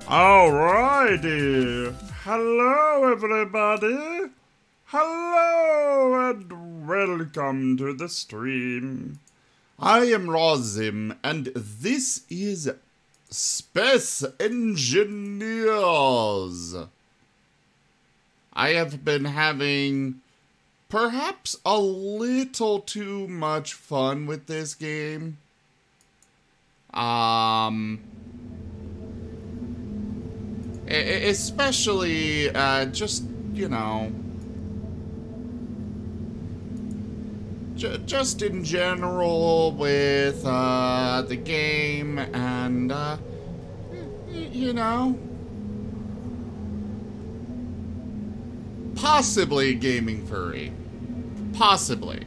Alrighty. Hello, everybody. Hello, and welcome to the stream. I am Zim, and this is Space Engineers. I have been having perhaps a little too much fun with this game. Especially, just, you know, just in general with, the game and, you know, possibly gaming furry. Possibly.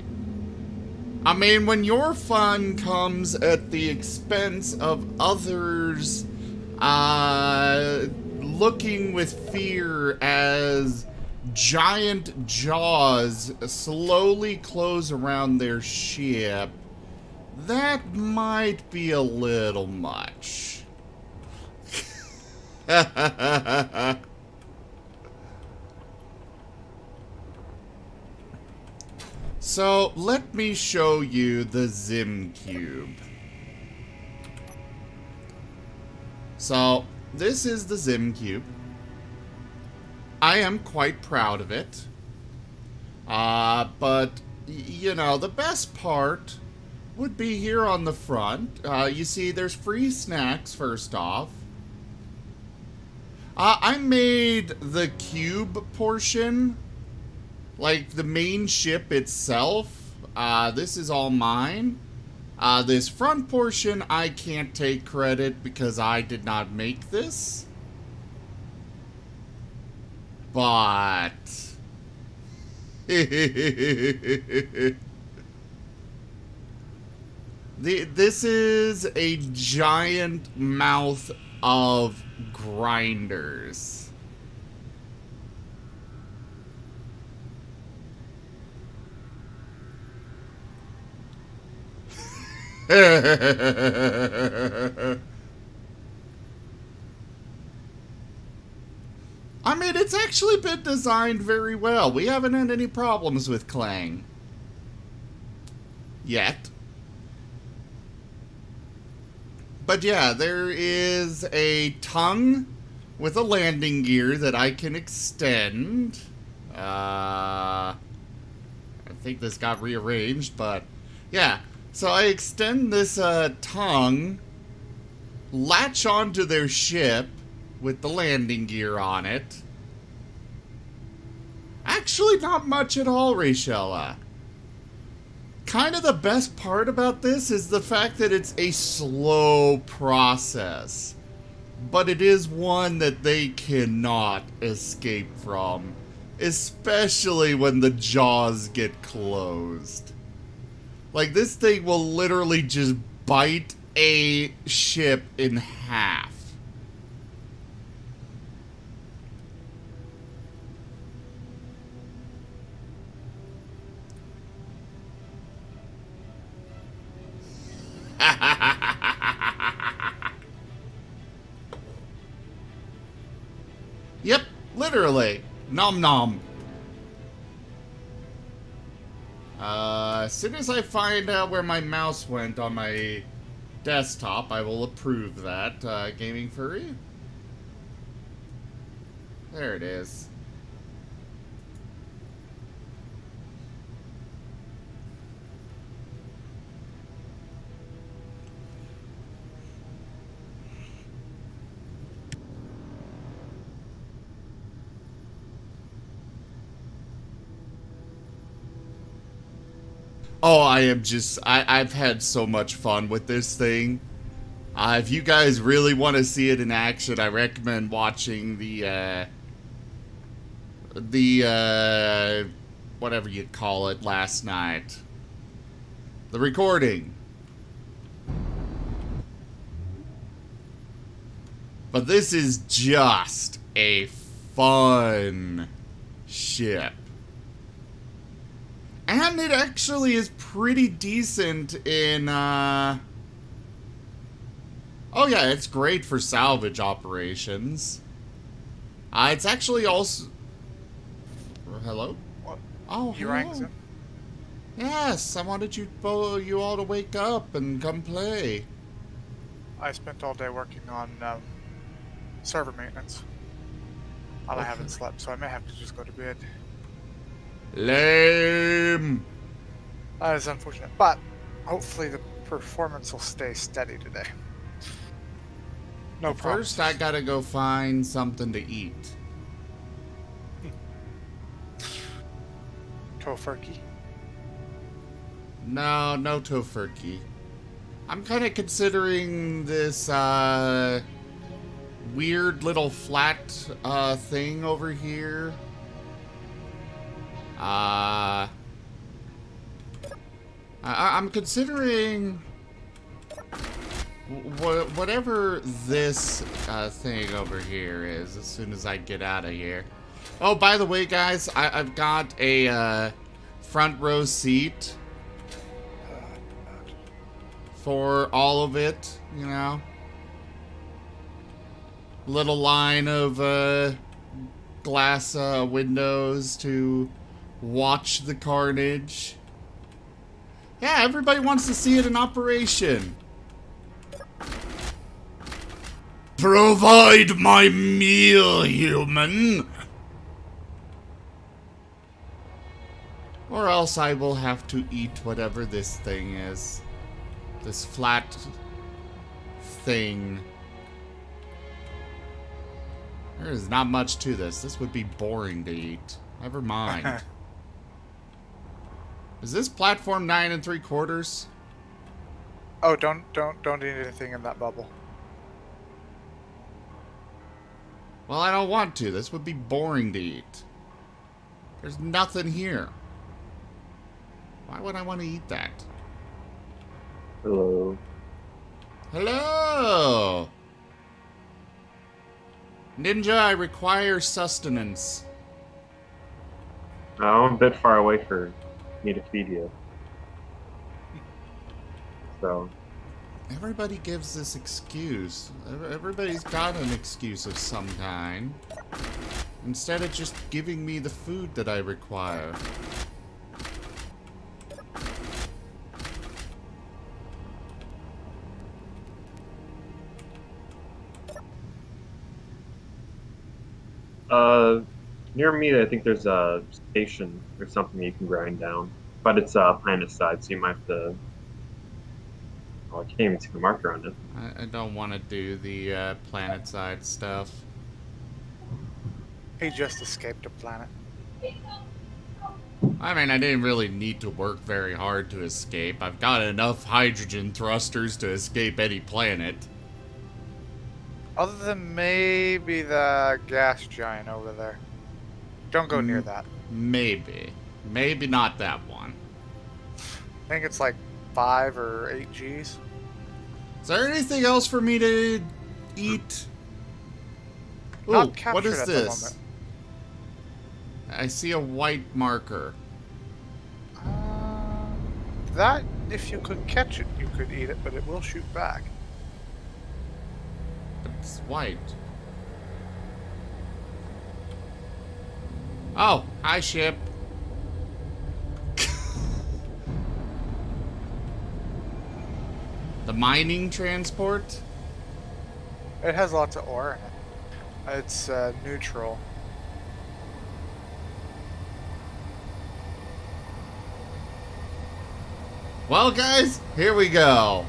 I mean, when your fun comes at the expense of others, looking with fear as giant jaws slowly close around their ship, that might be a little much. So, let me show you the Zim Cube. So, this is the Zim Cube. I am quite proud of it. But, you know, the best part would be here on the front. You see, there's free snacks, first off. I made the cube portion, like the main ship itself. This is all mine. This front portion, I can't take credit because I did not make this. But... this is a giant mouth of grinders. I mean, it's actually been designed very well. We haven't had any problems with Clang. Yet. But yeah, there is a tongue with a landing gear that I can extend. I think this got rearranged, but yeah. So I extend this tongue, latch onto their ship with the landing gear on it. Actually, not much at all, Rachella. Kind of the best part about this is the fact that it's a slow process. but it is one that they cannot escape from, especially when the jaws get closed. Like, this thing will literally just bite a ship in half. Yep, literally. Nom nom. As soon as I find out where my mouse went on my desktop, I will approve that, Gaming Furry. There it is. Oh, I've had so much fun with this thing. If you guys really want to see it in action, I recommend watching the whatever you call it last night. The recording. But this is just a fun ship. And it actually is pretty decent in, oh yeah, it's great for salvage operations. It's actually also... Hello? What? Oh, You hello. rang, Zim? Yes, I wanted you all to wake up and come play. I spent all day working on server maintenance. While I haven't slept, so I may have to just go to bed. Lame. That is unfortunate, but hopefully the performance will stay steady today. No problem. First, I gotta go find something to eat. Tofurkey. No tofurkey. I'm kind of considering this weird little flat thing over here. I'm considering whatever this thing over here is as soon as I get out of here. Oh, by the way, guys, I've got a front row seat for all of it, you know. Little line of glass windows to watch the carnage. Yeah, everybody wants to see it in operation. Provide my meal, human. Or else I will have to eat whatever this thing is. This flat thing. There is not much to this. This would be boring to eat. Never mind. Is this platform 9 3/4? Oh, don't eat anything in that bubble. Well, I don't want to. This would be boring to eat. There's nothing here. Why would I want to eat that? Hello. Hello! Ninja, I require sustenance. I'm a bit far away for me to feed you. So. Everybody gives this excuse. Everybody's got an excuse of some kind. Instead of just giving me the food that I require. Near me, I think there's a station or something you can grind down. But it's planet side, so you might have to... Oh, I can't even see the marker on it. I don't want to do the planet side stuff. He just escaped a planet. I mean, I didn't really need to work very hard to escape. I've got enough hydrogen thrusters to escape any planet. Other than maybe the gas giant over there. Don't go near that. Maybe. Maybe not that one. I think it's like 5 or 8 Gs. Is there anything else for me to eat? Ooh, Not captured what is at the this? moment. I see a white marker. That, if you could catch it, you could eat it, but it will shoot back. It's white. Oh, hi, ship. The mining transport? It has lots of ore in it. It's neutral. Well, guys, here we go.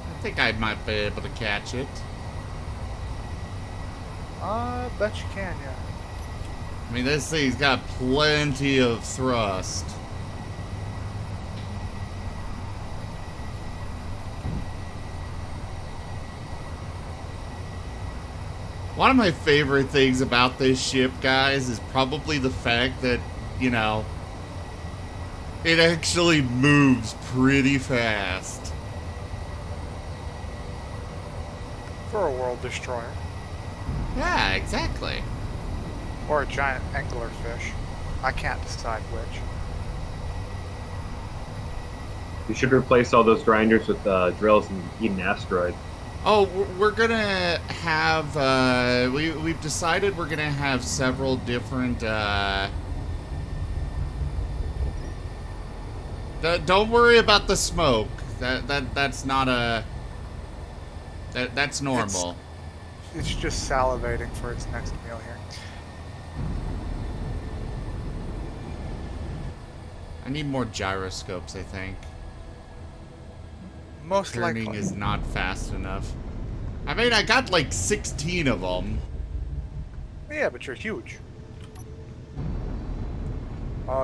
I think I might be able to catch it. I bet you can, yeah. I mean, this thing's got plenty of thrust. One of my favorite things about this ship, guys, is probably the fact that, you know, it actually moves pretty fast. For a world destroyer. Yeah, exactly. Or a giant anglerfish. I can't decide which. You should replace all those grinders with drills and eat an asteroid. Oh, we're gonna have, we've decided we're gonna have several different, don't worry about the smoke. That's not a, that's normal. It's just salivating for its next meal here. I need more gyroscopes, I think. Most Turning likely. is not fast enough. I mean, I got like 16 of them. Yeah, but you're huge. Oh,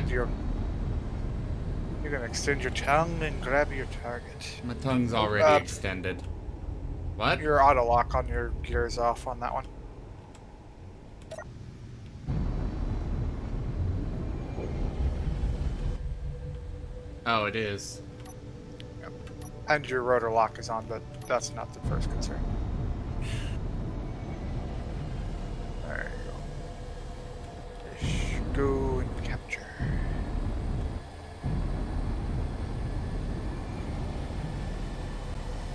you're gonna extend your tongue and grab your target. My tongue's already extended. What? Your auto lock on your gears off on that one. Oh, it is. And your rotor lock is on, but that's not the first concern. There you go. Fish, go and capture.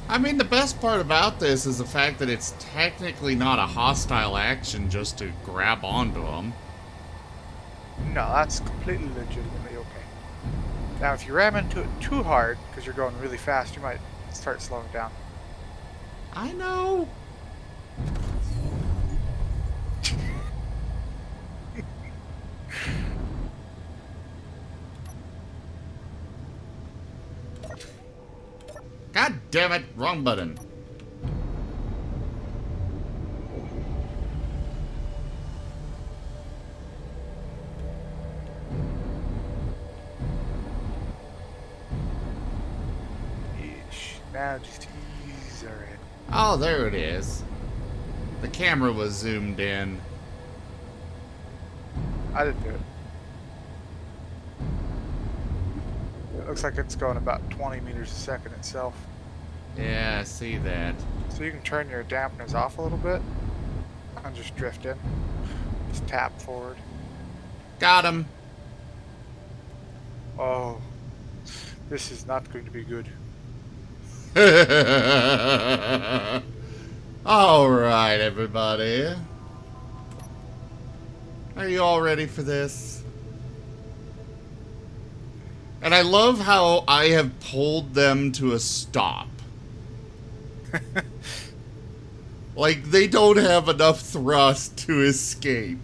I mean, the best part about this is the fact that it's technically not a hostile action just to grab onto them. No, that's completely legitimately okay. Now, if you ram into it too hard, because you're going really fast, you might start slowing down. I know. God damn it, wrong button. Now just ease her in. Oh, there it is. The camera was zoomed in. I didn't do it. It looks like it's going about 20 meters a second itself. Yeah, I see that. So you can turn your dampeners off a little bit and just drift in. Just tap forward. Got him. Oh, this is not going to be good. All right, everybody. Are you all ready for this? And I love how I have pulled them to a stop. Like, they don't have enough thrust to escape.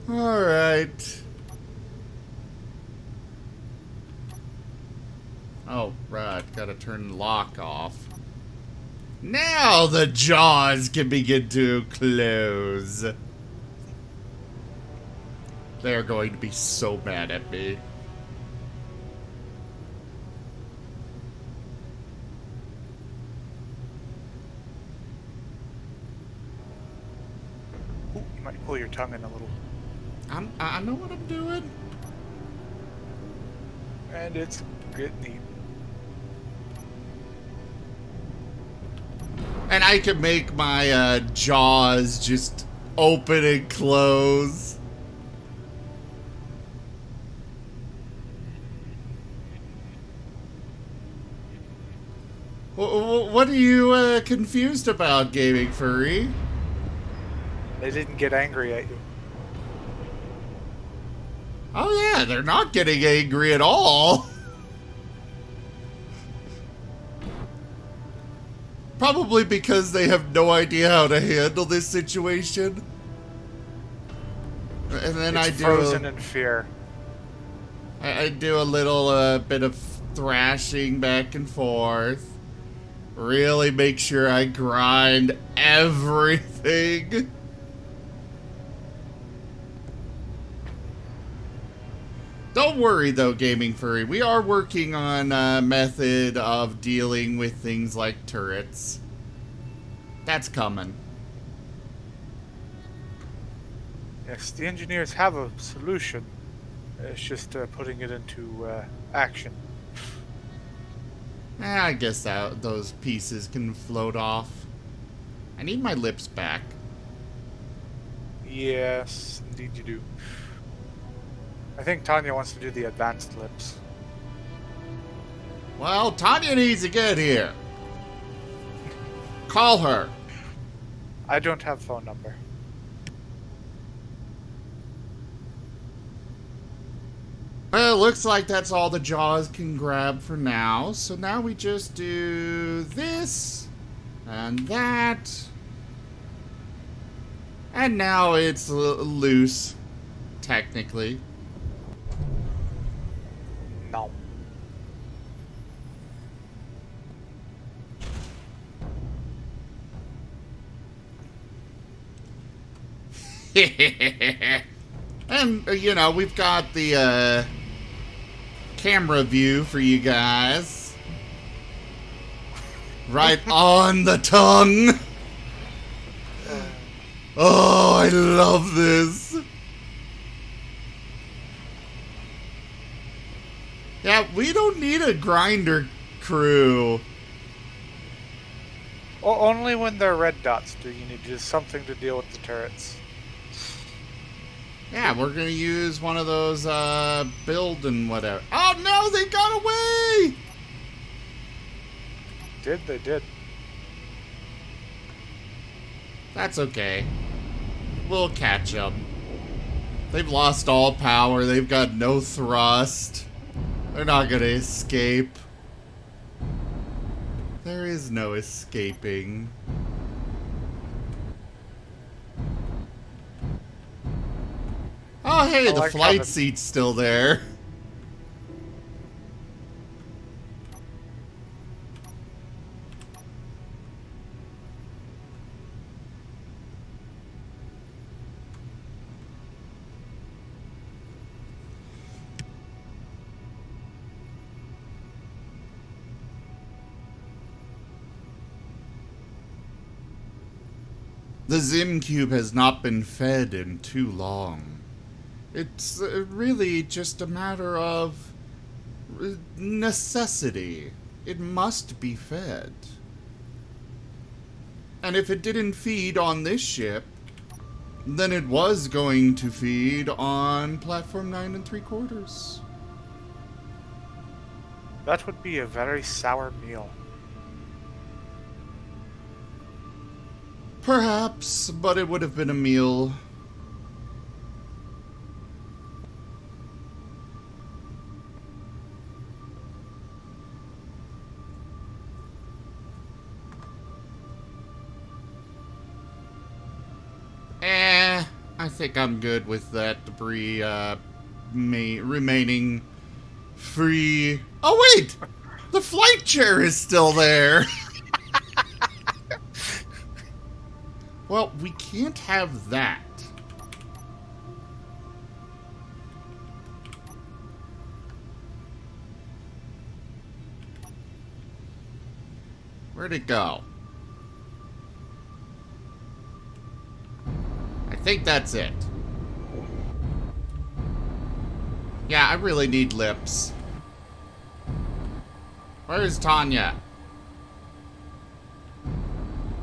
All right. Oh, right. Gotta turn the lock off. Now the jaws can begin to close. They're going to be so mad at me. Might pull your tongue in a little. I know what I'm doing. And it's getting eaten. And I can make my jaws just open and close. What are you confused about, Gaming Furry? They didn't get angry at you. Oh yeah, they're not getting angry at all. Probably because they have no idea how to handle this situation. And then It's frozen in fear. I do a little bit of thrashing back and forth. Really make sure I grind everything. Don't worry though, Gaming Furry. We are working on a method of dealing with things like turrets. That's coming. Yes, the engineers have a solution. It's just putting it into action. I guess those pieces can float off. I need my lips back. Yes, indeed you do. I think Tanya wants to do the advanced lips. Well, Tanya needs to get here. Call her. I don't have phone number. Well, it looks like that's all the jaws can grab for now. So now we just do this and that. And now it's loose, technically. No. And, you know, we've got the camera view for you guys. Right on the tongue. Oh, I love this. Yeah, we don't need a grinder crew. Only when they're red dots do you need just something to deal with the turrets. Yeah, we're gonna use one of those build and whatever. Oh no, they got away! They did. That's okay. We'll catch them. They've lost all power. They've got no thrust. They're not gonna escape. There is no escaping. Oh, hey, the flight seat's still there. The Zim Cube has not been fed in too long. It's really just a matter of necessity. It must be fed. And if it didn't feed on this ship, then it was going to feed on platform 9 3/4. That would be a very sour meal. Perhaps, but it would have been a meal. I think I'm good with that debris remaining free. Oh wait! The flight chair is still there! Well, we can't have that. Where'd it go? I think that's it. Yeah, I really need lips. Where's Tanya?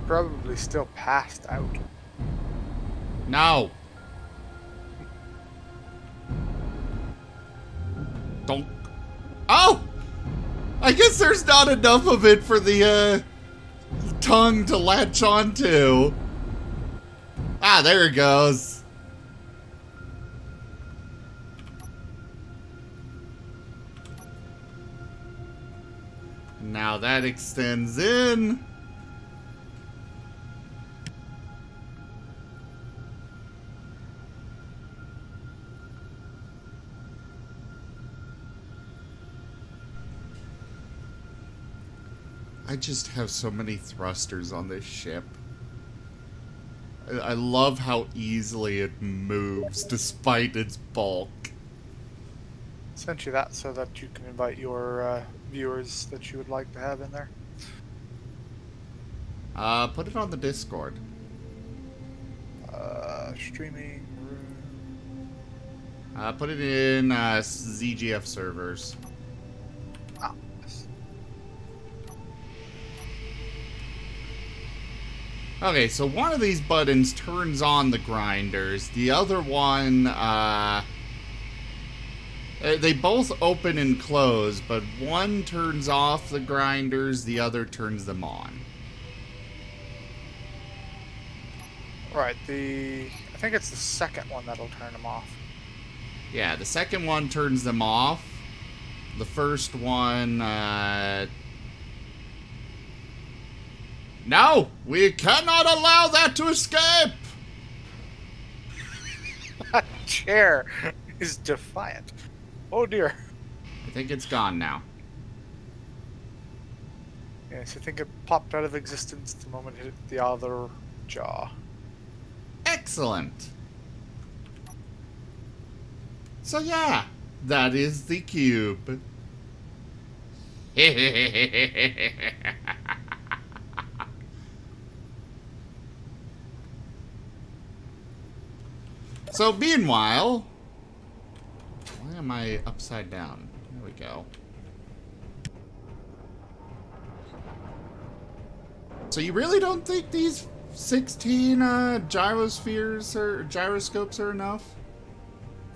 Probably still passed out. No. Don't. Oh! I guess there's not enough of it for the, tongue to latch onto. Ah, there it goes. Now that extends in. I just have so many thrusters on this ship. I love how easily it moves despite its bulk. Sent you that so that you can invite your viewers that you would like to have in there. Put it on the Discord. Streaming room. Put it in ZGF servers. Ah, yes. Okay, so one of these buttons turns on the grinders. The other one, they both open and close, but one turns off the grinders, the other turns them on. Right, I think it's the second one that'll turn them off. Yeah, the second one turns them off. The first one, No! We cannot allow that to escape! That chair is defiant. Oh dear. I think it's gone now. Yes, I think it popped out of existence the moment it hit the other jaw. Excellent! So yeah, that is the cube. So meanwhile, why am I upside down? There we go. So you really don't think these 16 gyrospheres or gyroscopes are enough?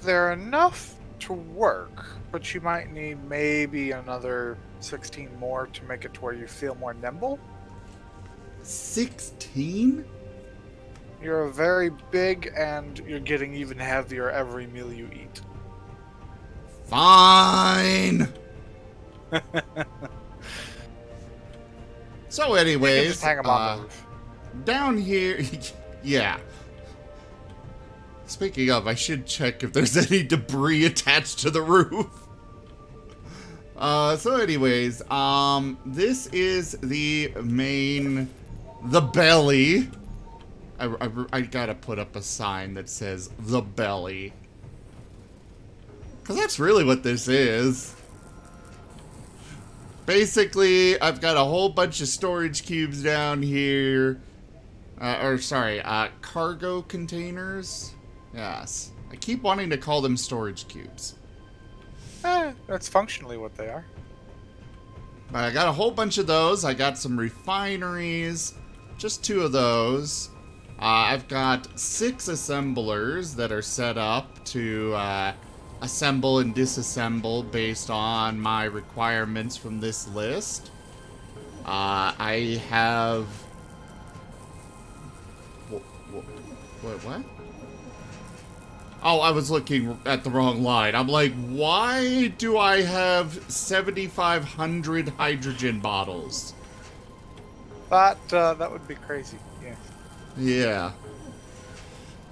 They're enough to work, but you might need maybe another 16 more to make it to where you feel more nimble. 16? You're very big and you're getting even heavier every meal you eat. Fine! So anyways, just hang 'em on the roof. Down here, yeah. Speaking of, I should check if there's any debris attached to the roof. So anyways, this is the main, the belly. I gotta put up a sign that says the belly. Cause that's really what this is. Basically, I've got a whole bunch of storage cubes down here. Cargo containers. Yes. I keep wanting to call them storage cubes. That's functionally what they are. But I got a whole bunch of those. I got some refineries. Just 2 of those. I've got 6 assemblers that are set up to assemble and disassemble based on my requirements from this list. I have... What? Oh, I was looking at the wrong line. I'm like, why do I have 7,500 hydrogen bottles? That would be crazy, yeah.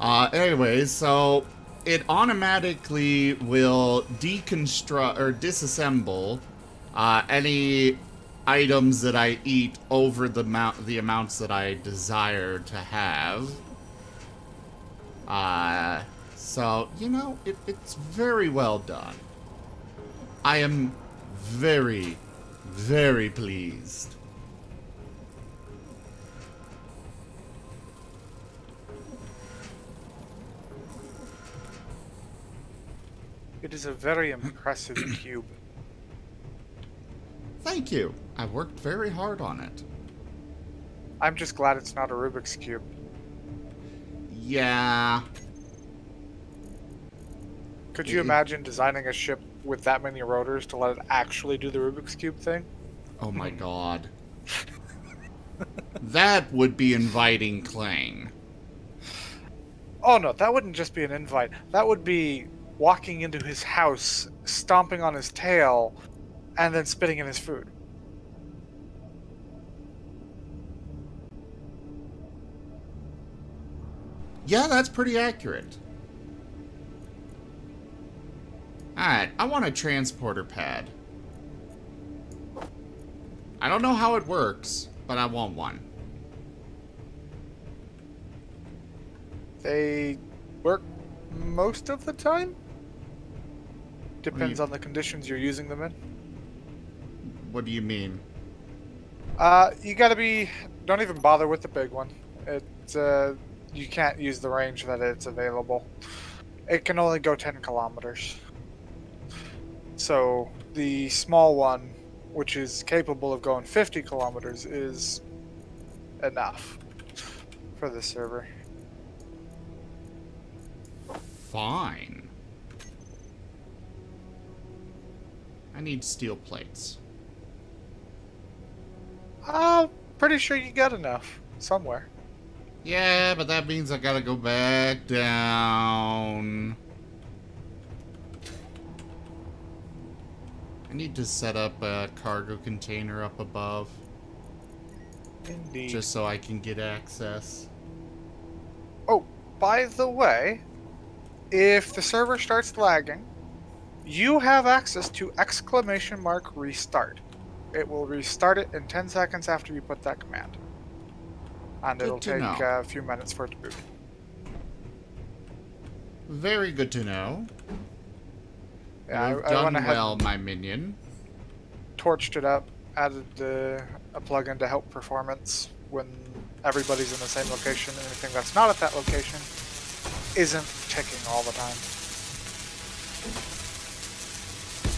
Yeah. Anyways, so it automatically will deconstruct or disassemble any items that I eat over the amounts that I desire to have. So, you know, it's very well done. I am very, very pleased. It is a very impressive cube. Thank you. I worked very hard on it. I'm just glad it's not a Rubik's Cube. Yeah. Could you imagine designing a ship with that many rotors to let it actually do the Rubik's Cube thing? Oh my god. That would be inviting Clang. Oh no, that wouldn't just be an invite. That would be walking into his house, stomping on his tail, and then spitting in his food. Yeah, that's pretty accurate. Alright, I want a transporter pad. I don't know how it works, but I want one. They work most of the time? Depends on the conditions you're using them in. What do you mean? You gotta be... Don't even bother with the big one. You can't use the range that it's available. It can only go 10 kilometers. So, the small one, which is capable of going 50 kilometers, is enough for the server. Fine. I need steel plates. Pretty sure you got enough somewhere. Yeah, but that means I gotta go back down. I need to set up a cargo container up above. Indeed. Just so I can get access. Oh, by the way, if the server starts lagging, you have access to !restart. It will restart it in 10 seconds after you put that command. And it'll take a few minutes for it to boot. Very good to know. Yeah, You've I done went ahead well, and my minion. torched it up, added a plugin to help performance when everybody's in the same location. Anything that's not at that location isn't ticking all the time.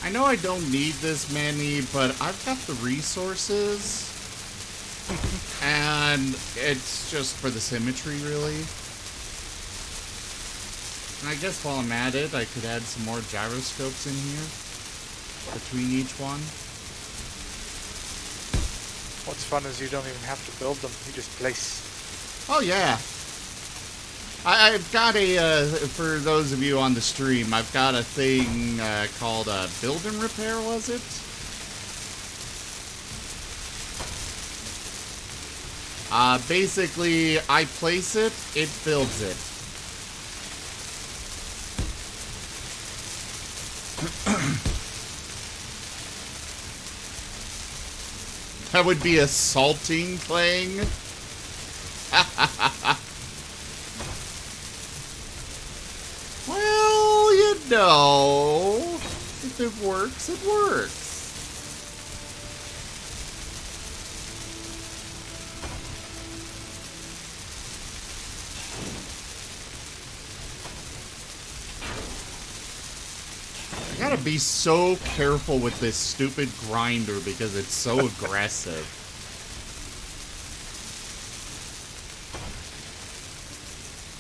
I know I don't need this many, but I've got the resources. And it's just for the symmetry, really. And I guess while I'm at it, I could add some more gyroscopes in here between each one. What's fun is you don't even have to build them, you just place. Oh, yeah. I've got for those of you on the stream, I've got a thing called Build and Repair, was it? Basically, I place it, it builds it. That would be assaulting Clang. Well, you know, if it works, it works. I gotta be so careful with this stupid grinder because it's so aggressive.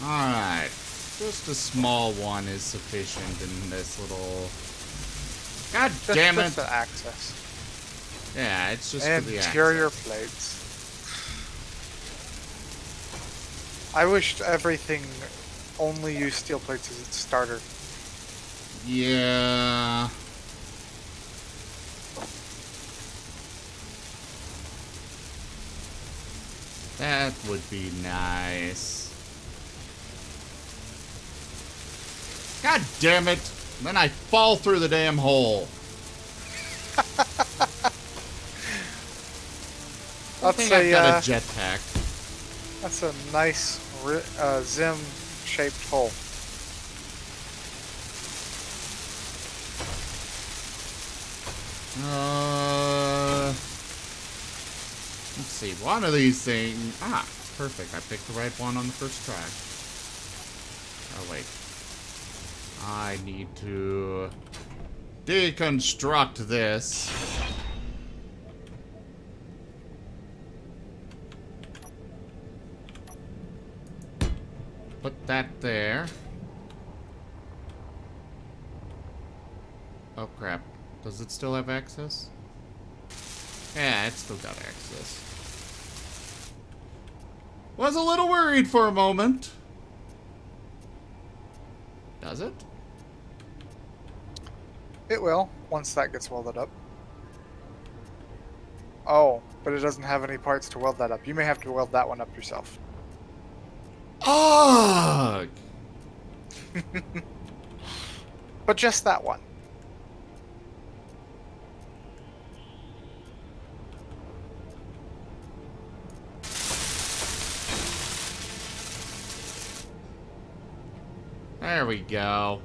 Alright. Just a small one is sufficient in this little... God damn it! Just the access. Yeah, it's just for the interior access. plates. I wished everything only used steel plates as its starter. Yeah. That would be nice. God damn it! And then I fall through the damn hole. I think I've got a jetpack. That's a nice Zim-shaped hole. Let's see. One of these things. Ah, perfect. I picked the right one on the first try. Oh wait. I need to deconstruct this. Put that there. Oh crap. Does it still have access? Yeah, it's still got access. Was a little worried for a moment. Does it? It will, once that gets welded up. Oh, but it doesn't have any parts to weld that up. You may have to weld that one up yourself. Ugh! But just that one. There we go.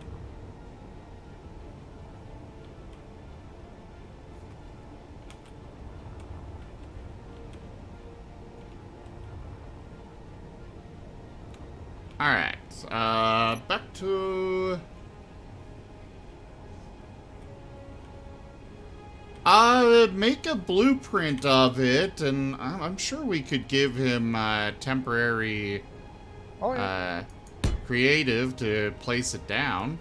Alright, back to... make a blueprint of it, and I'm sure we could give him temporary creative to place it down.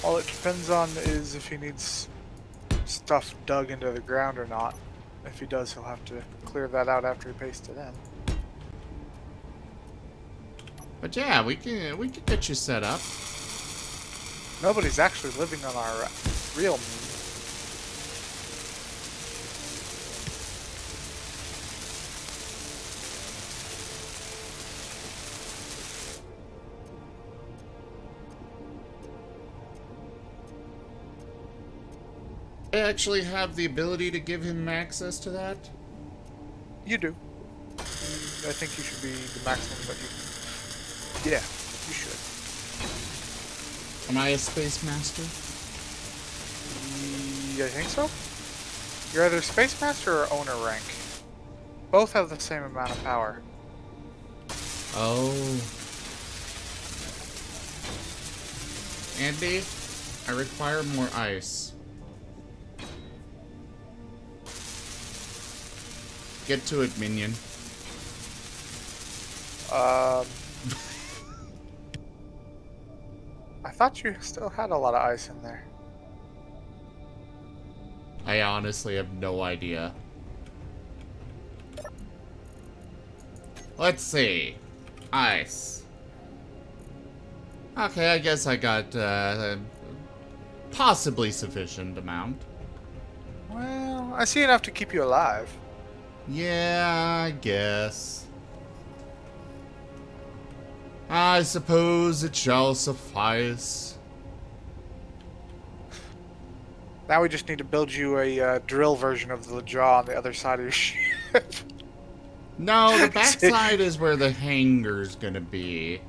All it depends on is if he needs stuff dug into the ground or not. If he does, he'll have to clear that out after he pastes it in. But yeah, we can get you set up. Nobody's actually living on our real moon. I actually have the ability to give him access to that? You do. I think you should be the maximum that you can. Yeah, you should. Am I a space master? I think so. You're either Space Master or Owner rank. Both have the same amount of power. Oh. Andy, I require more ice. Get to it, minion. I thought you still had a lot of ice in there. I honestly have no idea. Let's see. Ice. Okay, I guess I got possibly sufficient amount. Well, I see enough to keep you alive. Yeah, I guess. I suppose it shall suffice. Now we just need to build you a drill version of the jaw on the other side of your ship. No, the backside is where the hangar's gonna be.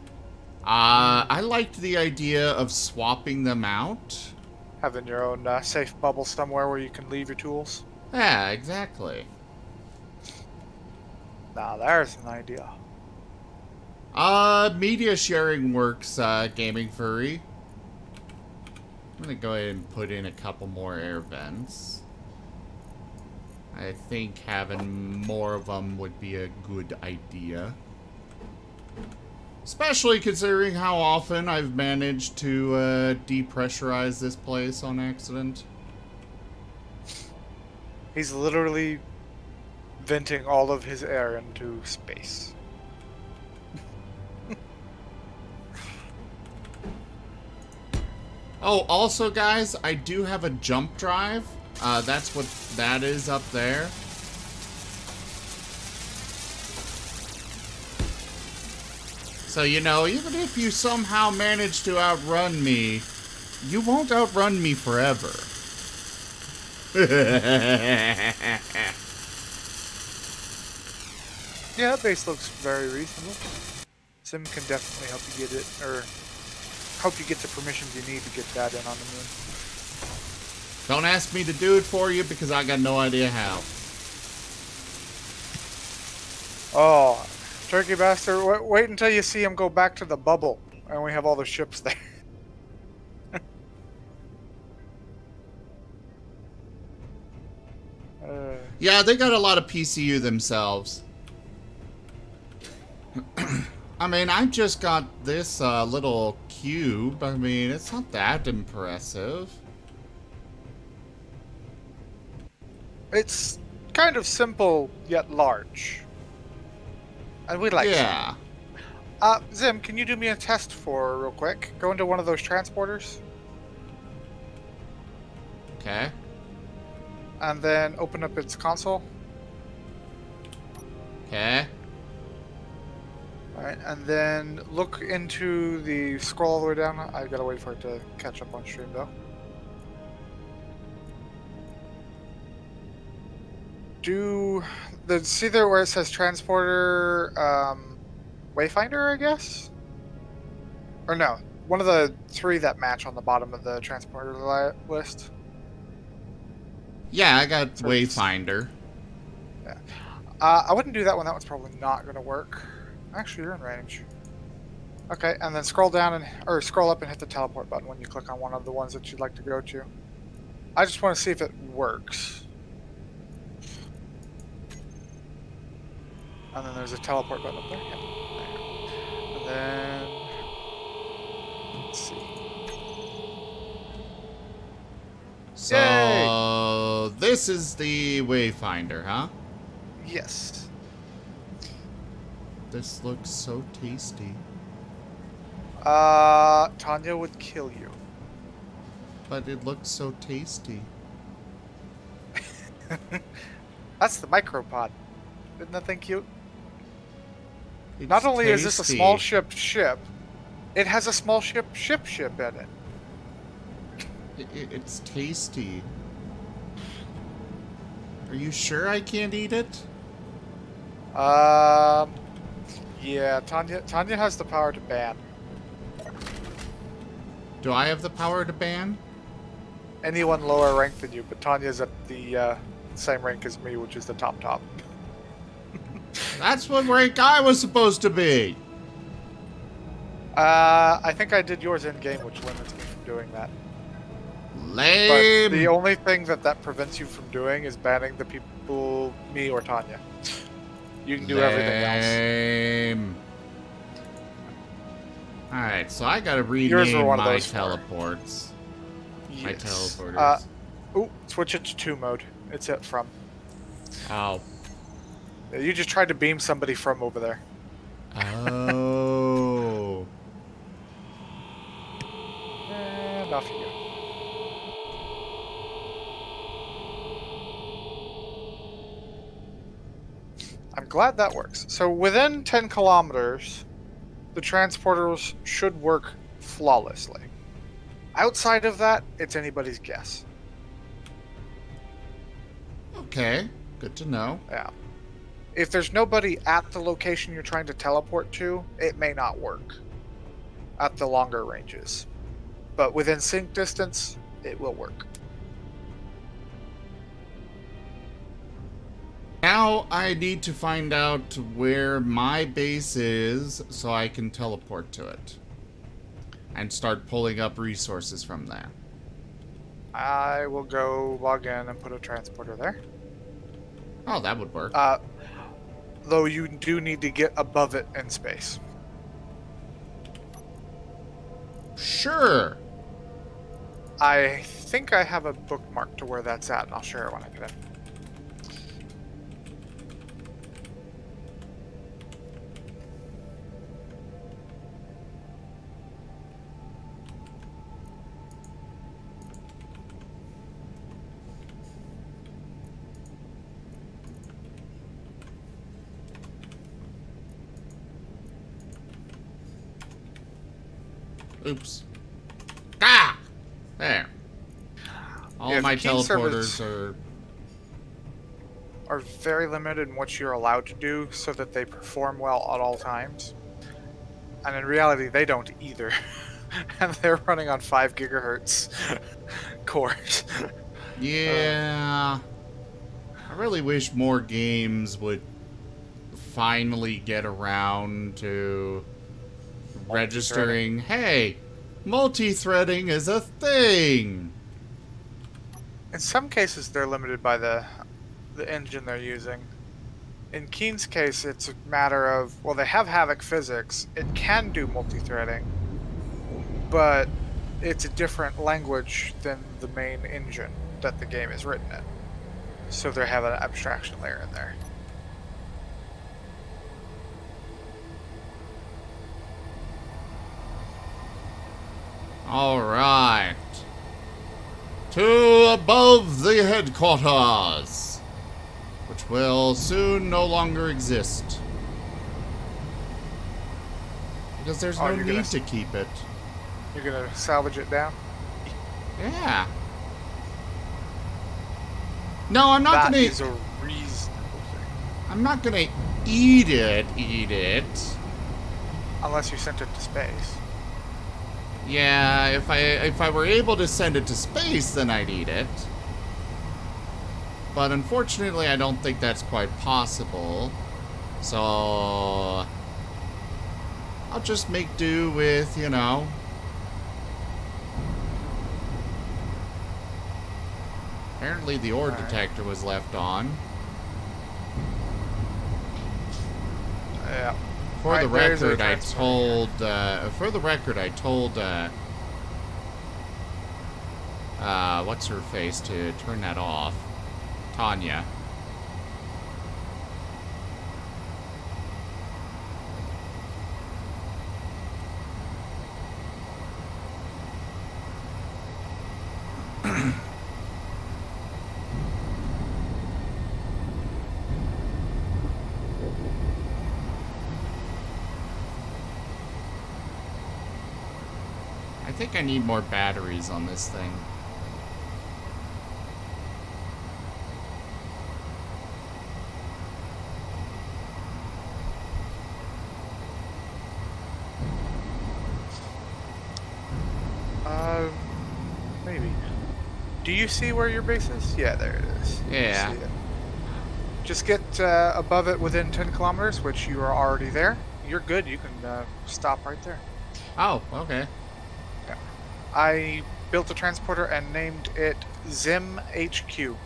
I liked the idea of swapping them out. Having your own safe bubble somewhere where you can leave your tools. Yeah, exactly. Now there's an idea. Media sharing works, Gaming Furry. I'm gonna go ahead and put in a couple more air vents. I think having more of them would be a good idea. Especially considering how often I've managed to depressurize this place on accident. He's literally venting all of his air into space. Oh, also guys, I do have a jump drive. That's what that is up there. So, you know, even if you somehow manage to outrun me, you won't outrun me forever. Yeah, that base looks very reasonable. Zim can definitely help you get it, or help you get the permissions you need to get that in on the moon. Don't ask me to do it for you because I got no idea how. Oh, turkey bastard, wait until you see him go back to the bubble. And we have all the ships there. Yeah, they got a lot of PCU themselves. I mean, I just got this little cube. I mean, it's not that impressive. It's kind of simple, yet large. And we like Yeah. Zim, can you do me a test for real quick? Go into one of those transporters. Okay. And then open up its console. Okay. Alright, and then look into the scroll all the way down. I gotta wait for it to catch up on stream though. See there where it says transporter wayfinder, I guess? Or no, one of the 3 that match on the bottom of the transporter list. Yeah, I got Wayfinder. Yeah. I wouldn't do that one. That one's probably not going to work. Actually, you're in range. Okay, and then scroll down or scroll up and hit the teleport button when you click on one of the ones that you'd like to go to. I just want to see if it works. And then there's a teleport button up there. Yeah. And then let's see. So Yay! This is the Wayfinder, huh? Yes. This looks so tasty. Tanya would kill you. But it looks so tasty. That's the micropod. Isn't that thing cute? It's Not only is this a tasty. small ship, it has a small ship in it. It's tasty. Are you sure I can't eat it? Yeah, Tanya has the power to ban. Do I have the power to ban? Anyone lower ranked than you, but Tanya's at the same rank as me, which is the top. That's what rank I was supposed to be. I think I did yours in game, which limits me from doing that. Lame. But the only thing that prevents you from doing is banning the people, me or Tanya. You can do everything else. Lame. Alright, so I gotta Yours were rename one of my those 4. teleports. My Yes. teleporters. Ooh, switch it to 2 mode. It's it from. Oh. You just tried to beam somebody from over there. Oh. And off you go. I'm glad that works. So within 10 kilometers, the transporters should work flawlessly. Outside of that, it's anybody's guess. Okay. Good to know. Yeah. If there's nobody at the location you're trying to teleport to, it may not work at the longer ranges. But within sync distance, it will work. Now I need to find out where my base is so I can teleport to it. And start pulling up resources from there. I will go log in and put a transporter there. Oh, that would work. Though you do need to get above it in space. Sure. I think I have a bookmark to where that's at, and I'll share it when I get in. Oops. Ah! There. All Yeah, my the key teleporters are very limited in what you're allowed to do so that they perform well at all times. And in reality, they don't either. And they're running on 5 gigahertz cores. Yeah. I really wish more games would finally get around to registering, hey, multi-threading is a thing. In some cases, they're limited by the engine they're using. In Keen's case, it's a matter of, well, they have Havoc physics. It can do multi-threading, but it's a different language than the main engine that the game is written in. So they have an abstraction layer in there. All right. To above the headquarters, which will soon no longer exist. Because there's no need to keep it. You're gonna salvage it down? Yeah. No, I'm not gonna... That is a reasonable thing. I'm not gonna eat it. Unless you sent it to space. Yeah, if I were able to send it to space, then I'd eat it. But unfortunately, I don't think that's quite possible. So I'll just make do with, you know. Apparently the ore detector was left on. Yeah. For the record, I told what's her face to turn that off. Tanya. I think I need more batteries on this thing. Maybe. Do you see where your base is? Yeah, there it is. Yeah. You see it. Just get above it within 10 kilometers, which you are already there. You're good. You can stop right there. Oh, okay. Yeah. I built a transporter and named it Zim HQ.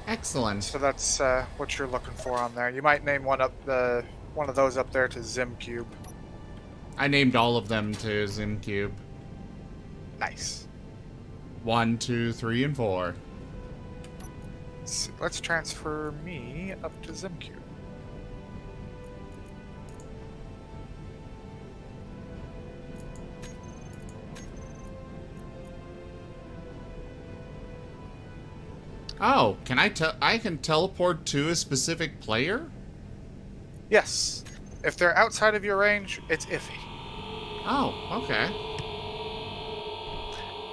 Excellent. So that's what you're looking for on there. You might name one of those up there to Zim Cube. I named all of them to Zim Cube. Nice. 1, 2, 3, and 4. So let's transfer me up to Zim Cube. Oh, can I can teleport to a specific player? Yes. If they're outside of your range, it's iffy. Oh, okay.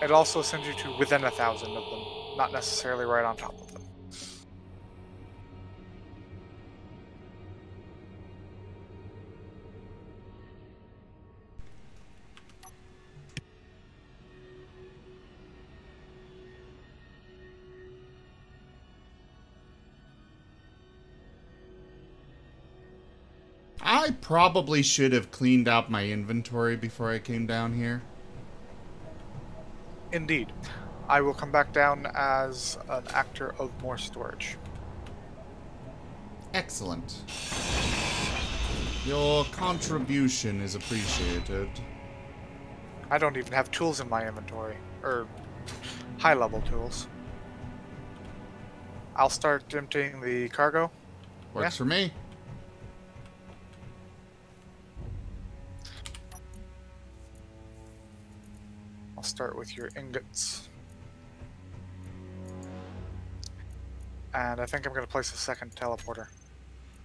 It also sends you to within 1,000 of them, not necessarily right on top of them. I probably should have cleaned out my inventory before I came down here. Indeed. I will come back down as an actor of more storage. Excellent. Your contribution is appreciated. I don't even have tools in my inventory, or high-level tools. I'll start emptying the cargo. Works for me. I'll start with your ingots. And I think I'm going to place a second teleporter.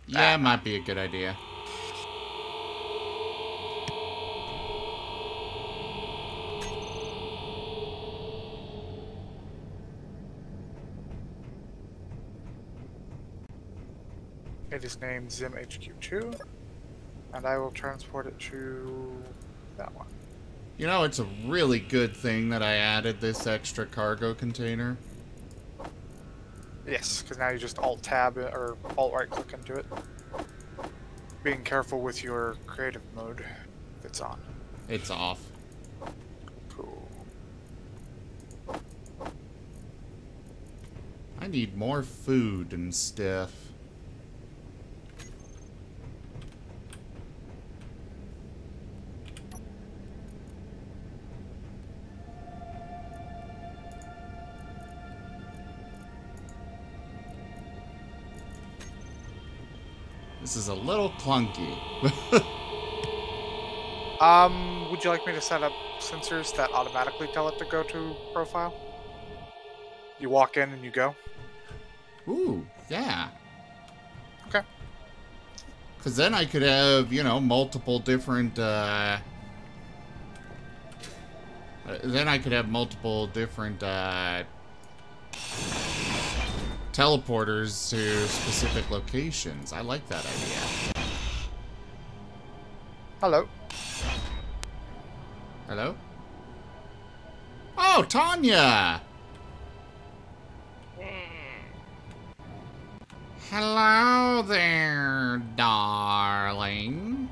Yeah, might be a good idea. It is named Zim HQ2, and I will transport it to that one. You know, it's a really good thing that I added this extra cargo container. Yes, because now you just Alt-Tab or Alt-Right-click into it. Being careful with your creative mode. if it's on. It's off. Cool. I need more food and stuff. This is a little clunky. Would you like me to set up sensors that automatically tell it to go to profile? You walk in and you go? Ooh, yeah. Okay. Because then I could have, you know, multiple different, then I could have multiple different, teleporters to specific locations. I like that idea. Hello. Hello? Oh, Tanya! Hello there, darling.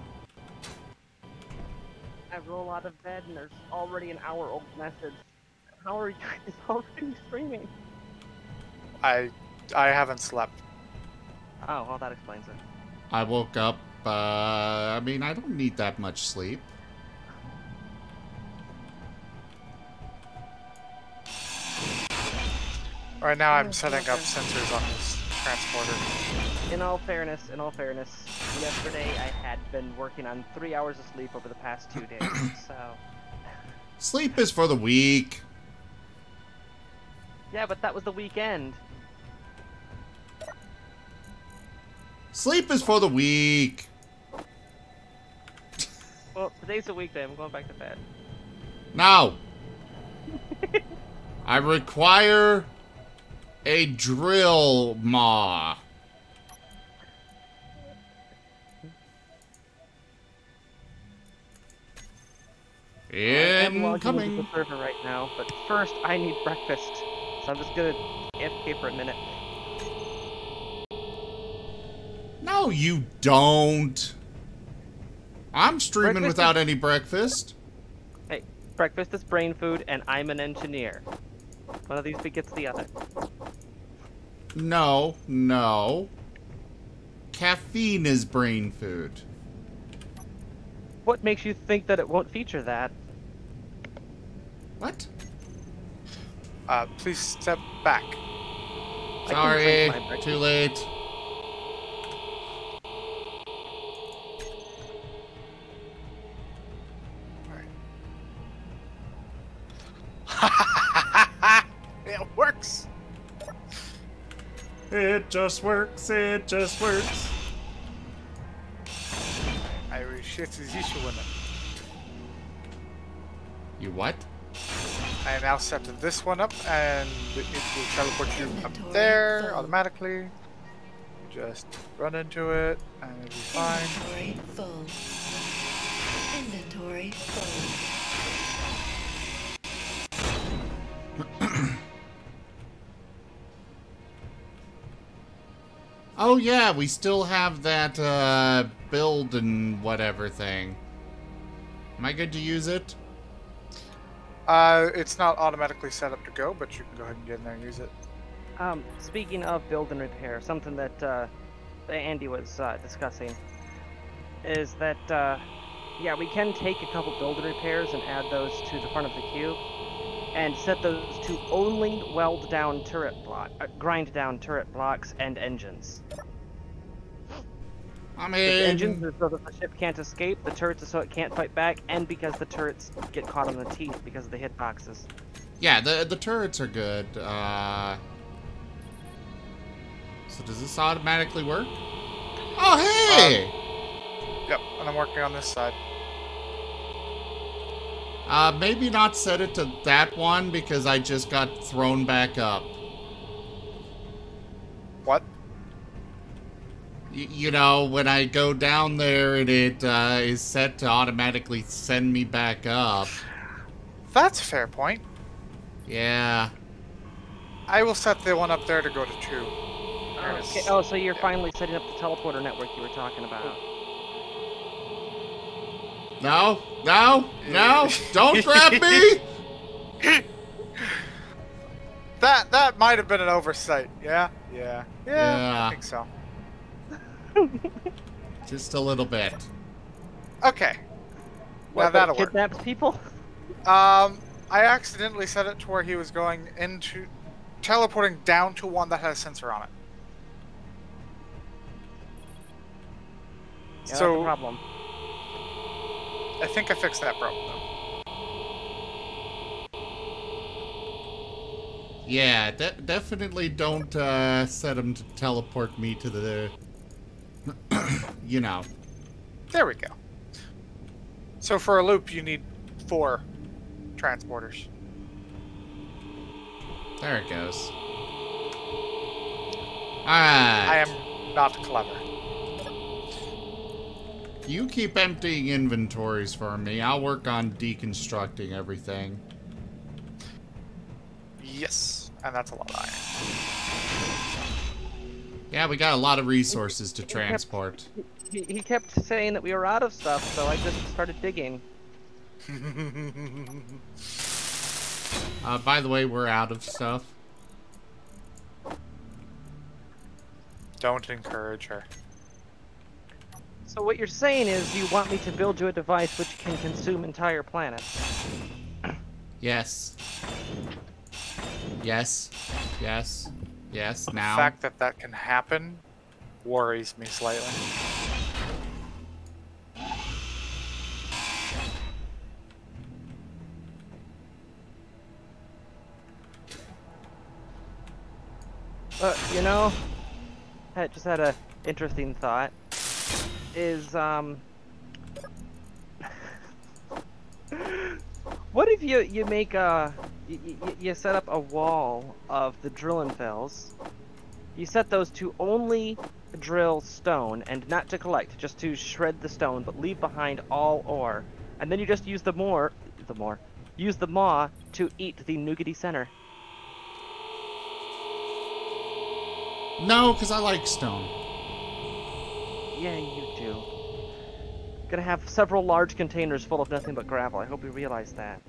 I've rolled out of bed and there's already an hour-old message. How are you guys already streaming? I haven't slept. Oh, well, that explains it. I woke up, I mean, I don't need that much sleep. Right now I'm setting up sensors on this transporter. In all fairness, yesterday I had been working on 3 hours of sleep over the past 2 days, so... Sleep is for the weak. Yeah, but that was the weekend. Sleep is for the weak. Well, today's a weekday, I'm going back to bed. No. I require a drill maw. I'm logging into Incoming. the server right now, but first I need breakfast. So I'm just gonna AFK for a minute. No, you don't. I'm streaming Breakfast without any breakfast. Hey, breakfast is brain food, and I'm an engineer. One of these begets the other. No, no. Caffeine is brain food. What makes you think that it won't feature that? What? Please step back. I can Sorry, drink my breakfast. too late. It works! It just works, it just works. I will shift this issue with it. You what? I now set this one up and it will teleport you up there automatically. Just run into it and it'll be fine. Inventory full. Inventory full. Oh yeah, we still have that build and whatever thing. Am I good to use it? It's not automatically set up to go, but you can go ahead and get in there and use it. Speaking of build and repair, something that Andy was discussing is that, yeah, we can take a couple build and repairs and add those to the front of the cube, and set those to only weld down turret grind down turret blocks and engines. I The engines mean, are so that the ship can't escape, the turrets are so it can't fight back, and because the turrets get caught on the teeth because of the hitboxes. yeah, the turrets are good. So does this automatically work? Oh, hey! Yep, and I'm working on this side. Maybe not set it to that one because I just got thrown back up. What? You know, when I go down there and it is set to automatically send me back up. That's a fair point. Yeah. I will set the one up there to go to 2. Okay. Oh, so you're finally setting up the teleporter network you were talking about. No, no, no! Don't grab me! That might have been an oversight. Yeah. I think so. Just a little bit. Okay. Now What, that'll that work. kidnaps people? I accidentally set it to where he was going into teleporting down to one that has a sensor on it. Yeah, that's a So problem. I think I fixed that problem though. Yeah, definitely don't set him to teleport me to the... you know. There we go. So for a loop, you need 4 transporters. There it goes. Alright. I am not clever. You keep emptying inventories for me. I'll work on deconstructing everything. Yes, and that's a lot of Yeah, we got a lot of resources to transport. He kept saying that we were out of stuff, so I just started digging. iron. By the way, we're out of stuff. Don't encourage her. So what you're saying is you want me to build you a device which can consume entire planets. Yes. Yes. Yes. Yes, The now. fact that that can happen worries me slightly. You know, I just had a interesting thought. Is what if you make you set up a wall of the drill and fills? You set those to only drill stone and not to collect, just to shred the stone, but leave behind all ore, and then you just use the maw to eat the nougaty center. No, because I like stone. Yeah, you do. Gonna have several large containers full of nothing but gravel. I hope you realize that.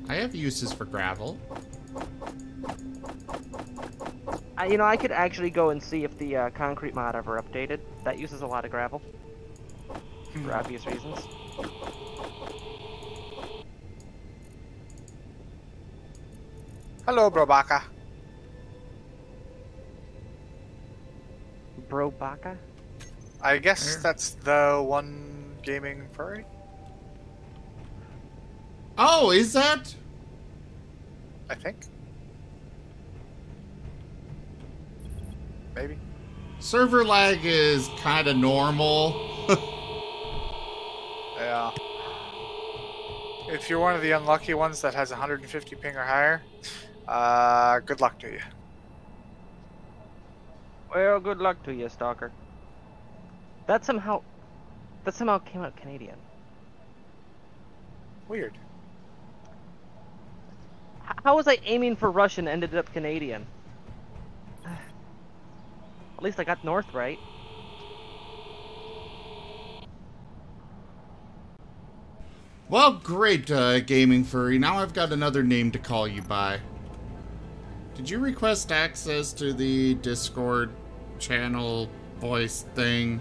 I have uses for gravel. You know, I could actually go and see if the concrete mod ever updated. That uses a lot of gravel. For obvious reasons. Hello, Brobaka. Brobaka? I guess There. that's the one gaming furry? Oh, is that? I think. Maybe. Server lag is kind of normal. Yeah. If you're one of the unlucky ones that has 150 ping or higher, good luck to you. Well, good luck to you, Stalker. That somehow came out Canadian. Weird. How was I aiming for Russian and ended up Canadian? At least I got North right. Well, great, Gaming Furry. Now I've got another name to call you by. Did you request access to the Discord channel voice thing?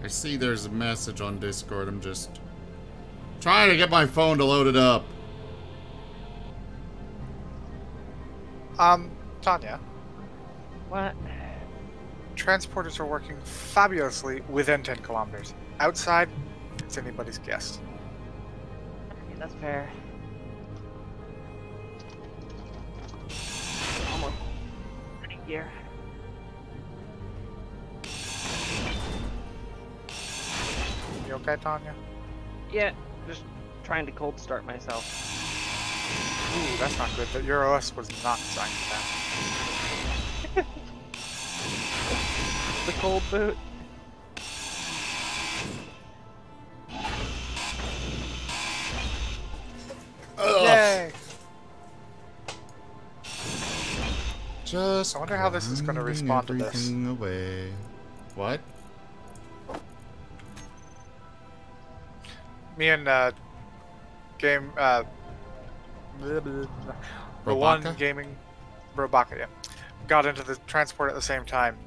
I see there's a message on Discord. I'm just trying to get my phone to load it up. Tanya, What? transporters are working fabulously within 10 kilometers. Outside, it's anybody's guess. Okay, that's fair. Almost a year. You okay, Tanya? Yeah, just trying to cold start myself. Ooh, that's not good. Your OS was not designed for that. The cold boot. Just I wonder how this is gonna grinding respond to this. everything away. What? Me and game the one Robaka? gaming Robaka, yeah, got into the transport at the same time.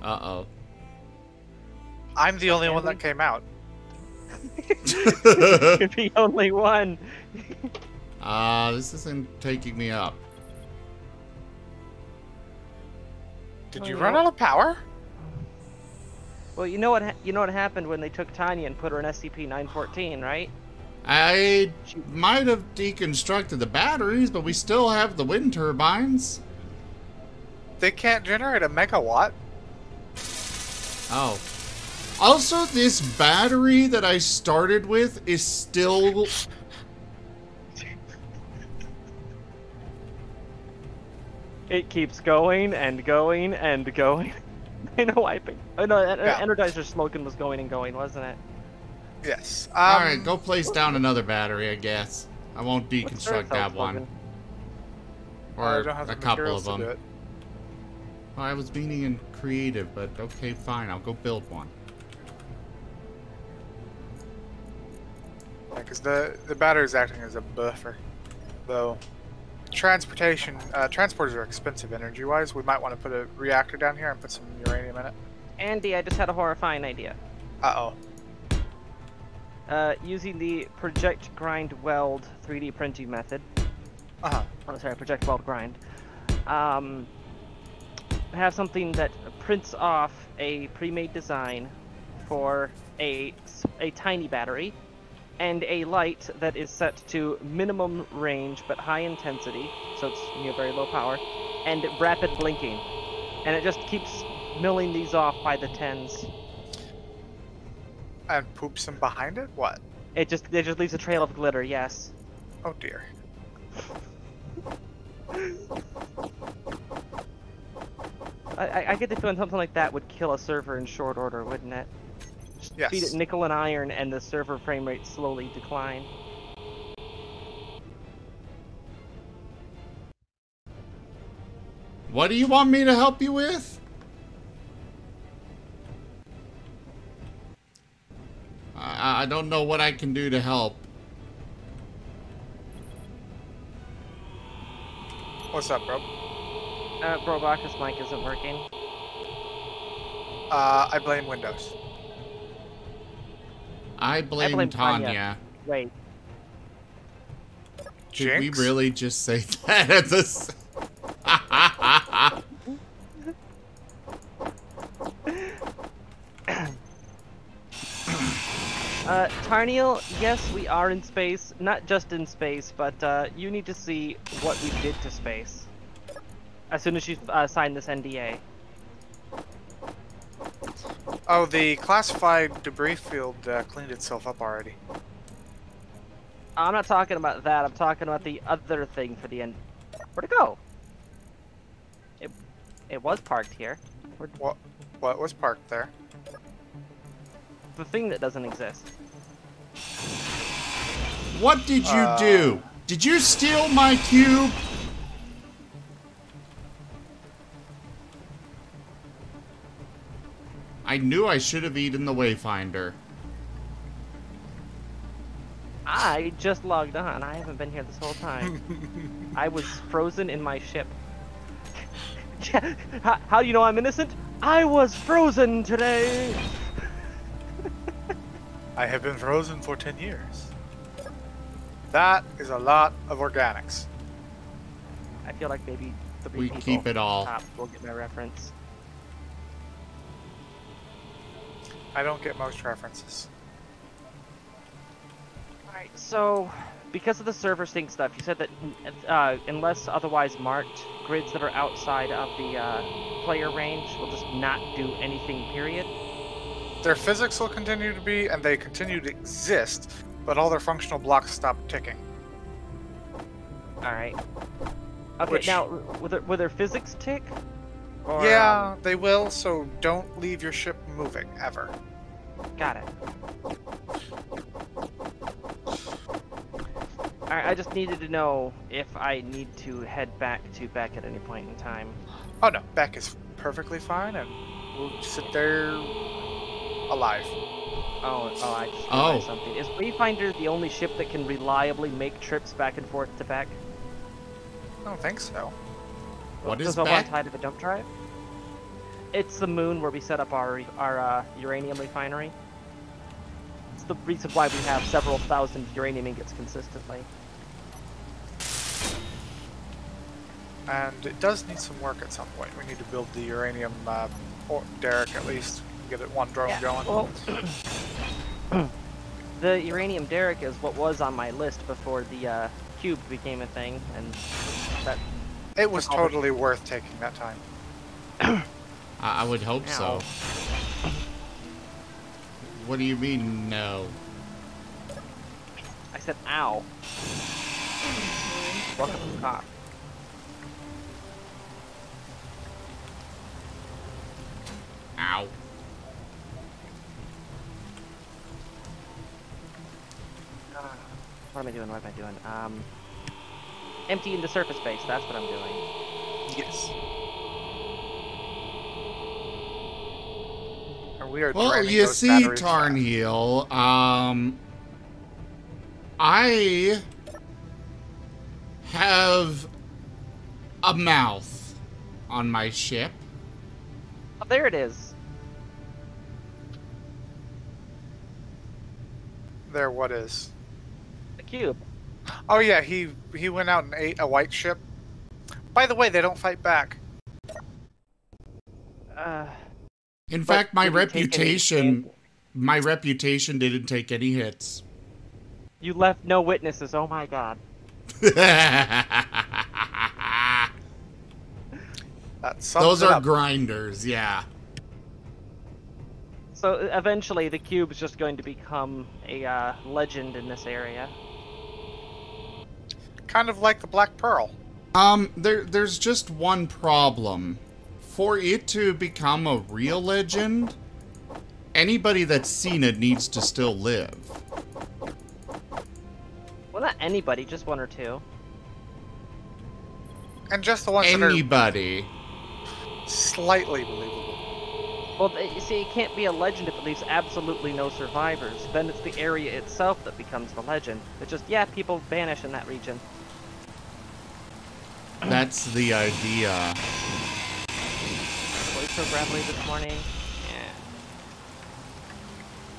Uh-oh. I'm the only one that came out. You're the only one. This isn't taking me up. Did Oh, you no. run out of power? Well, you know what happened when they took Tanya and put her in SCP-914, right? I might have deconstructed the batteries, but we still have the wind turbines. They can't generate a megawatt. Oh. Also, this battery that I started with is still... It keeps going and going and going. I know wiping. Oh no, Yeah. Energizer smoking was going and going, wasn't it? Yes. Alright, go place down another battery, I guess. I won't What's deconstruct Earth that House one. smoking? I Or don't have the a couple materials of to do them. it. Well, I was meaning in creative, but okay, fine. I'll go build one. Yeah, because the battery is acting as a buffer, though. Transportation, transporters are expensive energy-wise. We might want to put a reactor down here and put some uranium in it. Andy, I just had a horrifying idea. Uh-oh. Using the project grind weld 3D printing method. Uh-huh. Oh, sorry, project weld grind. Have something that prints off a pre-made design for a tiny battery, and a light that is set to minimum range but high intensity, so it's very low power, and rapid blinking, and it just keeps milling these off by the tens. And poops them behind it? What? It just leaves a trail of glitter. Yes. Oh dear. I get the feeling something like that would kill a server in short order, wouldn't it? Just Yes. feed it nickel and iron, and the server frame rate slowly decline. What do you want me to help you with? I don't know what I can do to help. What's up, bro? Brobaka's mic isn't working. I blame Windows. I blame Tanya. Tanya. Wait. Did we Jinx? really just say that at this? Tarniel, yes, we are in space. Not just in space, but you need to see what we did to space. As soon as you sign this NDA. Oh, the classified debris field cleaned itself up already. I'm not talking about that. I'm talking about the other thing for the end. Where'd it go? It was parked here. What was parked there? The thing that doesn't exist. What did you do? Did you steal my cube? I knew I should have eaten the Wayfinder. I just logged on. I haven't been here this whole time. I was frozen in my ship. How do you know I'm innocent? I was frozen today! I have been frozen for 10 years. That is a lot of organics. I feel like maybe three We people keep it all. top will get my reference. I don't get most references. Alright, so because of the server sync stuff, you said that unless otherwise marked, grids that are outside of the player range will just not do anything, period. Their physics will continue to be, and they continue to exist, but all their functional blocks stop ticking. Alright. Okay, Which- now, will their physics tick? Or, Yeah, they will, so don't leave your ship moving, ever. Got it. Alright, I just needed to know if I need to head back to Beck at any point in time. Oh no, Beck is perfectly fine, and we'll sit there alive. Oh, I just realized something. Is Wayfinder the only ship that can reliably make trips back and forth to Beck? I don't think so. What is Does it want Beck? tied to the dump drive? It's the moon where we set up our uranium refinery. It's the reason why we have several thousand uranium ingots consistently. And it does need some work at some point. We need to build the uranium derrick at least. Get it one drone going. Well, the uranium derrick is what was on my list before the cube became a thing, and that. It was totally worth taking that time. I would hope so. What do you mean, no? I said, ow. Welcome to the cop. Ow. What am I doing? What am I doing? Emptying the surface base. That's what I'm doing. Yes. And we are Well, draining you those see, batteries fast. Tarnheel, I have a mouth on my ship. Oh, there it is. There, what is? The cube. Oh yeah, he went out and ate a white ship. By the way, they don't fight back. In But fact, my did he take any reputation didn't take any hits. You left no witnesses. Oh my god. That sums Those it are up. grinders, yeah. So eventually, the cube's just going to become a legend in this area. Kind of like the Black Pearl. There's just one problem. For it to become a real legend, anybody that's seen it needs to still live. Well, not anybody, just one or two. And just the ones that Anybody. are slightly believable. Well, you see, it can't be a legend if it leaves absolutely no survivors. Then it's the area itself that becomes the legend. It's just, yeah, people vanish in that region. That's the idea. Voice so gravelly this morning. Yeah.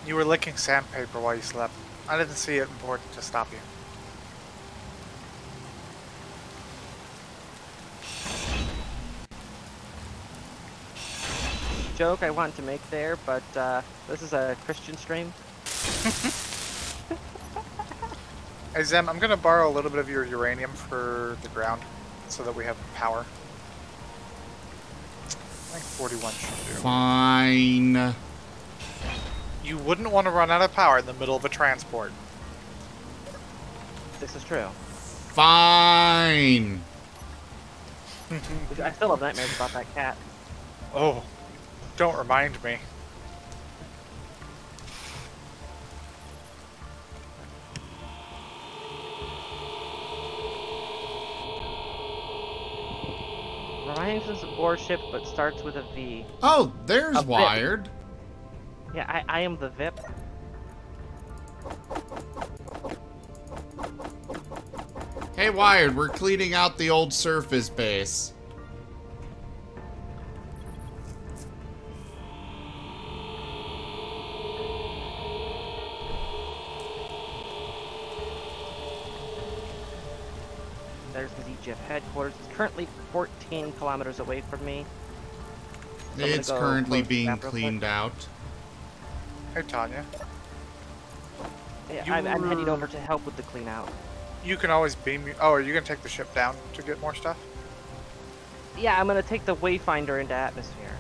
You were licking sandpaper while you slept. I didn't see it important to stop you. Joke I want to make there, but this is a Christian stream. Hey Zem, I'm gonna borrow a little bit of your uranium for the ground, so that we have power. I think 41 should do. Fine. You wouldn't want to run out of power in the middle of a transport. This is true. Fine. I still have nightmares about that cat. Oh, don't remind me. Ryan's is a warship, but starts with a V. Oh, there's A bit. Wired. Yeah, I am the VIP. Hey, Wired, we're cleaning out the old surface base. There's the ZGF headquarters. It's currently 14 kilometers away from me. So I'm gonna It's go currently close the being map real quick. cleaned out. Hey Tanya, Yeah, You I'm heading were- over to help with the clean out. you can always beam me. Oh, are you gonna take the ship down to get more stuff? Yeah, I'm gonna take the Wayfinder into atmosphere.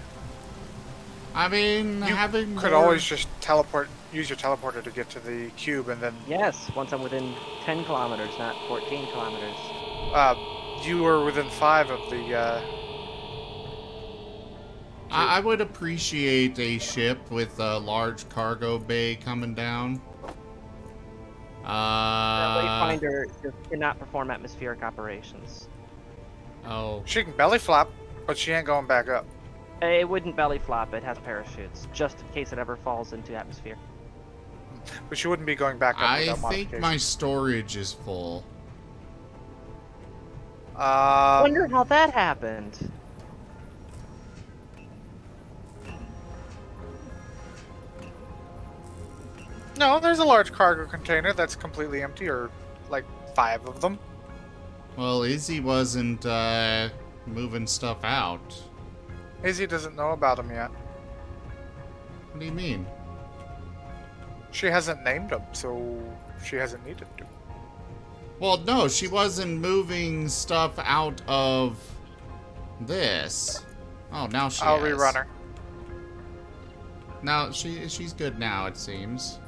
I mean, You having could more- always just teleport, use your teleporter to get to the cube, and then Yes, once I'm within 10 kilometers, not 14 kilometers. you were within 5 of the. I would appreciate a ship with a large cargo bay coming down. Wayfinder cannot perform atmospheric operations. Oh. She can belly flop, but she ain't going back up. It wouldn't belly flop. It has parachutes, just in case it ever falls into atmosphere. But she wouldn't be going back up I without think modification. my storage is full. Wonder how that happened. No, there's a large cargo container that's completely empty, or like 5 of them. Well, Izzy wasn't moving stuff out. Izzy doesn't know about them yet. What do you mean? She hasn't named them, so she hasn't needed to. Well, no, she wasn't moving stuff out of this. Oh, now she I'll is. rerun her. Now she's good now, it seems.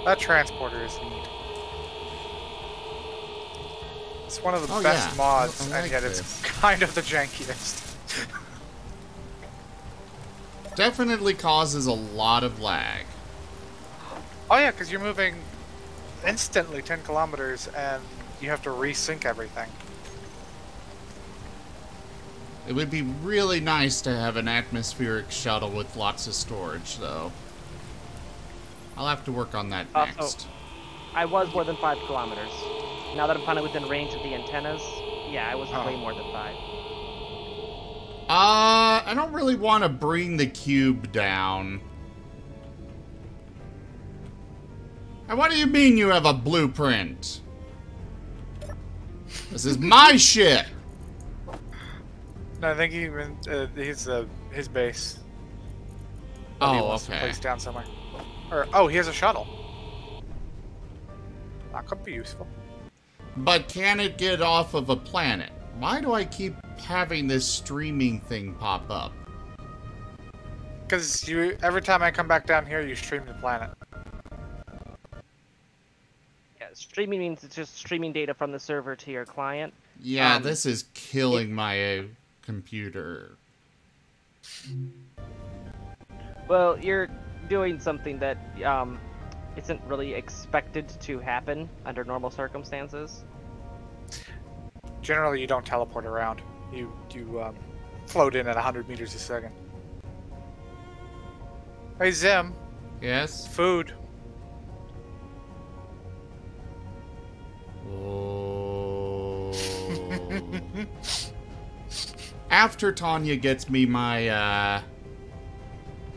That transporter is neat. It's one of the best yeah. mods, I like and yet this. it's kind of the jankiest. Definitely causes a lot of lag. Oh yeah, because you're moving instantly 10 kilometers, and you have to resync everything. It would be really nice to have an atmospheric shuttle with lots of storage, though. I'll have to work on that next. I was more than 5 kilometers. Now that I'm finally within range of the antennas, yeah, I was way more than 5. I don't really want to bring the cube down. And what do you mean you have a blueprint? This is my ship! No, I think he's his base. That he Oh, wants to okay. place down somewhere. Or oh, he has a shuttle. That could be useful. But can it get off of a planet? Why do I keep having this streaming thing pop up? Because every time I come back down here, you stream the planet. Yeah, streaming means it's just streaming data from the server to your client. Yeah, this is killing my computer. Well, you're doing something that isn't really expected to happen under normal circumstances. Generally, you don't teleport around. You float in at 100 meters a second. Hey Zim, Yes? food. Oh. After Tanya gets me my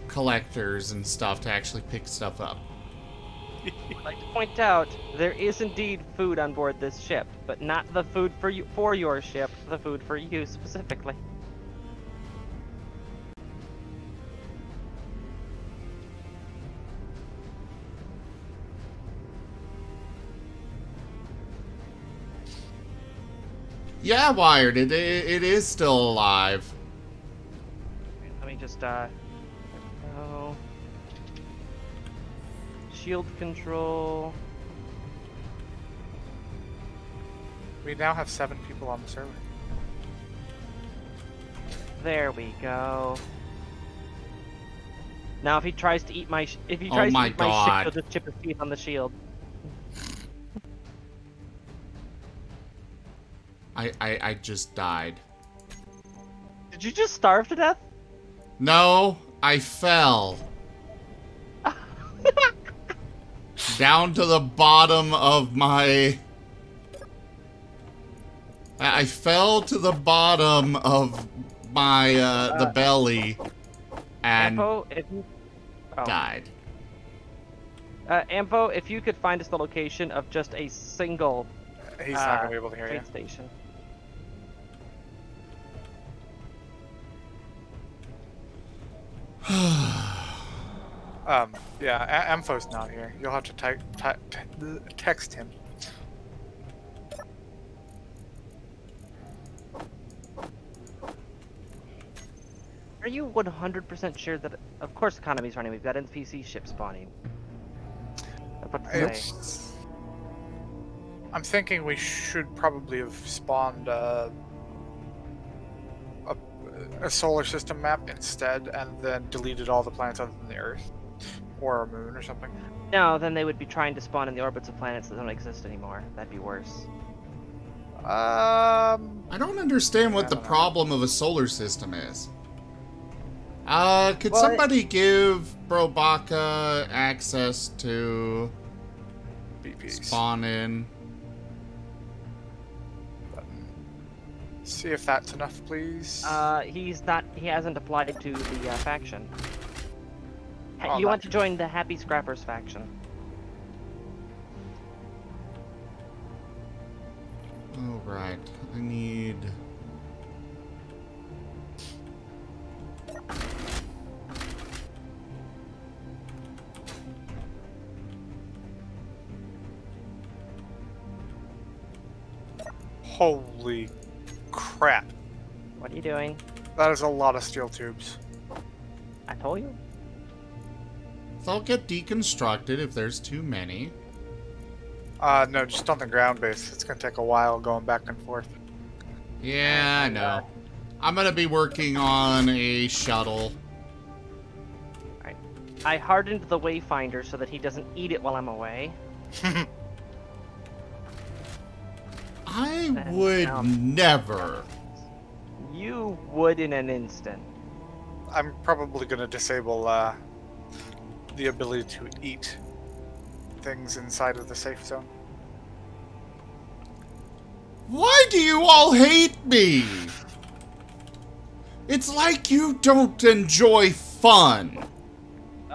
collectors and stuff to actually pick stuff up. I'd like to point out, there is indeed food on board this ship, but not the food for your ship, the food for you specifically. Yeah, Wired, it is still alive. Let me just oh. Shield control. We now have 7 people on the server. There we go. Now, if he tries to eat my, to eat my my ship, God. he'll just chip his teeth on the shield. I just died. Did you just starve to death? No, I fell. Down to the bottom of my... I fell to the bottom of my, the belly, and Ampo, if you... died. Ampo, if you could find us the location of just a single He's not gonna be able to hear you. train station. Yeah, Ampho's not here. You'll have to text him. Are you 100% sure that... Of course economy's running, we've got NPC ship spawning. What to say? I'm thinking we should probably have spawned a solar system map instead, and then deleted all the planets other than the Earth. Or a moon or something. No, then they would be trying to spawn in the orbits of planets that don't exist anymore. That'd be worse. I don't understand what I the don't know. problem of a solar system is. Could Well, somebody give Brobaka access to BPs. spawn in? Button. See if that's enough, please. He's not. He hasn't applied to the faction. Oh, You not want to join the Happy Scrappers faction? Oh, right. I need... Holy crap. What are you doing? That is a lot of steel tubes. I told you. They'll get deconstructed if there's too many. No, just on the ground base. It's gonna take a while going back and forth. Yeah, I know. I'm gonna be working on a shuttle. I hardened the Wayfinder so that he doesn't eat it while I'm away. I And would now- never. You would in an instant. I'm probably gonna disable the ability to eat things inside of the safe zone. Why do you all hate me? It's like you don't enjoy fun.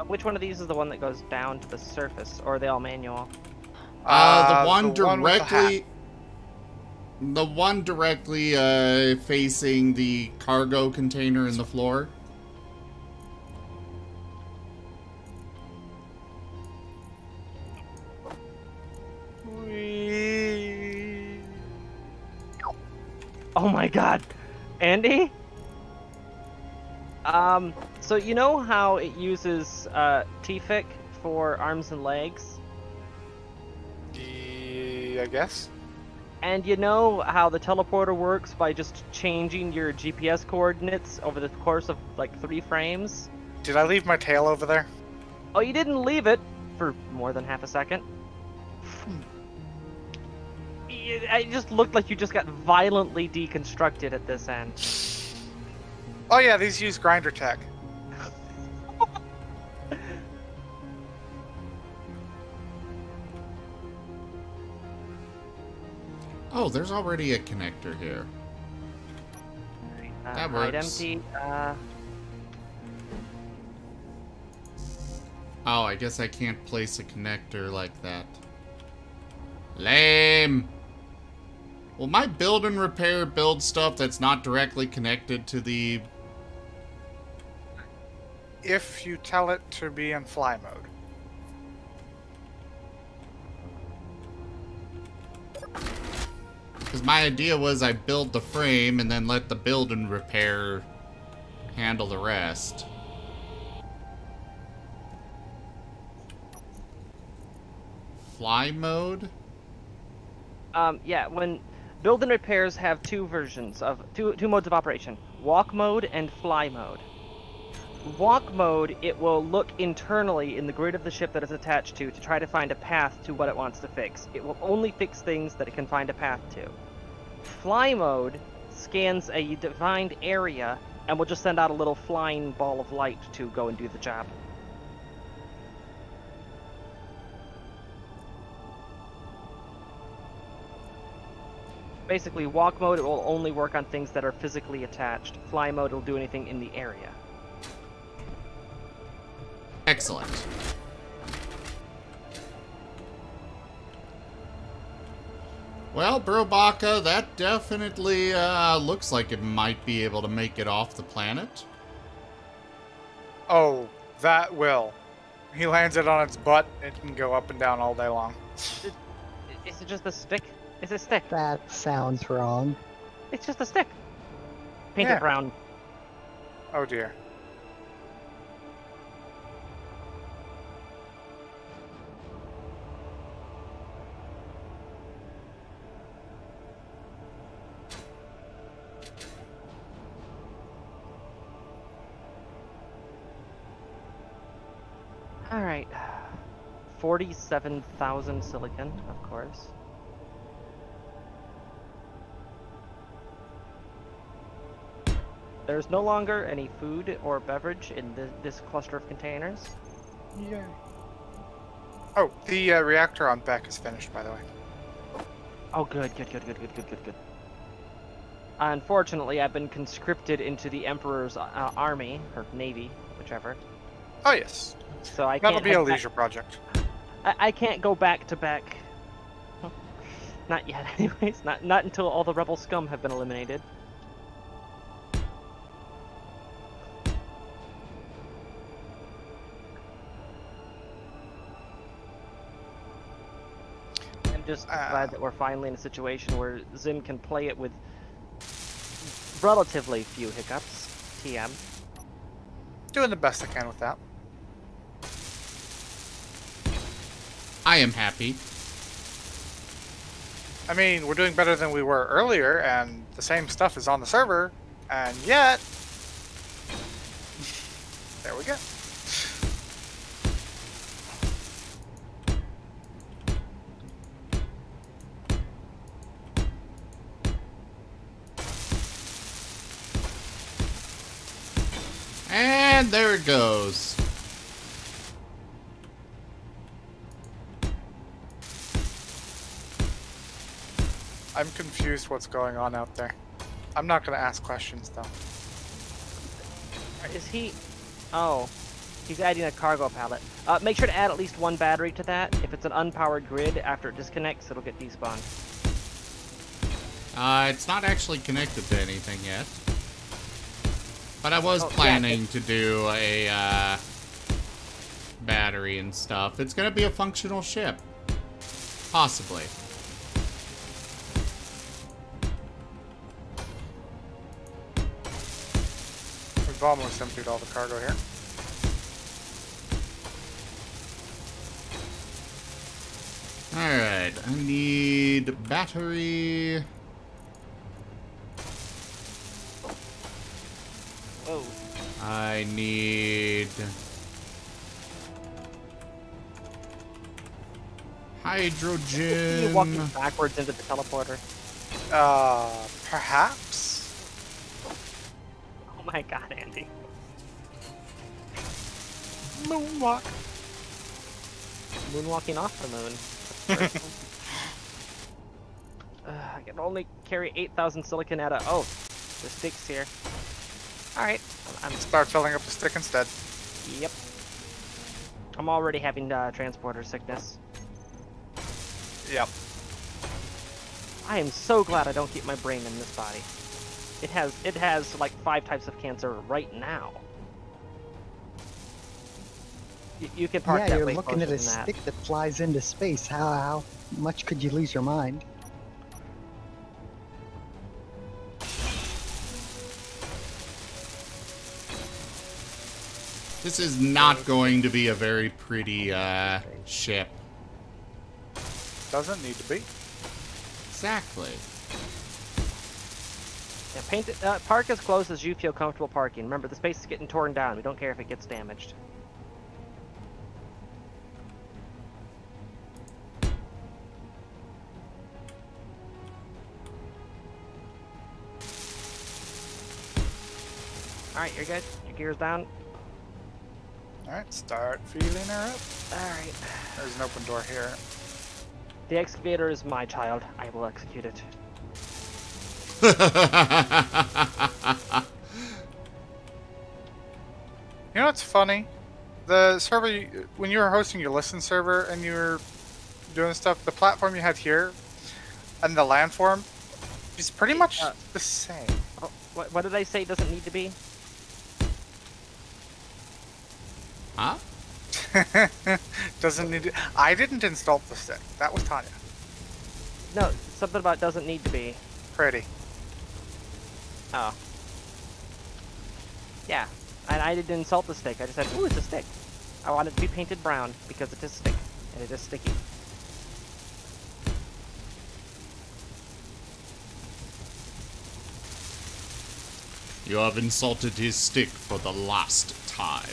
Which one of these is the one that goes down to the surface, or are they all manual? The one with the directly... The one directly facing the cargo container in the floor. Oh my god! Andy? So you know how it uses TFIC for arms and legs? I guess. And you know how the teleporter works by just changing your GPS coordinates over the course of like 3 frames? Did I leave my tail over there? Oh, you didn't leave it for more than half a second. It just looked like you just got violently deconstructed at this end. Oh yeah, these use grinder tech. Oh, there's already a connector here. That Hide works. empty. Oh, I guess I can't place a connector like that. Lame! Will my build and repair build stuff that's not directly connected to the... If you tell it to be in fly mode. Because my idea was I build the frame and then let the build and repair handle the rest. Fly mode? Yeah, when build and repairs have two versions of two modes of operation: walk mode and fly mode. Walk mode, it will look internally in the grid of the ship that it's attached to try to find a path to what it wants to fix. It will only fix things that it can find a path to. Fly mode scans a defined area and will just send out a little flying ball of light to go and do the job. Basically, walk mode, it will only work on things that are physically attached. Fly mode will do anything in the area. Excellent. Well, Brobaka, that definitely looks like it might be able to make it off the planet. Oh, that will. He lands it on its butt, it can go up and down all day long. Is it just a stick? It's a stick. That sounds wrong. It's just a stick. Paint Yeah. it brown. Oh dear. Alright. 47,000 silicon, of course. There's no longer any food or beverage in this cluster of containers. Yeah. Oh, the reactor on Beck is finished, by the way. Oh, good. Unfortunately, I've been conscripted into the Emperor's army, or navy, whichever. Oh, yes. So I That'll can't be a head back- leisure project. I can't go back to back. Not yet, anyways. Not until all the rebel scum have been eliminated. I'm just glad that we're finally in a situation where Zim can play it with relatively few hiccups. TM. Doing the best I can with that. I am happy. I mean, we're doing better than we were earlier, and the same stuff is on the server, and yet... There we go. And there it goes. I'm confused what's going on out there. I'm not going to ask questions, though. Is he... Oh. He's adding a cargo pallet. Make sure to add at least one battery to that. If it's an unpowered grid, after it disconnects, it'll get despawned. It's not actually connected to anything yet. But I was Oh, planning yeah, to do a battery and stuff. It's gonna be a functional ship. Possibly. We've almost emptied all the cargo here. Alright, I need battery. Whoa. I need hydrogen. You walking backwards into the teleporter. Perhaps? Oh my god, Andy. Moonwalk. Moonwalking off the moon. I can only carry 8,000 silicon at a... Oh, the stick's here. Alright, I'm... Start filling up the stick instead. Yep. I'm already having transporter sickness. Yep. I am so glad I don't keep my brain in this body. It has like 5 types of cancer right now. You can park Yeah, that you're way looking at closer a than that. stick that flies into space. How much could you lose your mind? This is not going to be a very pretty ship. Doesn't need to be. Exactly. Yeah, paint it, park as close as you feel comfortable parking. Remember, the space is getting torn down. We don't care if it gets damaged. Alright, you're good. Your gear's down. Alright, start feeling her up. Alright. There's an open door here. The excavator is my child. I will execute it. You know what's funny? The server, when you were hosting your listen server and you were doing stuff, the platform you had here and the landform is pretty much the same. Oh, what did I say doesn't need to be? Huh? Doesn't need to. I didn't install the stick. That was Tanya. No, something about doesn't need to be. Pretty. Oh. Yeah, and I didn't insult the stick. I just said, ooh, it's a stick. I want it to be painted brown because it is stick, and it is sticky. You have insulted his stick for the last time.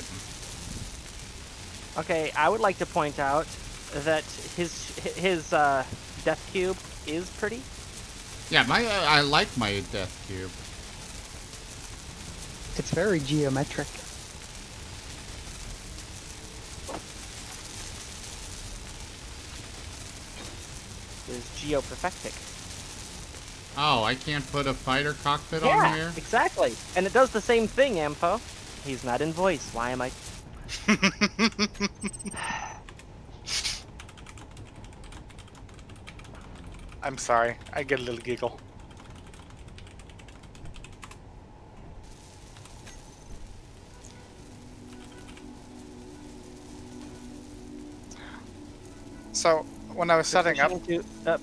Okay, I would like to point out that his death cube is pretty. Yeah, I like my death cube. It's very geometric. Is geo-perfectic. Oh, I can't put a fighter cockpit Yeah, on here? exactly. And it does the same thing, Ampho. He's not in voice. Why am I... I'm sorry. I get a little giggle. So, when I was setting up...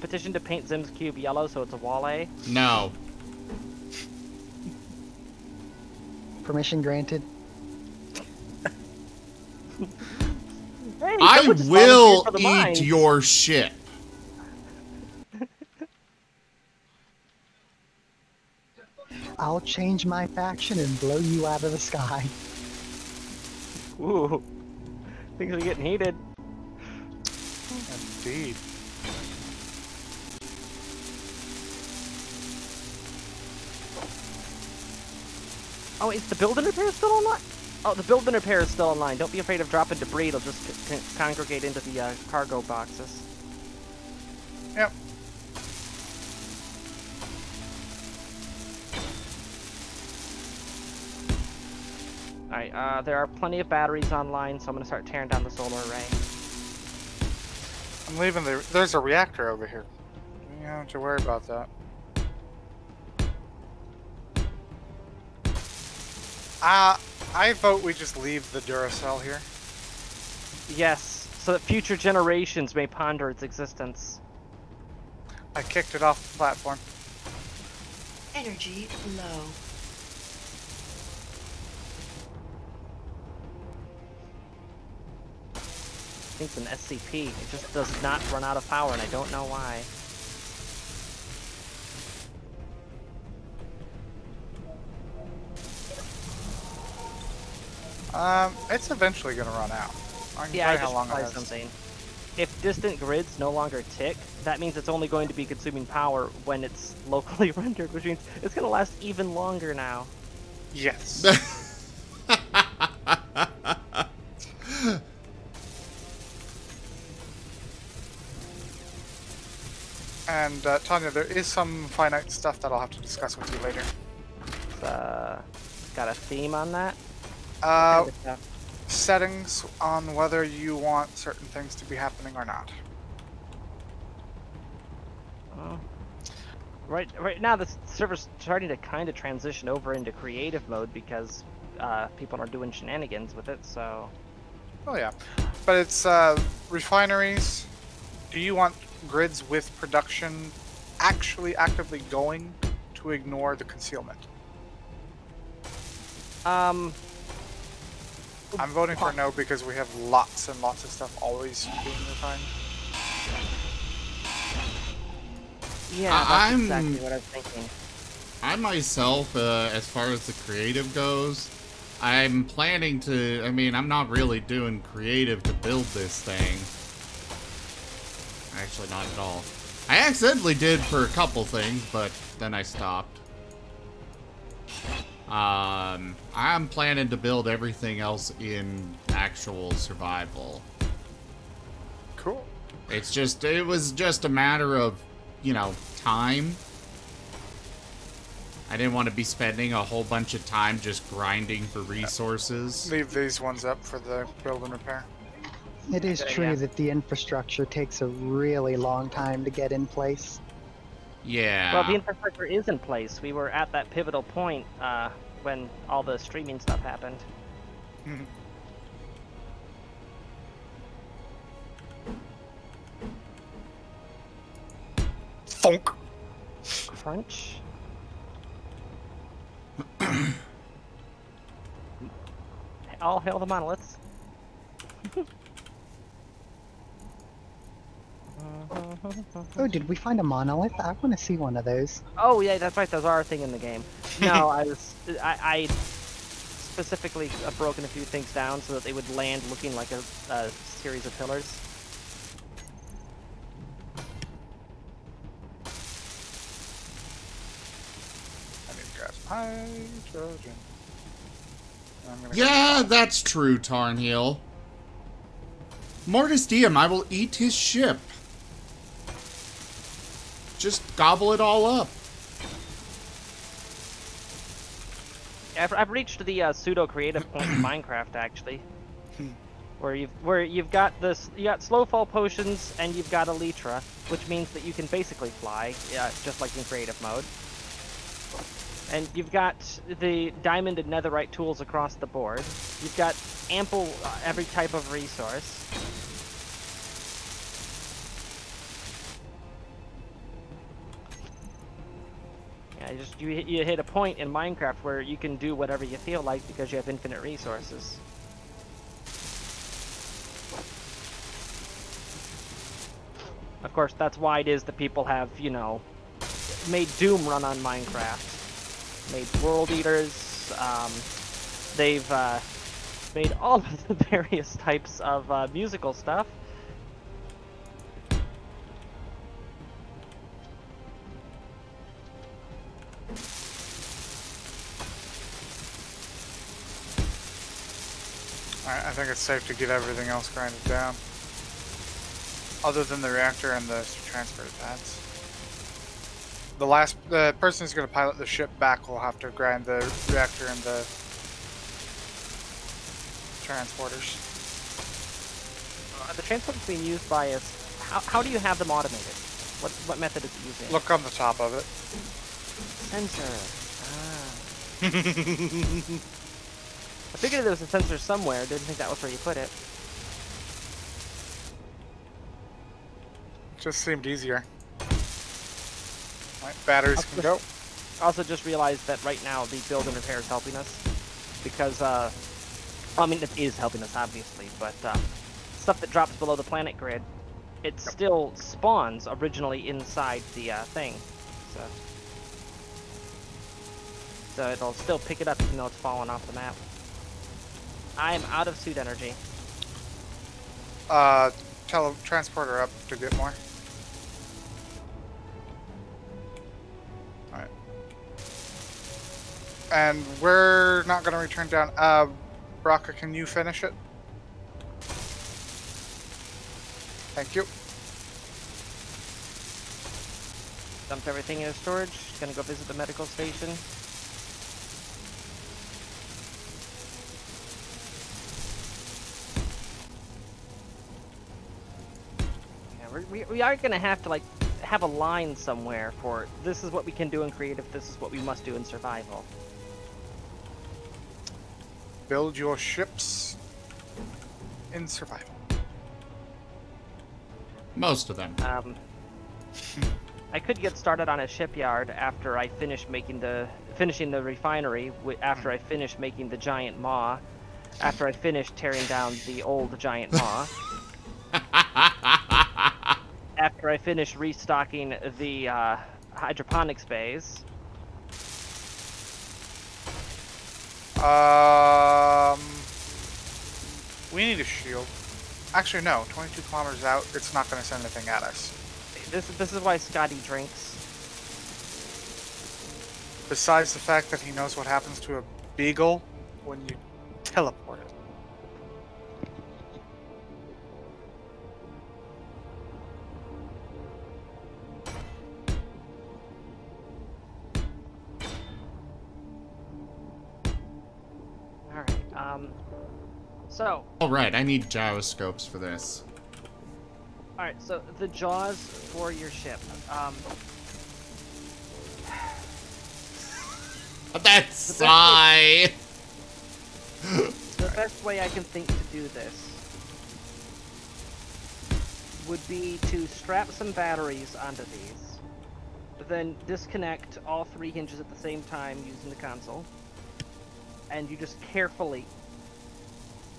Petition to paint Zim's Cube yellow so it's a wall A. No. Permission granted. Hey, I someone just will volunteered for the eat mine. your ship. I'll change my faction and blow you out of the sky. Ooh. Things are getting heated. Indeed. Oh, is the build and repair still online? Oh, the build and repair is still online. Don't be afraid of dropping debris. It'll just congregate into the cargo boxes. Yep. Alright, there are plenty of batteries online, so I'm gonna start tearing down the solar array. I'm leaving the... There's a reactor over here. You don't have to worry about that. I vote we just leave the Duracell here. Yes, so that future generations may ponder its existence. I kicked it off the platform. Energy low. I think it's an SCP. It just does not run out of power, and I don't know why. It's eventually gonna run out. I can Yeah, tell I you how just long it realized has. something. If distant grids no longer tick, that means it's only going to be consuming power when it's locally rendered, which means it's going to last even longer now. Yes. And Tanya, there is some finite stuff that I'll have to discuss with you later. Got a theme on that? Uh, settings on whether you want certain things to be happening or not. Right now, the server's starting to kind of transition over into creative mode because people are doing shenanigans with it. So. Oh yeah, but it's refineries. Do you want grids with production actually actively going to ignore the concealment? I'm voting for no because we have lots and lots of stuff always being refined. Yeah, that's I'm exactly what I was thinking. I myself, as far as the creative goes, I'm planning to, I mean, I'm not really doing creative to build this thing. Actually, not at all. I accidentally did for a couple things, but then I stopped. I'm planning to build everything else in actual survival. Cool. It was just a matter of, you know, time. I didn't want to be spending a whole bunch of time just grinding for resources. Leave these ones up for the build and repair. It is true that the infrastructure takes a really long time to get in place. Yeah. Well, the infrastructure is in place. We were at that pivotal point when all the streaming stuff happened. Thunk. Crunch. All hail the monoliths. Oh, did we find a monolith? I want to see one of those. Oh yeah, that's right. Those are a thing in the game. No, I specifically broken a few things down so that they would land looking like a series of pillars. I need to grab some hydrogen. I'm gonna Yeah, that's true, Tarnheel. Mortis Diem, I will eat his ship. Just gobble it all up. I've reached the pseudo creative point in Minecraft actually, where you've got slow fall potions and you've got elytra, which means that you can basically fly, just like in creative mode. And you've got the diamond and netherite tools across the board. You've got ample every type of resource. Yeah, you hit a point in Minecraft where you can do whatever you feel like because you have infinite resources. Of course, that's why it is that people have, you know, made Doom run on Minecraft. Made World Eaters, they've made all of the various types of musical stuff. Alright, I think it's safe to get everything else grinded down. Other than the reactor and the transfer pads. The person who's going to pilot the ship back will have to grind the reactor and the transporters. The transport's being used by us. How do you have them automated? What method is it using? Look on the top of it. Sensor. I figured there was a sensor somewhere. Didn't think that was where you put it. Just seemed easier. Alright, batteries can go. Also just realized that right now the build and repair is helping us. Because, I mean, it is helping us, obviously, but stuff that drops below the planet grid, it still spawns originally inside the thing. So it'll still pick it up even though it's fallen off the map. I am out of suit energy. Tell transporter up to get more. Alright. And we're not going to return down. Brocka, can you finish it? Thank you. Dumped everything in storage. Gonna go visit the medical station. Yeah, we are gonna have to like have a line somewhere for this is what we can do in creative, this is what we must do in survival. Build your ships in survival. Most of them. I could get started on a shipyard after I finish finishing the refinery, after I finish making the giant maw, after I finish tearing down the old giant maw, after I finish restocking the hydroponics bays. We need a shield. Actually, no. 22 kilometers out, it's not going to send anything at us. This is why Scotty drinks. Besides the fact that he knows what happens to a beagle when you teleport it. Alright, so... Alright, I need gyroscopes for this. Alright, so the jaws for your ship. That's sigh! The best way I can think to do this would be to strap some batteries onto these, then disconnect all 3 hinges at the same time using the console, and you just carefully,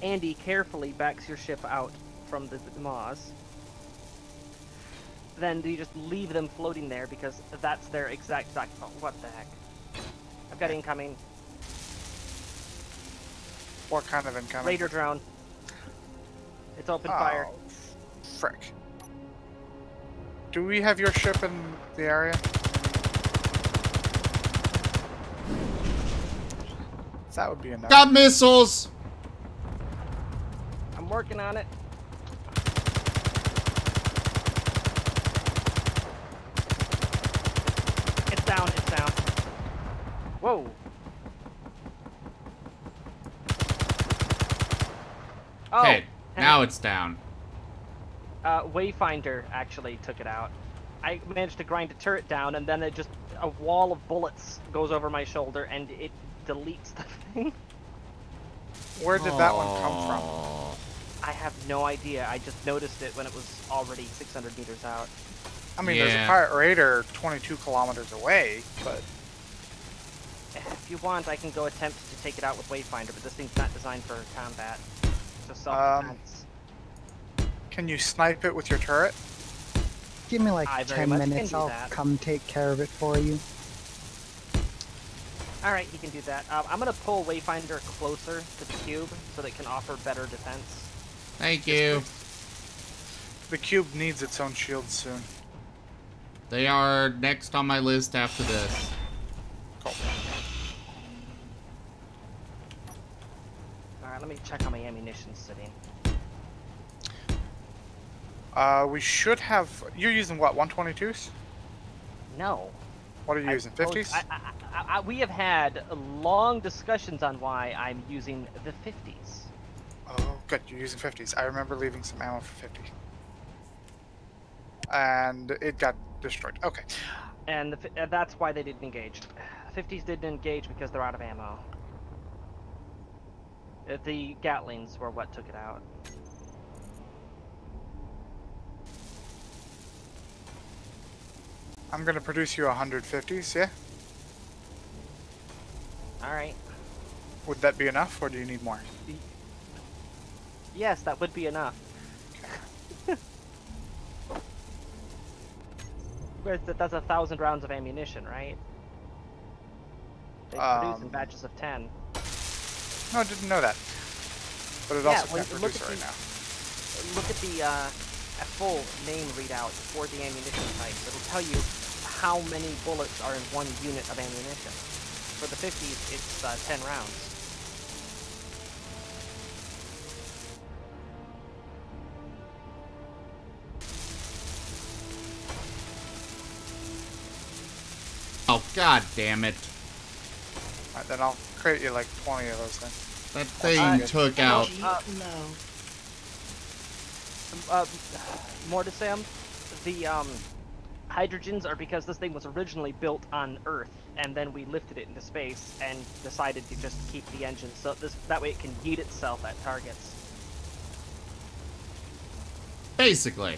Andy carefully backs your ship out from the maws. Then you just leave them floating there because that's their exact dock. Oh, what the heck? I've got incoming. What kind of incoming? Raider drone. It's open fire. Oh, frick. Do we have your ship in the area? That would be enough. Got missiles! I'm working on it. It's down, it's down. Whoa. Oh, Okay, now it's down. Wayfinder actually took it out. I managed to grind a turret down, and then a wall of bullets goes over my shoulder, and it deletes the thing. Where did that one come from? Oh. I have no idea. I just noticed it when it was already 600 meters out. I mean, there's a Yeah. pirate raider 22 kilometers away, but If you want, I can go attempt to take it out with Wayfinder, but this thing's not designed for combat. It's just self-defense. can you snipe it with your turret? Give me like I very 10 much can minutes, do I'll that. come take care of it for you. Alright, he can do that. I'm gonna pull Wayfinder closer to the cube so that it can offer better defense. Thank you. The cube needs its own shield soon. They are next on my list after this. Cool. Alright, let me check how my ammunition's sitting. We should have. You're using what? 122s? No. What are you using? 50s? We have had long discussions on why I'm using the 50s. Oh, good. You're using 50s. I remember leaving some ammo for 50. And it got destroyed. Okay. And that's why they didn't engage. 50s didn't engage because they're out of ammo. The Gatlings were what took it out. I'm gonna produce you 150s, yeah? Alright. Would that be enough, or do you need more? Yes, that would be enough. That's 1,000 rounds of ammunition, right? They produce in batches of 10. No, I didn't know that. But it Yeah, also can't look produce at it right the- now. Look at the a full name readout for the ammunition type. It'll tell you how many bullets are in one unit of ammunition. For the 50s, it's 10 rounds. Oh, god damn it. Alright, then I'll create you like 20 of those then. That thing took out. Energy low. More to Sam, the hydrogens are because this thing was originally built on Earth, and then we lifted it into space and decided to just keep the engine so that way it can yeet itself at targets. Basically.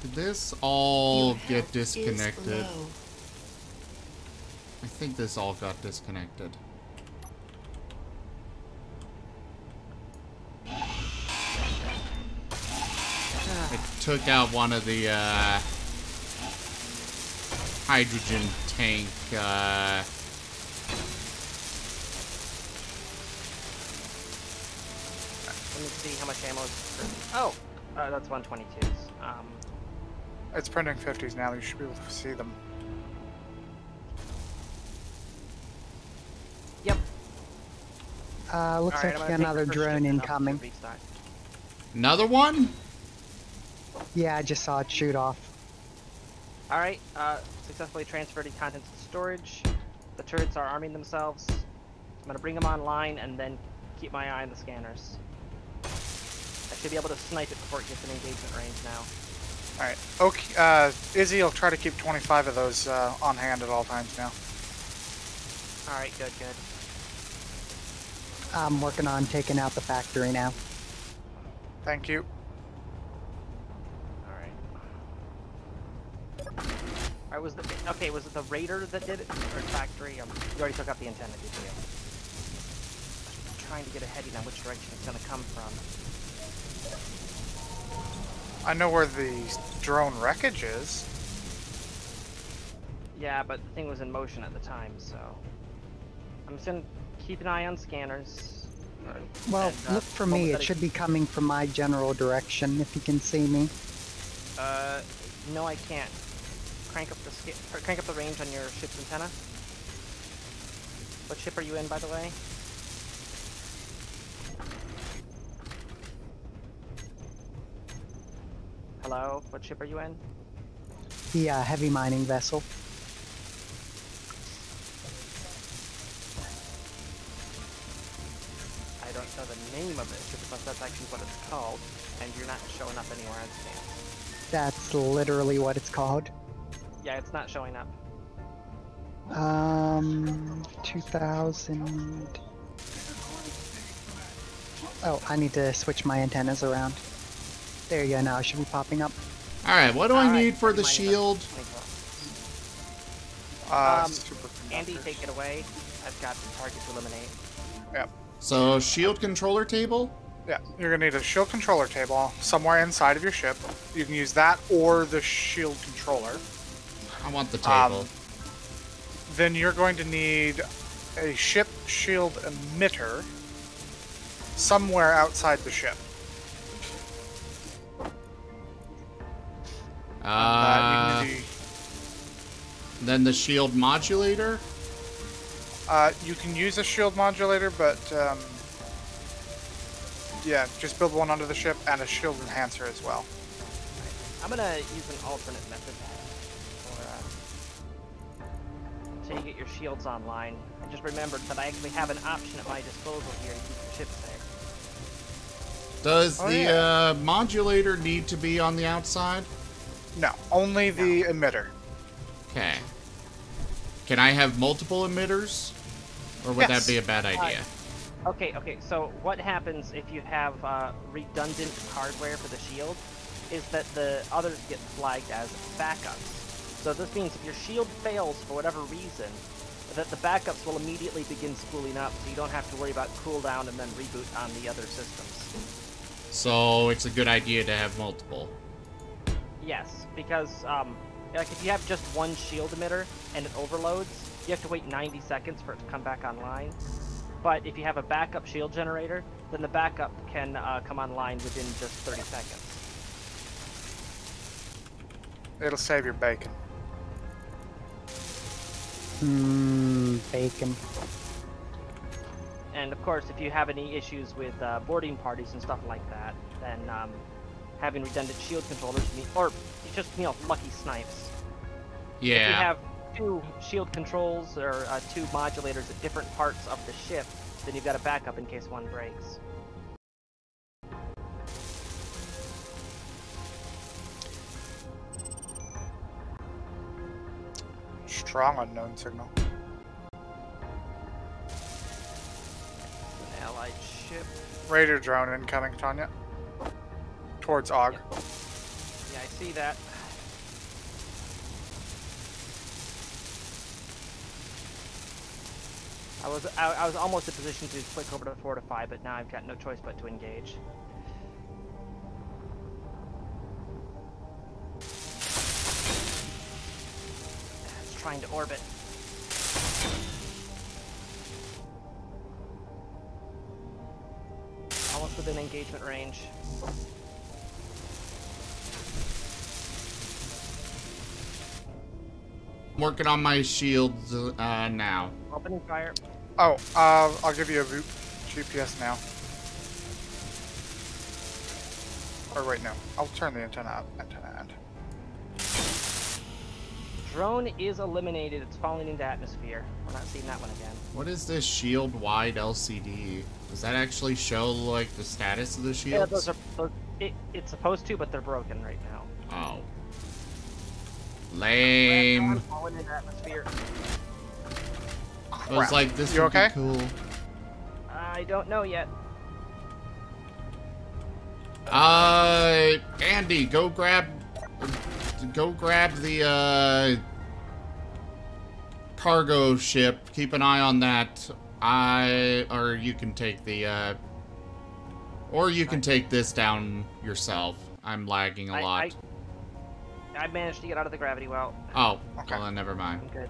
Did this all Your get health is disconnected? low. I think this all got disconnected. It took out one of the hydrogen tank Let me see how much ammo is. Oh, that's 122s. It's printing 50s now, you should be able to see them. Yep. Looks Alright, like I'm you gonna got take another the first drone shipment up to incoming. restock. Another one? Yeah, I just saw it shoot off. Alright, successfully transferred contents to storage. The turrets are arming themselves. I'm gonna bring them online and then keep my eye on the scanners. I should be able to snipe it before it gets in engagement range now. Alright. Okay, Izzy will try to keep 25 of those on hand at all times now. Alright, good, good. I'm working on taking out the factory now. Thank you. Alright, was it the Raider that did it? Or factory? You already took out the antenna, did you? I'm trying to get a heading on which direction it's gonna come from. I know where the drone wreckage is. Yeah, but the thing was in motion at the time, so... I'm just gonna keep an eye on scanners. Well, And, look for me. It should be coming from my general direction, if you can see me. No, I can't. Crank up the range on your ship's antenna. What ship are you in, by the way? Hello? What ship are you in? The heavy mining vessel. I don't know the name of it, because that's actually what it's called, and you're not showing up anywhere on scans. That's literally what it's called. Yeah, it's not showing up. 2000... Oh, I need to switch my antennas around. There you go, now it should be popping up. Alright, what do I need for the shield? Andy, take it away. I've got the target to eliminate. Yep. So, shield controller table? Yeah, you're gonna need a shield controller table somewhere inside of your ship. You can use that or the shield controller. I want the table. Then you're going to need a ship shield emitter somewhere outside the ship. Then the shield modulator? You can use a shield modulator, but yeah, just build one under the ship and a shield enhancer as well. I'm gonna use an alternate method until you get your shields online. I just remembered that I actually have an option at my disposal here to keep your ship safe. Does the modulator need to be on the outside? No, only the emitter. Okay. Can I have multiple emitters? Or would that be a bad idea? Okay, so what happens if you have redundant hardware for the shield is that the others get flagged as backups. So this means if your shield fails for whatever reason, that the backups will immediately begin spooling up, so you don't have to worry about cooldown and then reboot on the other systems. So it's a good idea to have multiple. Yes, because like if you have just one shield emitter and it overloads, you have to wait 90 seconds for it to come back online. But if you have a backup shield generator, then the backup can come online within just 30 seconds. It'll save your bacon. Bacon. And of course, if you have any issues with boarding parties and stuff like that, then having redundant shield controllers, or just, lucky snipes. Yeah. If you have 2 shield controls or 2 modulators at different parts of the ship, then you've got a backup in case one breaks. Strong unknown signal. An allied ship. Raider drone incoming, Tanya. Towards Og. Yeah, I see that. I was almost in position to click over to fortify, but now I've got no choice but to engage. It's trying to orbit. Almost within engagement range. I'm working on my shields now. Opening fire. Oh, I'll give you a GPS now. Or wait, no. I'll turn the antenna up. Antenna end. Drone is eliminated. It's falling into atmosphere. We're not seeing that one again. What is this shield wide LCD? Does that actually show like the status of the shields? Yeah, it's supposed to, but they're broken right now. Oh. Lame. Falling into atmosphere. I was like, this You would okay? be cool. I don't know yet. Andy, go grab the cargo ship. Keep an eye on that. Or you can take the or you can take this down yourself. I'm lagging a lot. I managed to get out of the gravity well. Oh, Okay. well then never mind. I'm good.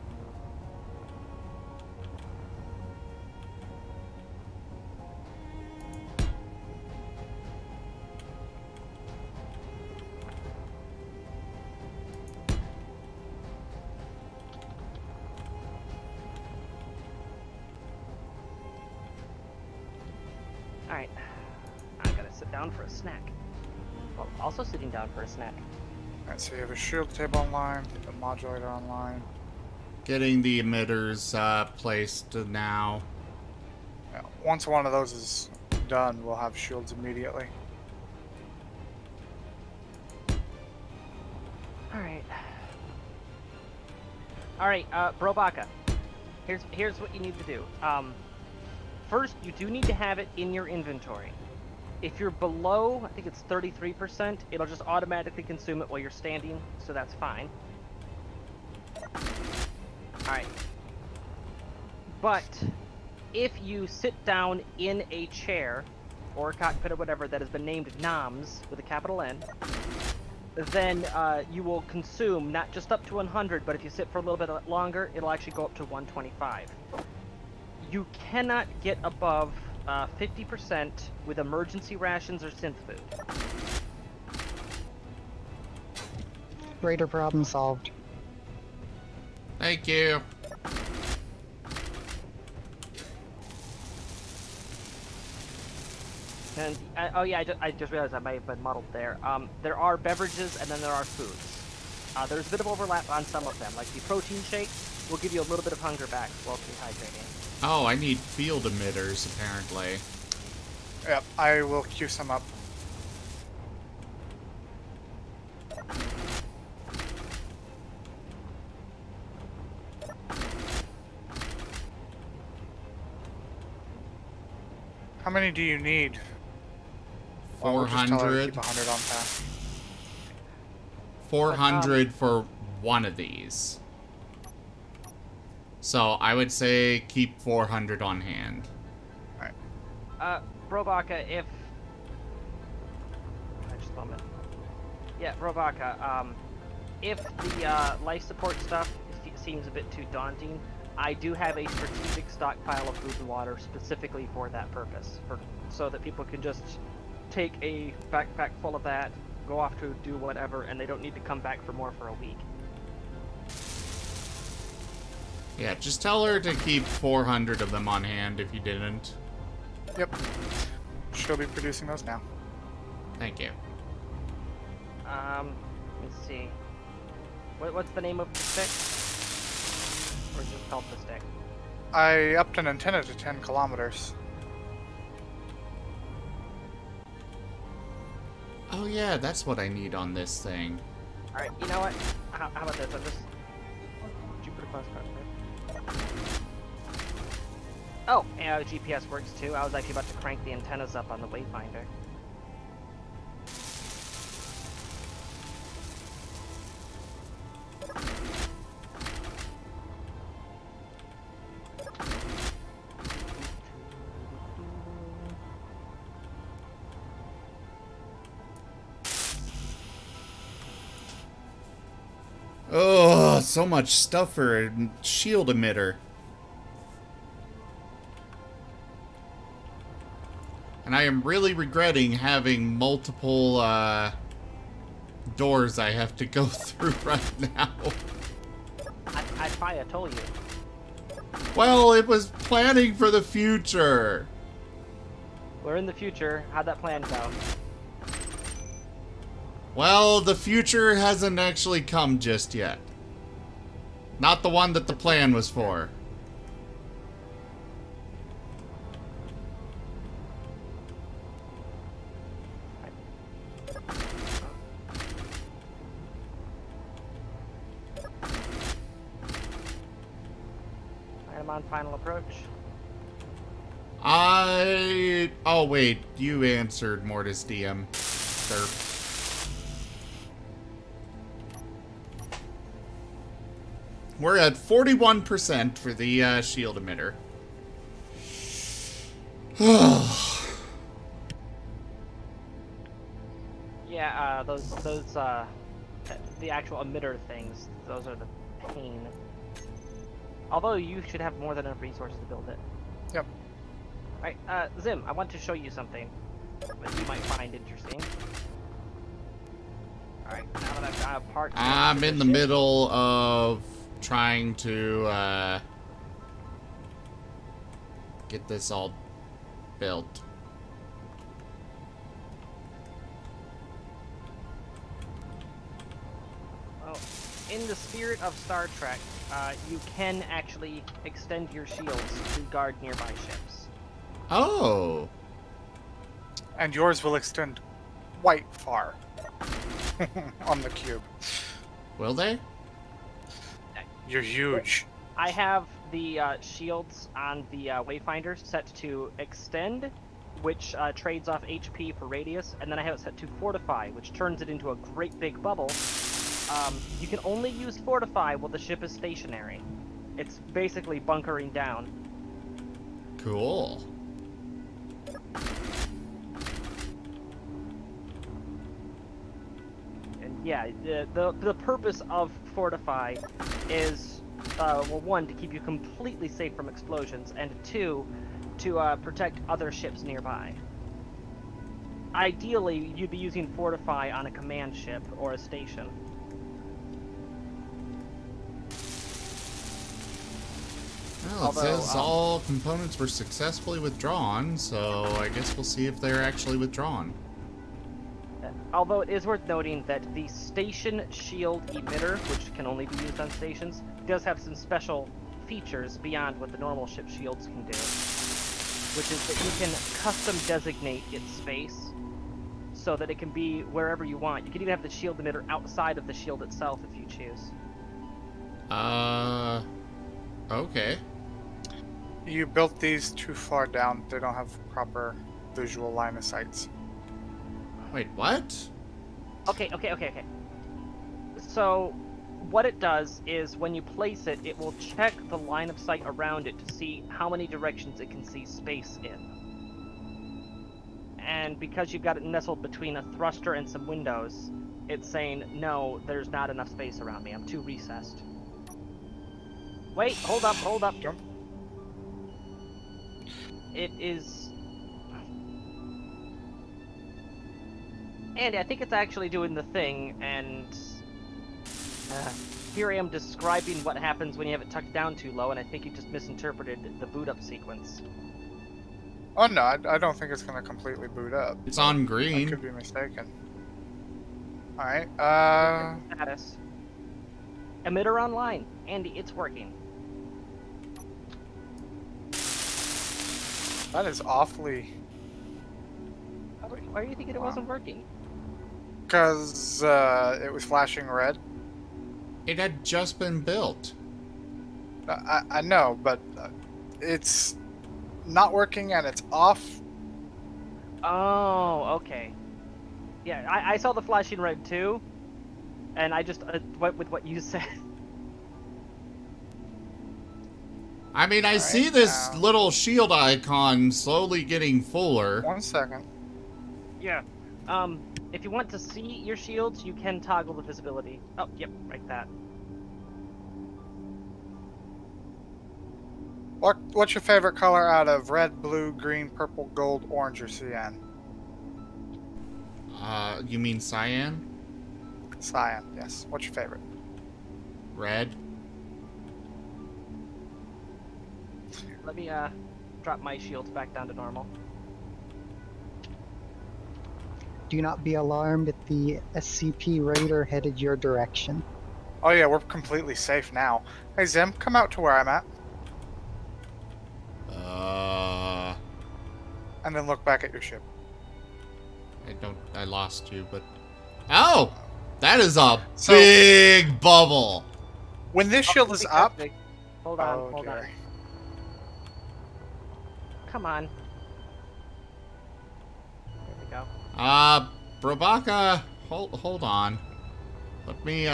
Alright. I gotta sit down for a snack. Well, also sitting down for a snack. Alright, so you have a shield table online, a modulator online. Getting the emitters placed now. Yeah, once one of those is done, we'll have shields immediately. Alright. Alright, Brobaka. Here's what you need to do. First, you do need to have it in your inventory. If you're below, I think it's 33%, it'll just automatically consume it while you're standing, so that's fine. Alright. But, if you sit down in a chair, or a cockpit or whatever that has been named NOMS, with a capital N, then you will consume not just up to 100, but if you sit for a little bit longer, it'll actually go up to 125. You cannot get above 50% with emergency rations or synth food. Greater problem solved. Thank you. And oh yeah, I just realized I might have been muddled there. There are beverages and then there are foods. There's a bit of overlap on some of them, like the protein shake will give you a little bit of hunger back while dehydrating. Oh, I need field emitters, apparently. Yep, I will queue some up. How many do you need? Well, we'll just tell her to keep 400. 100 on pass. 400 for one of these. So I would say keep 400 on hand. Brobaka, if... Just a moment. Yeah, Brobaka, if the life support stuff seems a bit too daunting, I do have a strategic stockpile of food and water specifically for that purpose, so that people can just take a backpack full of that, go off to do whatever, and they don't need to come back for more for a week. Yeah, just tell her to keep 400 of them on hand if you didn't. Yep. She'll be producing those now. Thank you. Let's see. What's the name of the stick? Or is it called the stick? I upped an antenna to 10 kilometers. Oh yeah, that's what I need on this thing. Alright, you know what? How about this? I'll just... Jupiter class card. Oh, and GPS works too. I was actually about to crank the antennas up on the Wayfinder. Oh, so much stuff for a shield emitter. And I am really regretting having multiple doors I have to go through right now. I'd probably have told you. Well, it was planning for the future. We're in the future. How'd that plan go? Well, the future hasn't actually come just yet. Not the one that the plan was for. I'm on final approach. Oh wait, you answered Mortis DM, sir. We're at 41% for the shield emitter. Yeah, those the actual emitter things, those are the pain. Although you should have more than enough resources to build it. Yep. Right, Zim, I want to show you something that you might find interesting. Alright, now that I've got a part... I'm in the middle of trying to get this all built. in the spirit of Star Trek, you can actually extend your shields to guard nearby ships. Oh. And yours will extend quite far on the cube. Will they? You're huge. I have the shields on the Wayfinder set to extend, which trades off HP for radius, and then I have it set to fortify, which turns it into a great big bubble. You can only use fortify while the ship is stationary. It's basically bunkering down. Cool. And yeah, the purpose of fortify is, well, one, to keep you completely safe from explosions, and two, to protect other ships nearby. Ideally, you'd be using fortify on a command ship or a station. Well, it says all components were successfully withdrawn, so I guess we'll see if they're actually withdrawn. Although it is worth noting that the station shield emitter, which can only be used on stations, does have some special features beyond what the normal ship shields can do. Which is that you can custom designate its space so that it can be wherever you want. You can even have the shield emitter outside of the shield itself if you choose. Okay. You built these too far down. They don't have proper visual line of sights. Wait, what? Okay. So, what it does is when you place it, it will check the line of sight around it to see how many directions it can see space in. And because you've got it nestled between a thruster and some windows, it's saying, no, there's not enough space around me. I'm too recessed. Wait, hold up. Jump. It is... Andy, I think it's actually doing the thing, and... here I am describing what happens when you have it tucked down too low, and I think you just misinterpreted the boot-up sequence. Oh no, I don't think it's going to completely boot up. It's on I green. could be mistaken. Alright, Status. Emitter online. Andy, it's working. that is awfully... Why are you thinking it wasn't working? Because it was flashing red. It had just been built. I know, but it's not working and it's off. Oh, okay. Yeah, I saw the flashing red too, and I just went with what you said. I mean, I see this little shield icon slowly getting fuller. 1 second. Yeah. If you want to see your shields, you can toggle the visibility. Oh, yep, like that. What's your favorite color out of red, blue, green, purple, gold, orange, or cyan? You mean cyan? Cyan, yes. What's your favorite? Red? Let me drop my shields back down to normal. Do not be alarmed if the SCP Raider headed your direction. Oh yeah, we're completely safe now. Hey Zim, come out to where I'm at. And then look back at your ship. I lost you, but... Oh! That is a big bubble! When this shield is up... Hold on, oh, hold on. dear. Come on. There we go. Brabaka, hold on. Let me,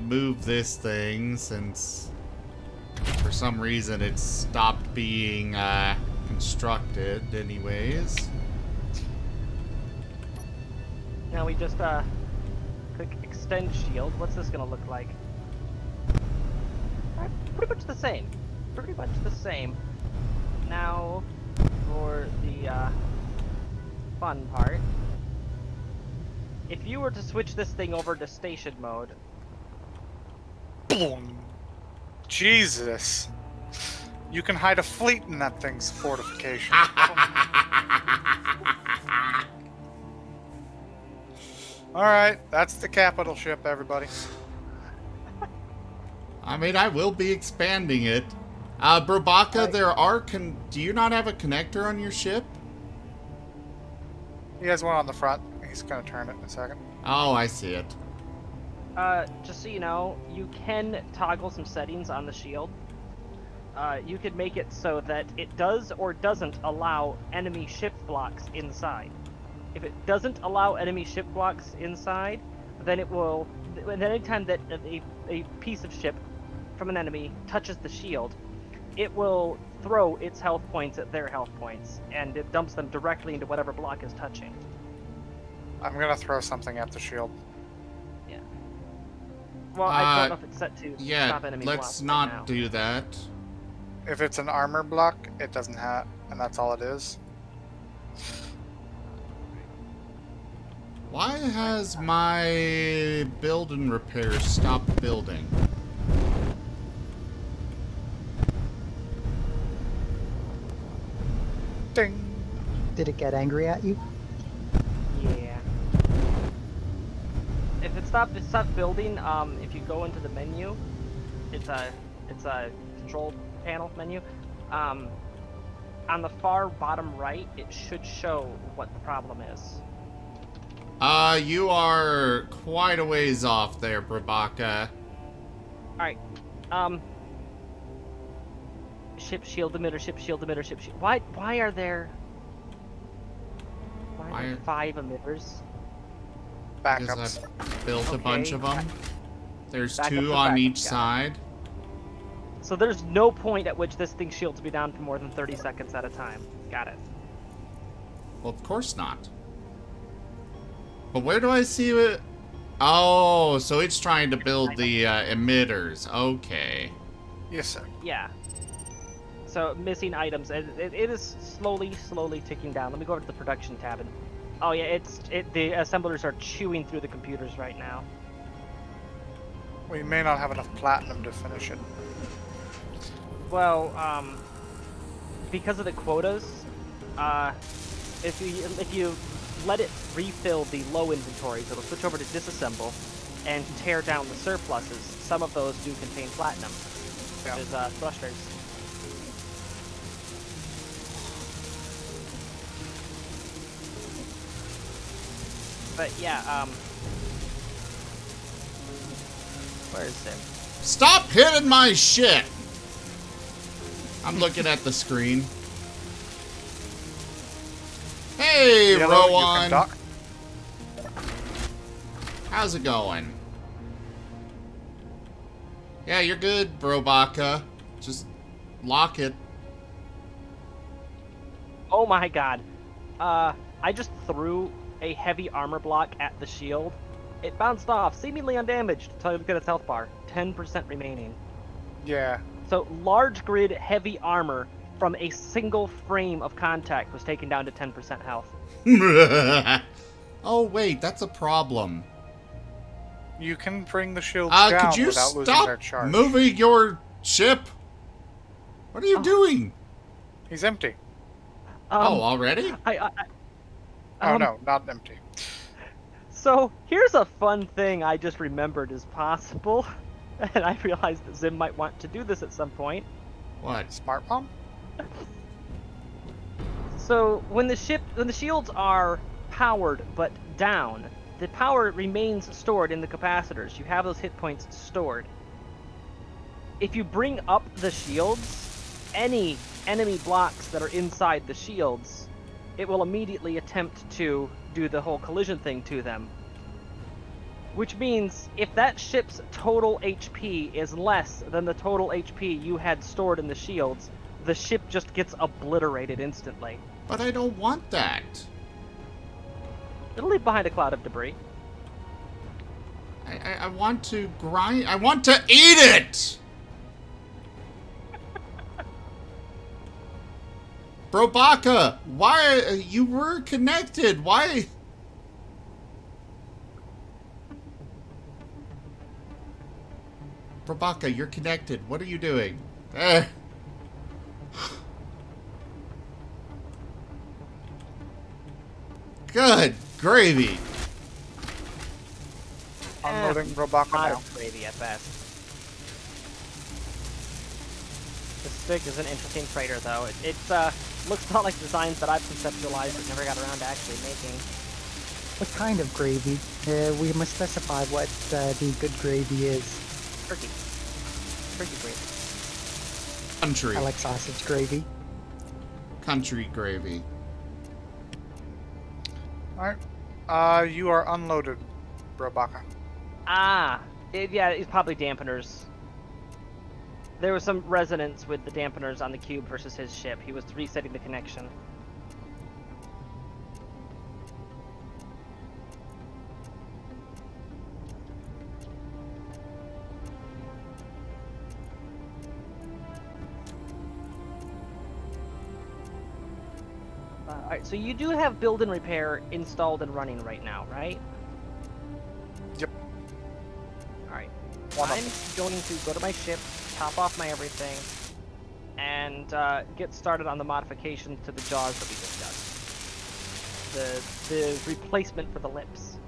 move this thing, since for some reason it stopped being, constructed anyways. Now we just, click extend shield. What's this gonna look like? Pretty much the same. Pretty much the same. Now, for the, fun part. If you were to switch this thing over to station mode... Boom. Jesus. You can hide a fleet in that thing's fortification. Alright, that's the capital ship, everybody. I mean, I will be expanding it. Brobaka, Right. there are do you not have a connector on your ship? He has one on the front. He's gonna turn it in a second. Oh, I see it. Just so you know, you can toggle some settings on the shield. You could make it so that it does or doesn't allow enemy ship blocks inside. If it doesn't allow enemy ship blocks inside, then it will. Then anytime that a piece of ship from an enemy touches the shield, it will throw its health points at their health points, and it dumps them directly into whatever block is touching. I'm gonna throw something at the shield. Yeah. Well, I don't know if it's set to Yeah, stop enemy blocks let's right not now. do that. If it's an armor block, it doesn't have, and that's all it is. Why has my build and repair stopped building? Ding. Did it get angry at you? Yeah. If it stopped building, if you go into the menu, it's a control panel menu. On the far bottom right, it should show what the problem is. You are quite a ways off there, Brobaka. Alright. Ship shield emitter, ship shield emitter, ship shield. Why are there 5 emitters? Because Backups. I've built a bunch of them. There's Backups 2 are on backups, each got it. side. So there's no point at which this thing shields be down for more than 30 seconds at a time. Got it. Well, of course not. But where do I see it? Oh, so it's trying to build the emitters. Okay. Yes, sir. Yeah. So missing items. It is slowly ticking down. Let me go over to the production tab. And, oh yeah, the assemblers are chewing through the computers right now. We may not have enough platinum to finish it. Well, because of the quotas, if you let it refill the low inventories, it'll switch over to disassemble and tear down the surpluses. Some of those do contain platinum, Yeah. which is thrusters. But yeah, where is it? Stop hitting my shit! I'm looking at the screen. Hey, Yellow, you can Rowan! dock. How's it going? Yeah, you're good, Brobaka. Just lock it. Oh my god. I just threw a heavy armor block at the shield. It bounced off, seemingly undamaged, until you look at its health bar. 10% remaining. Yeah. So, large grid heavy armor from a single frame of contact was taken down to 10% health. Oh, wait, that's a problem. You can bring the shields down could you without losing their stop charge. moving your ship? What are you doing? He's empty. Oh, already? Oh no, not empty. So, here's a fun thing I just remembered is possible. And I realized that Zim might want to do this at some point. What? Smart bomb? So when the shields are powered but down, the power remains stored in the capacitors. You have those hit points stored. If you bring up the shields, any enemy blocks that are inside the shields, it will immediately attempt to do the whole collision thing to them. Which means if that ship's total HP is less than the total HP you had stored in the shields, the ship just gets obliterated instantly. But I don't want that. It'll leave behind a cloud of debris. I want to grind. I want to eat it! Brobaka, why? You were connected. Why? Brobaka, you're connected. What are you doing? Good gravy. Unloading Robaka Not now. gravy at best. stick is an interesting freighter, though. It looks a lot like designs that I've conceptualized but never got around to actually making. What kind of gravy? We must specify what the good gravy is. Turkey. Turkey gravy. Country. I like sausage gravy. Country gravy. Alright. You are unloaded, Robaka. Ah! Yeah, it's probably dampeners. There was some resonance with the dampeners on the cube versus his ship. He was resetting the connection. Alright, so you do have build and repair installed and running right now, right? Yep. Alright. I'm going to go to my ship, top off my everything, and get started on the modifications to the jaws that we discussed. The replacement for the lips.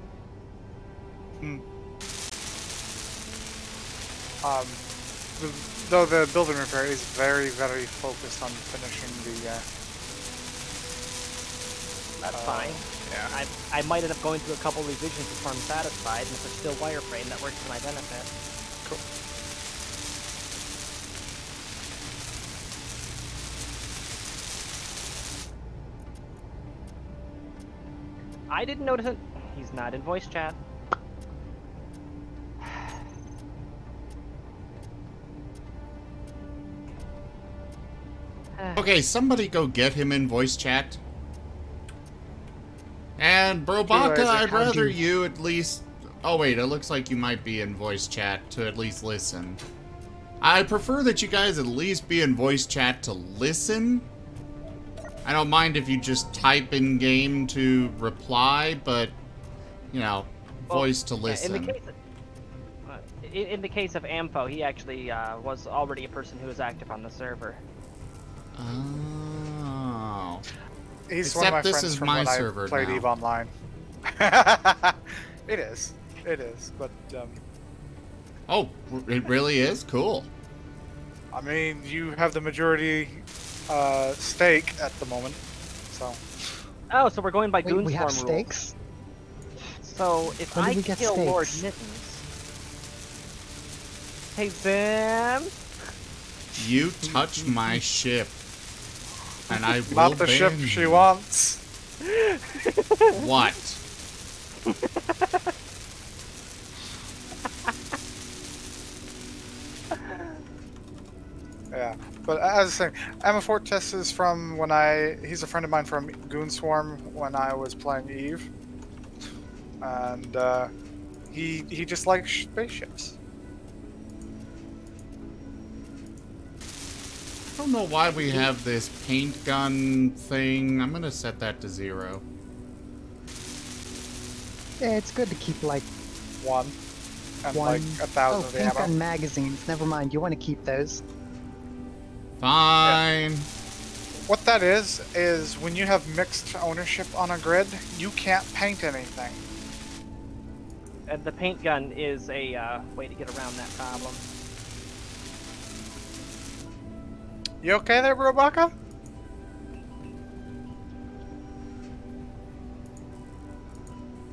Though the build and repair is very, very focused on finishing the. That's fine. Yeah. I might end up going through a couple revisions before I'm satisfied, and if it's still wireframe, that works to my benefit. Cool. I didn't notice it. He's not in voice chat. Okay, somebody go get him in voice chat. And Brobaka, I'd rather you at least... Oh wait, it looks like you might be in voice chat to at least listen. I prefer that you guys at least be in voice chat to listen. I don't mind if you just type in game to reply, but, you know, voice to listen. In the case of Ampho, he actually was already a person who was active on the server. Oh. He's Except one of my this friends is from my when server I played now. EVE Online. It is. It is. But, Oh, it really is? Cool. I mean, you have the majority stake at the moment, so. Oh, so we're going by Wait, Goonswarm we have rules. stakes? So if When do I we get kill Lord stakes? Mittens... Hey, Zim! You touch my ship. And I will Not the ship ban she you. wants. What? Yeah, but as I was saying, Emma Fortes is from when he's a friend of mine from Goonswarm when I was playing EVE. And, he just likes spaceships. I don't know why we have this paint gun thing. I'm gonna set that to 0. Yeah, it's good to keep like One. And one. like 1,000 Oh, of the paint ammo. gun magazines. Never mind. You want to keep those. Fine. What that is when you have mixed ownership on a grid, you can't paint anything. And the paint gun is a way to get around that problem. You okay there, Robaka?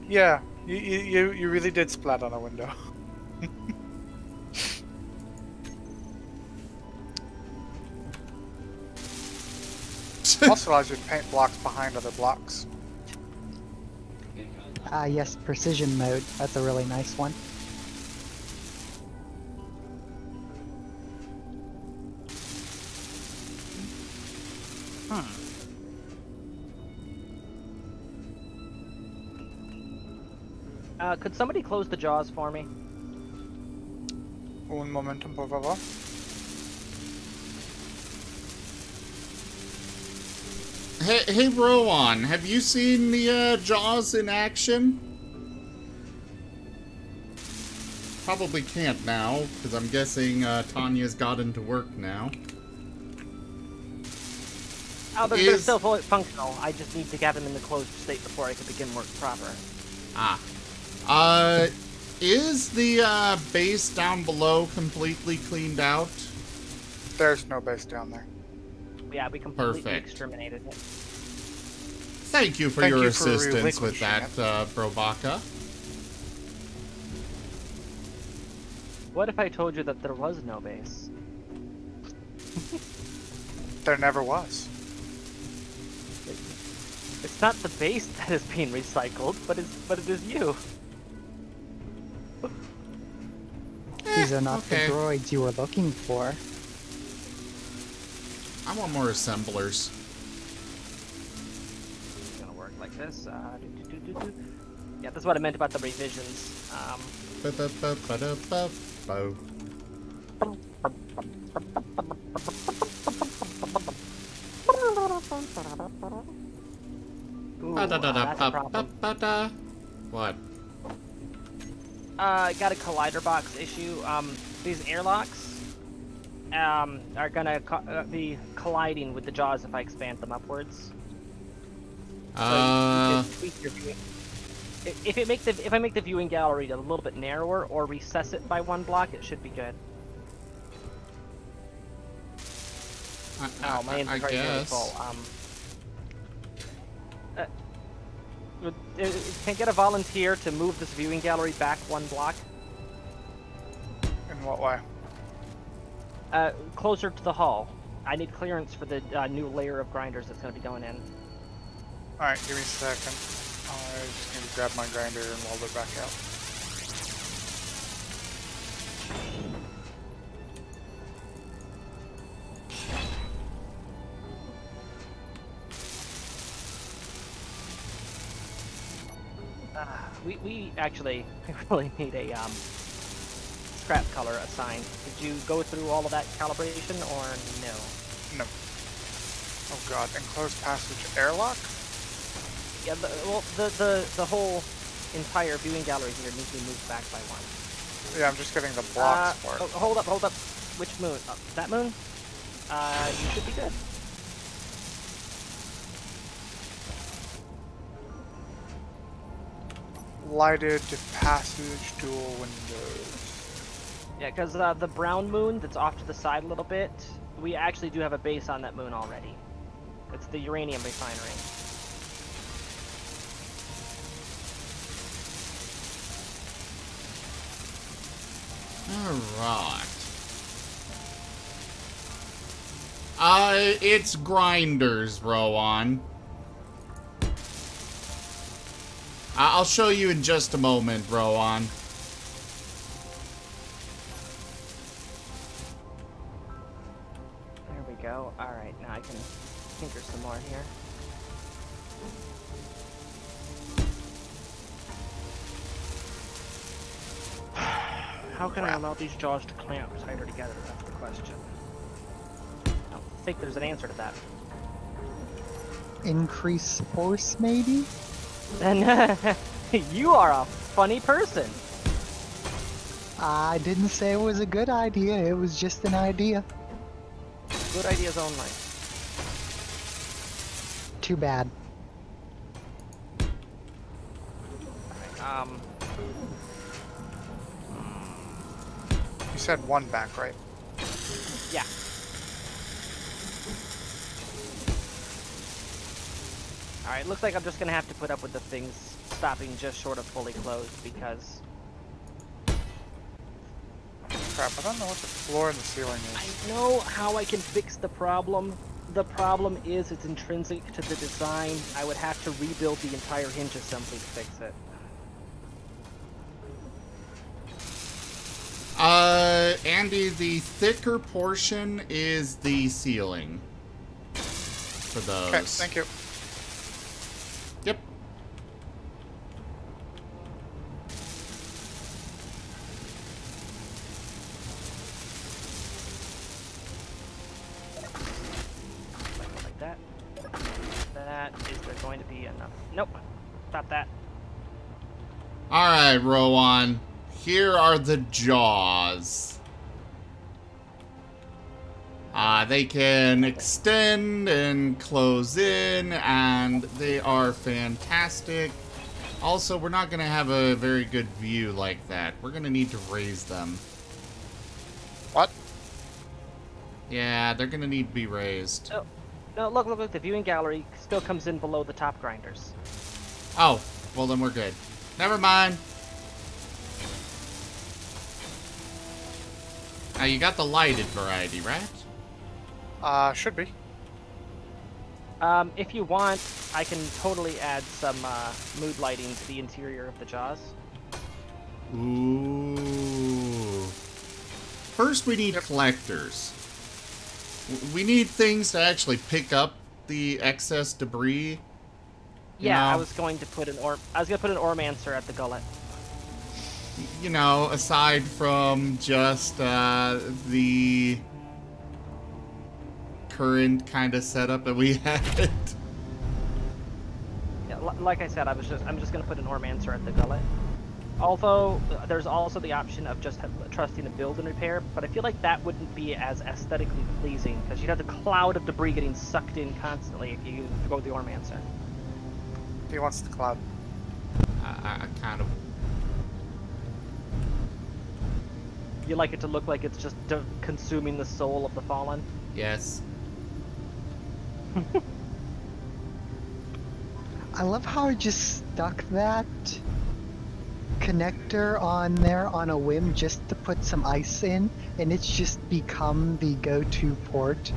Yeah, you really did splat on a window. Also allows you to paint blocks behind other blocks. Ah, yes, precision mode. That's a really nice one. Could somebody close the jaws for me? Un momentum, por favor. Hey, Rowan, have you seen the Jaws in action? Probably can't now, because I'm guessing Tanya's got into work now. Oh, they're still fully functional. I just need to get them in the closed state before I can begin work proper. Ah. Is the base down below completely cleaned out? There's no base down there. Yeah, we completely Perfect. exterminated it. Thank you for Thank your you for assistance with relinquishing that, Brobaka. What if I told you that there was no base? There never was. It's not the base that is being recycled, but it is you. These are not okay. the droids you were looking for. I want more assemblers. It's gonna work like this. Yeah, that's what I meant about the revisions. Ba-da-ba-ba-da-ba-bo. Ooh, that's a problem. Ba-da-da-da-ba-ba-ba-da. What? Got a collider box issue. These airlocks are gonna be colliding with the jaws if I expand them upwards. So you can tweak your viewing. If I make the viewing gallery a little bit narrower or recess it by one block, it should be good. Oh, my I inventory is really guess. full. Can I get a volunteer to move this viewing gallery back one block? In what way? Closer to the hull. I need clearance for the new layer of grinders that's going to be going in. Alright, give me a second. I just need to grab my grinder and weld it back out. We actually really need a scrap color assigned. Did you go through all of that calibration or no? No. Oh god, enclosed passage airlock? Yeah, the whole entire viewing gallery here needs to be moved back by one. Yeah, I'm just getting the blocks for it. Oh, hold up. Which moon? That moon? You should be good. Lighted passage dual windows. Yeah, because the brown moon that's off to the side a little bit, we actually do have a base on that moon already. It's the uranium refinery. Alright. It's grinders, Rowan. I'll show you in just a moment, Rowan. There we go. Alright, now I can tinker some more here. How can I allow these jaws to clamp tighter together? That's the question. I don't think there's an answer to that. Increase force, maybe? Then you are a funny person. I didn't say it was a good idea, it was just an idea. Good ideas only. Too bad. You said one back, right? Yeah. Alright, looks like I'm just gonna have to put up with the things stopping just short of fully closed because Crap, I don't know what the floor and the ceiling is. I know how I can fix the problem. The problem is it's intrinsic to the design. I would have to rebuild the entire hinge assembly to fix it. Andy, the thicker portion is the ceiling. For those. Okay, thank you. Yep. Like that. That is there going to be enough? Nope. Stop that. Alright, Rowan. Here are the jaws. They can extend and close in, and they are fantastic. Also, we're not going to have a very good view like that. We're going to need to raise them. What? Yeah, they're gonna need to be raised. Oh, no, look, the viewing gallery still comes in below the top grinders. Oh, well then we're good. Never mind. Now you got the lighted variety, right? Should be. If you want, I can totally add some mood lighting to the interior of the jaws. Ooh. First we need collectors. We need things to actually pick up the excess debris. Yeah, know? I was going to put an Ormancer at the gullet. You know, aside from just the current kind of setup that we had. Yeah, like I said, I'm just gonna put an Ormancer at the gullet. Although there's also the option of just trusting the build and repair, but I feel like that wouldn't be as aesthetically pleasing because you'd have the cloud of debris getting sucked in constantly if you go with the Ormancer. He wants the cloud. I kind of. You like it to look like it's just consuming the soul of the fallen? Yes. I love how I just stuck that connector on there on a whim just to put some ice in, and it's just become the go-to port.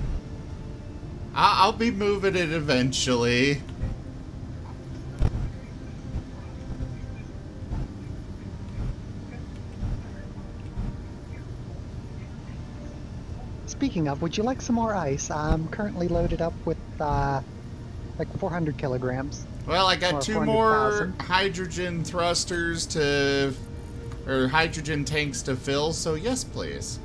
I'll be moving it eventually. Speaking of, would you like some more ice? I'm currently loaded up with like 400 kilograms. Well, I got Or 2 more 400,000. hydrogen thrusters or hydrogen tanks to fill, so yes, please.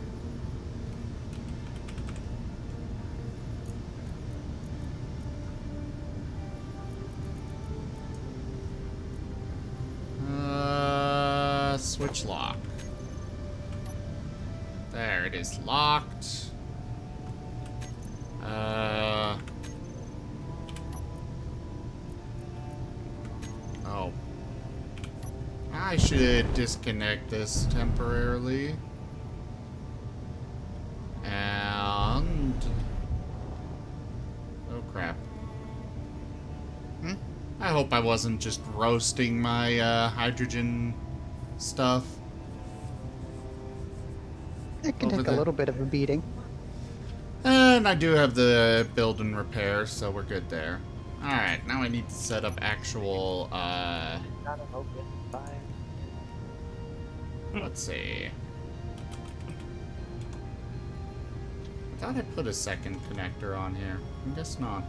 Switch lock. There, it is locked. Oh. I should disconnect this temporarily. And... oh, crap. I hope I wasn't just roasting my hydrogen stuff. It can Over take there. a little bit of a beating. And I do have the build and repair, so we're good there. Alright, now I need to set up actual, Not an open fire. let's see. I thought I put a second connector on here. I guess not.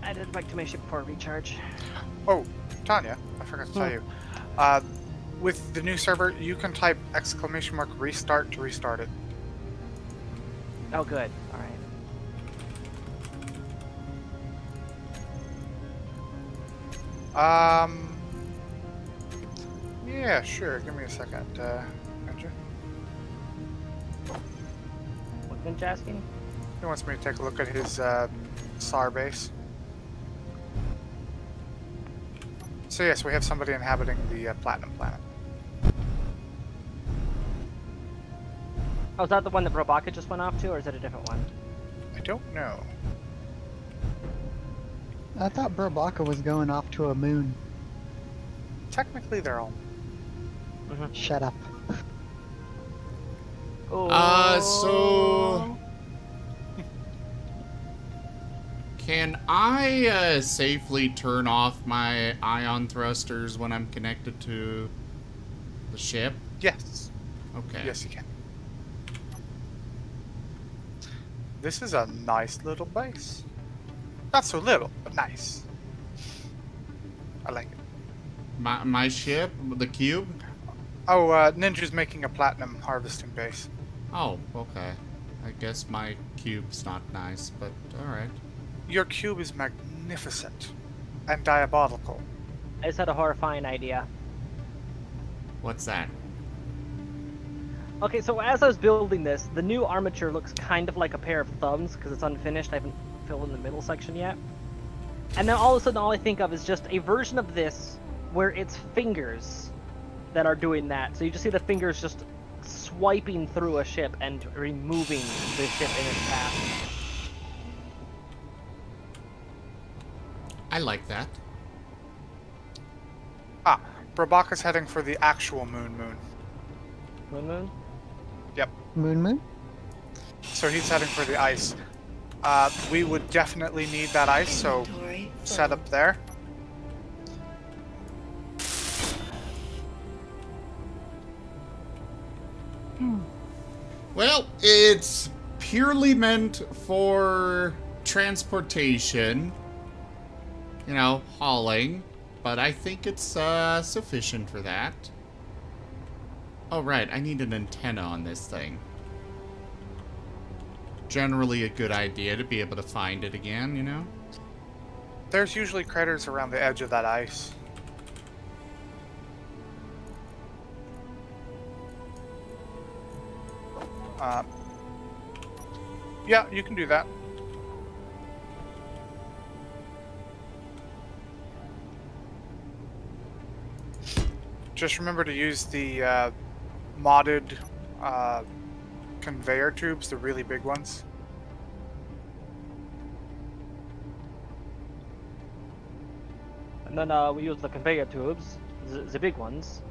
I did back to my ship for a recharge. Oh, Tanya, I forgot to tell you. With the new server, you can type !restart to restart it. Oh, good. All right. Yeah, sure. Give me a second, Andrew. What's Ninja asking? He wants me to take a look at his SAR base. So yes, we have somebody inhabiting the Platinum Planet. Oh, is that the one that Robaka just went off to, or is it a different one? I don't know. I thought Burbaka was going off to a moon. Technically, they're all. Shut up. Oh. So... can I safely turn off my ion thrusters when I'm connected to the ship? Yes. Okay. Yes, you can. This is a nice little base. Not so little, but nice. I like it. My ship, the cube? Oh, Ninja's making a platinum harvesting base. Oh, okay. I guess my cube's not nice, but alright. Your cube is magnificent and diabolical. I just had a horrifying idea. What's that? Okay, so as I was building this, the new armature looks kind of like a pair of thumbs because it's unfinished. I haven't filled in the middle section yet. And then all of a sudden, all I think of is just a version of this where it's fingers that are doing that. So you just see the fingers just swiping through a ship and removing the ship in its path. I like that. Ah, Brabak is heading for the actual moon. Moon? Yep. Moon? So he's heading for the ice. We would definitely need that ice, so Inventory set full. up there. Well, it's purely meant for transportation. You know, hauling. But I think it's sufficient for that. Oh, right. I need an antenna on this thing. Generally a good idea to be able to find it again, you know? There's usually craters around the edge of that ice. Yeah, you can do that. Just remember to use the modded conveyor tubes, the really big ones. And then we use the conveyor tubes, the big ones.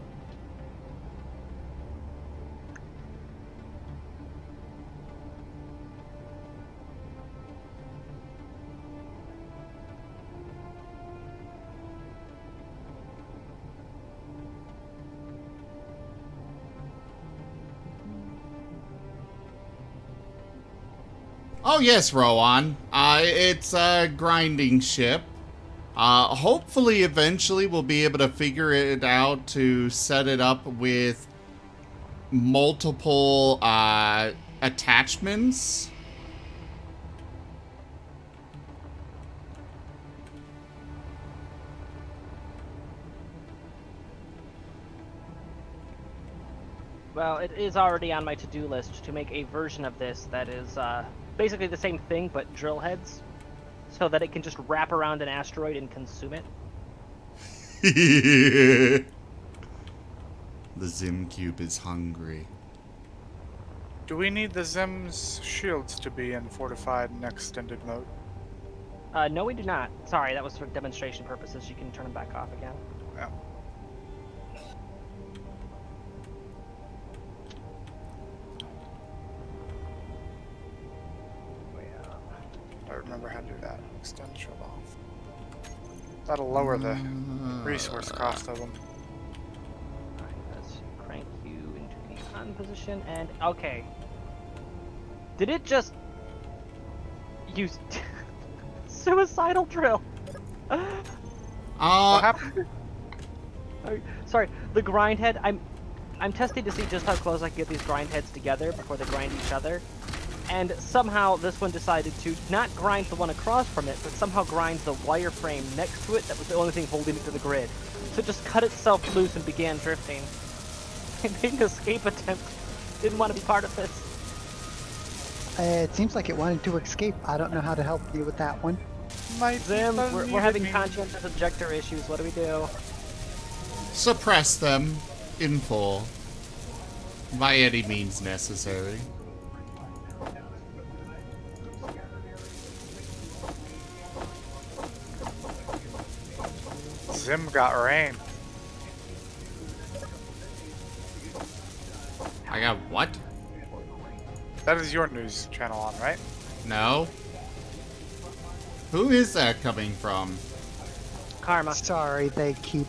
Oh yes, Rowan. It's a grinding ship. Hopefully, eventually, we'll be able to figure it out to set it up with multiple attachments. Well, it is already on my to-do list to make a version of this that is basically the same thing, but drill heads, so that it can just wrap around an asteroid and consume it. The Zim Cube is hungry. Do we need the Zim's shields to be in fortified and extended mode? No, we do not. Sorry, that was for demonstration purposes. You can turn them back off again. Yeah. I remember how to do that. Extend shield off. That'll lower the resource cost of them. Alright, let's crank you into the on position, and okay. Did it just use suicidal drill? What happened? Sorry, the grind head. I'm testing to see just how close I can get these grind heads together before they grind each other. And somehow this one decided to not grind the one across from it, but somehow grind the wireframe next to it that was the only thing holding it to the grid. So it just cut itself loose and began drifting. It made an escape attempt. Didn't want to be part of this. It seems like it wanted to escape. I don't know how to help you with that one. Zim, we're having conscientious objector issues. What do we do? Suppress them in full. By any means necessary. Zim got rain. I got what? That is your news channel on, right? No. Who is that coming from? Karma. Sorry, they keep...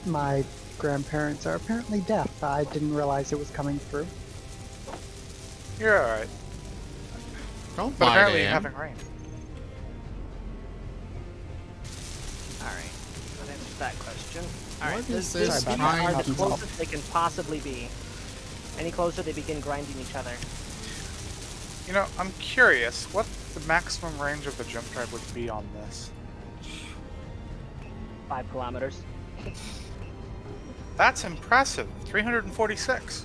My grandparents are apparently deaf. I didn't realize it was coming through. You're alright. Don't But lie to apparently you're him. having rain. Alright, that answers that question. Alright, What this is this are trying the to closest they can possibly be. Any closer, they begin grinding each other. You know, I'm curious what the maximum range of the jump drive would be on this. 5 kilometers. That's impressive. 346.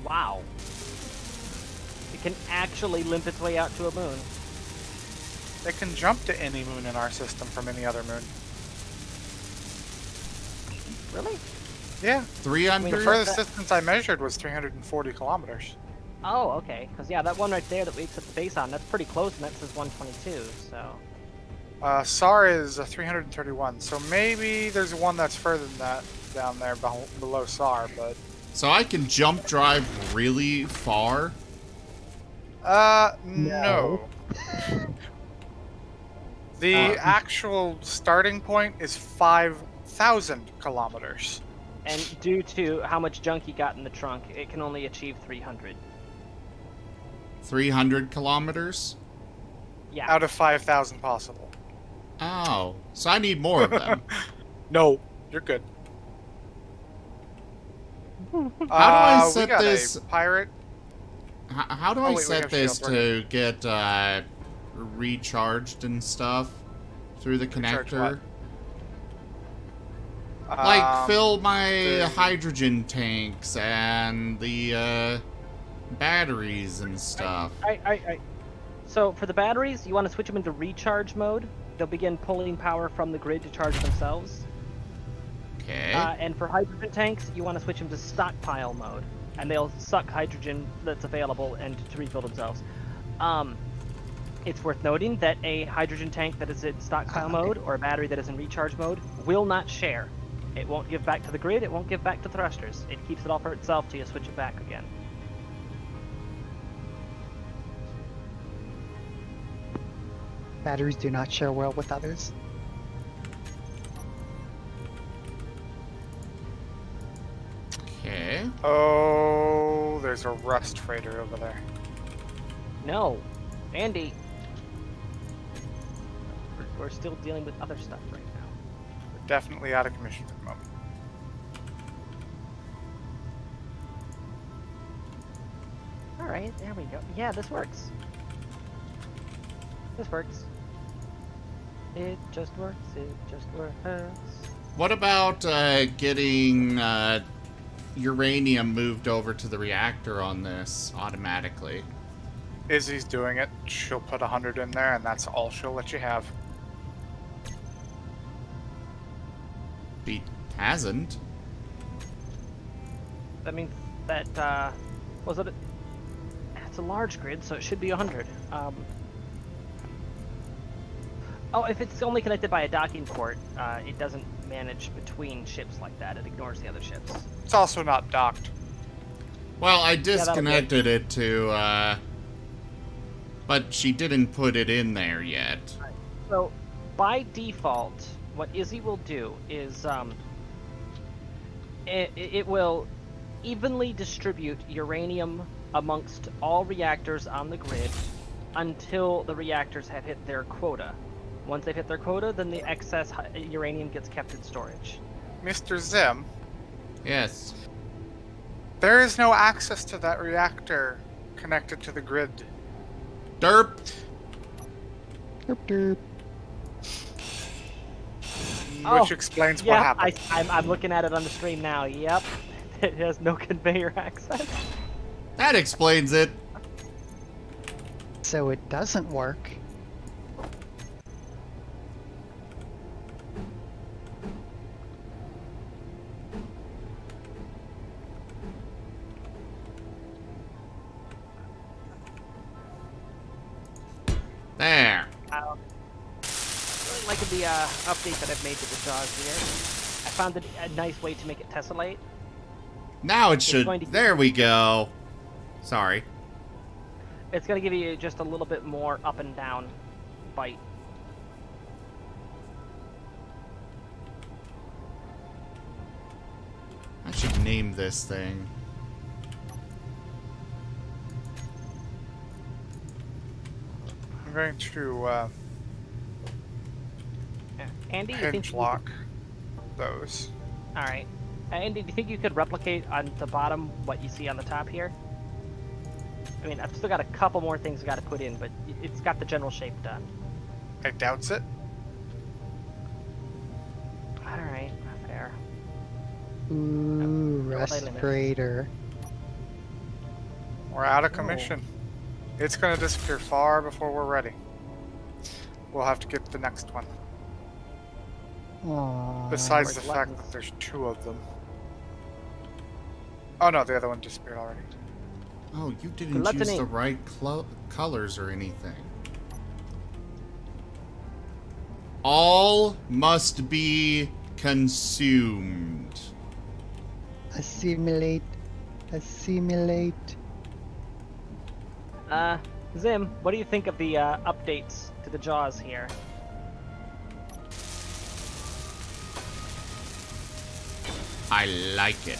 Wow. It can actually limp its way out to a moon. It can jump to any moon in our system from any other moon. Really? Yeah. 300? The furthest distance I measured was 340 kilometers. Oh, okay. Because, yeah, that one right there that we set the base on, that's pretty close, and that says 122, so... SAR is 331, so maybe there's one that's further than that down there below SAR, but... So I can jump drive really far? No. The actual starting point is 5,000 kilometers. And due to how much junk you got in the trunk, it can only achieve 300. 300 kilometers? Yeah. Out of 5,000 possible. Oh, so I need more of them. No, you're good. How do I set we got this? a pirate. How do I wait, we set have this shield to get recharged and stuff through the Recharge connector? what? Like fill my the- hydrogen tanks and the batteries and stuff. So for the batteries, you want to switch them into recharge mode. They'll begin pulling power from the grid to charge themselves. Okay. And for hydrogen tanks, you want to switch them to stockpile mode, and they'll suck hydrogen that's available and to refill themselves. It's worth noting that a hydrogen tank that is in stockpile mode or a battery that is in recharge mode will not share. It won't give back to the grid, it won't give back to thrusters. It keeps it all for itself till you switch it back again. Batteries do not share well with others. Okay. Oh, there's a rust freighter over there. No, Andy. We're still dealing with other stuff right now. We're definitely out of commission at the moment. Alright, there we go. Yeah, this works. This works. It just works, it just works. What about getting uranium moved over to the reactor on this automatically? Izzy's doing it. She'll put 100 in there, and that's all she'll let you have. She hasn't. That means that, was it? It's a large grid, so it should be 100. Oh, if it's only connected by a docking port, it doesn't manage between ships like that. It ignores the other ships. It's also not docked. Well, I that'll disconnected it to, but she didn't put it in there yet. So, by default, what Izzy will do is, it will evenly distribute uranium amongst all reactors on the grid until the reactors have hit their quota. Once they've hit their quota, then the excess uranium gets kept in storage. Mr. Zim, Yes. there is no access to that reactor connected to the grid. Derp. Derp derp. Which explains what Yeah, happened. I'm looking at it on the screen now. Yep, it has no conveyor access. That explains it. So it doesn't work. There. Really liking the update that I've made to the jaws here. I found a nice way to make it tessellate. Now it should. going to- There we go. Sorry. It's going to give you just a little bit more up and down bite. I should name this thing. I'm going to Yeah. Andy, you think hinge lock those. All right. Andy, do you think you could replicate on the bottom what you see on the top here? I mean, I've still got a couple more things I got to put in, but it's got the general shape done. I doubts it. All right, fair. Ooh, Roll rust limits. freighter. We're out of commission. It's going to disappear far before we're ready. We'll have to get the next one. Aww. Besides the Where's fact Lutton's? that there's 2 of them. Oh no, the other one disappeared already. Oh, you didn't use Gluttony. the right colors or anything. All must be consumed. Assimilate. Assimilate. Zim, what do you think of the updates to the jaws here? I like it.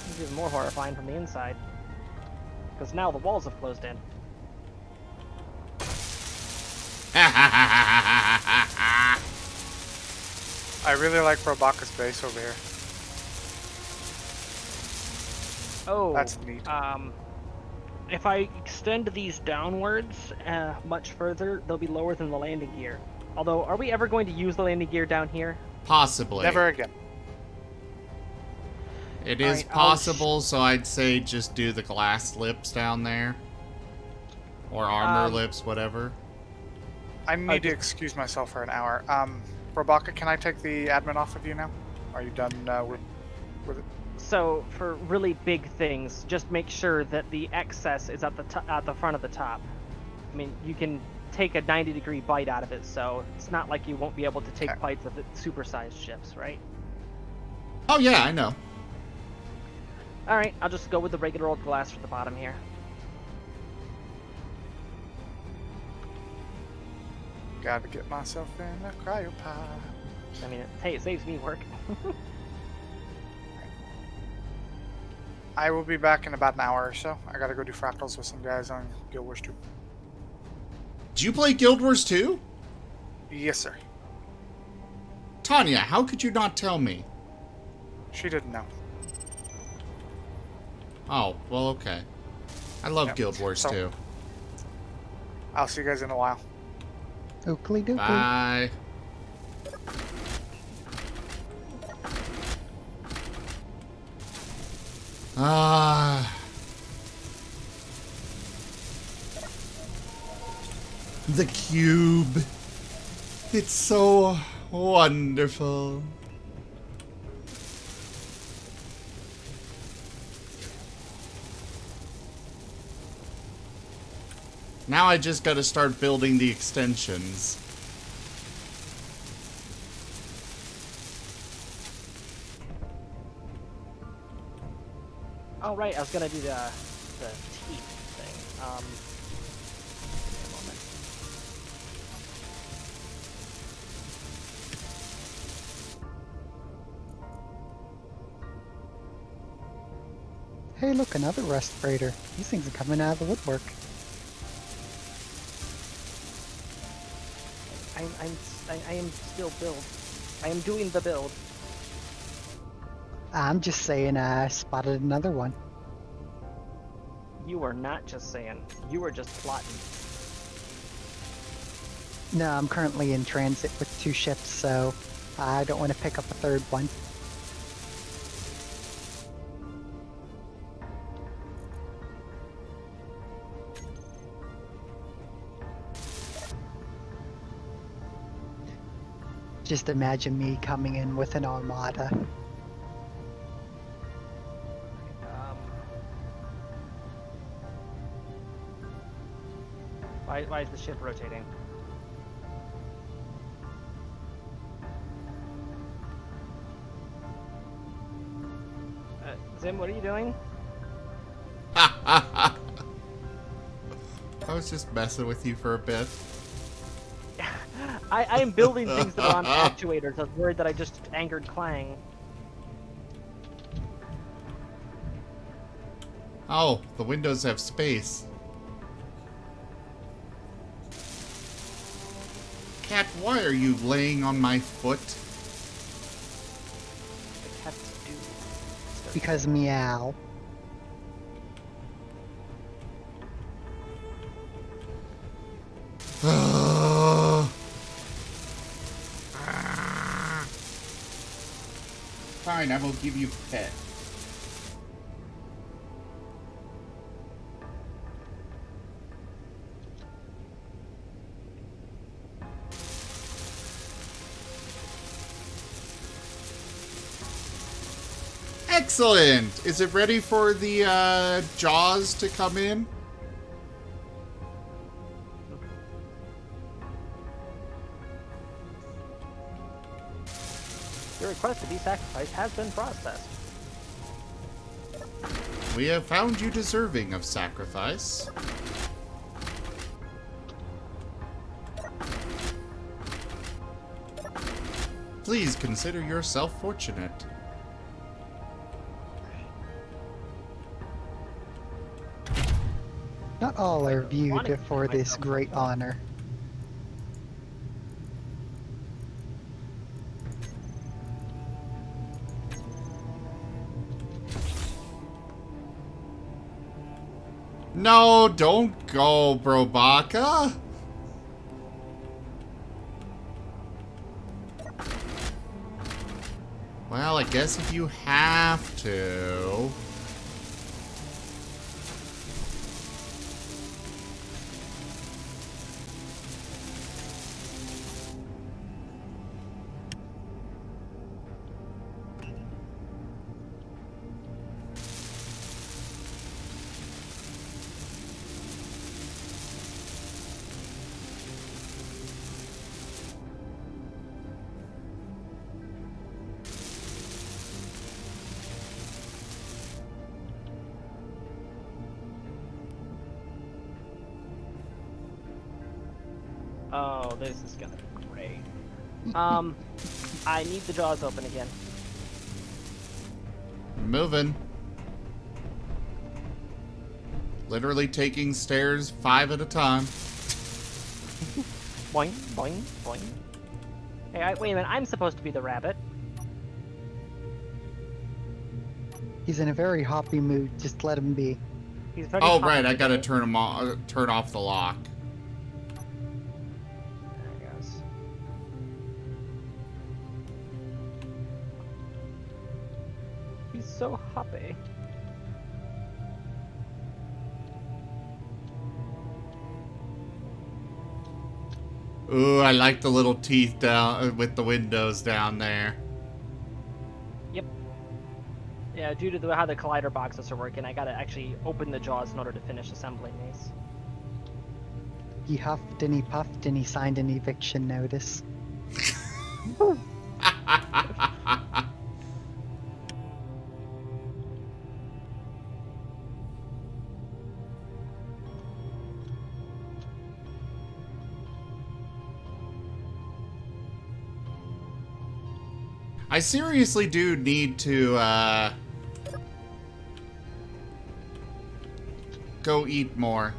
It's even more horrifying from the inside. Because now the walls have closed in. I really like Robaka's base over here. Oh, That's neat. if I extend these downwards much further, they'll be lower than the landing gear. Although, are we ever going to use the landing gear down here? Possibly. Never again. It is Alright, possible, so I'd say just do the glass lips down there. Or armor lips, whatever. I need to excuse myself for an hour. Robaka, can I take the admin off of you now? Are you done with it? So, for really big things, just make sure that the excess is at the front of the top. I mean, you can take a 90-degree bite out of it, so it's not like you won't be able to take Okay. bites of the supersized ships, right? Oh yeah, I know. Alright, I'll just go with the regular old glass for the bottom here. Gotta get myself in a cryopod. I mean, hey, it saves me work. I will be back in about an hour or so. I gotta go do fractals with some guys on Guild Wars 2. Did you play Guild Wars 2? Yes, sir. Tanya, how could you not tell me? She didn't know. Oh, well, okay. I love Yep. Guild Wars So- 2. I'll see you guys in a while. Oakley dokley. Bye. Ah. The cube. It's so wonderful. Now I just gotta start building the extensions. Oh, right, I was gonna do the teeth thing. Wait a moment. Hey, look, another respirator. These things are coming out of the woodwork. I am still build. I am doing the build. I'm just saying I spotted another one. You are not just saying. You are just plotting. No, I'm currently in transit with 2 ships, so I don't want to pick up a 3rd one. Just imagine me coming in with an armada. Why is the ship rotating? Zim, what are you doing? I was just messing with you for a bit. I am building things that are on actuators. I was worried that I just angered Clang. Oh, the windows have space. Cat, why are you laying on my foot? The cats do. Because meow. Fine, I will give you pet. Excellent! Is it ready for the jaws to come in? Your request to be sacrificed has been processed. We have found you deserving of sacrifice. Please consider yourself fortunate. Not all are viewed for this great honor. No, don't go, Brobaka. Well, I guess if you have to. Oh, this is gonna be great. I need the jaws open again. Moving. Literally taking stairs 5 at a time. Boing, boing, boing. Hey, wait a minute, I'm supposed to be the rabbit. He's in a very hoppy mood. Just let him be. He's very Oh, hot right, I gotta today. turn him off, turn off the lock. There he goes. He's so hoppy. Ooh, I like the little teeth down with the windows down there. Yep. Yeah, due to how the collider boxes are working, I gotta actually open the jaws in order to finish assembling these. He huffed and he puffed and he signed an eviction notice. I seriously do need to, go eat more.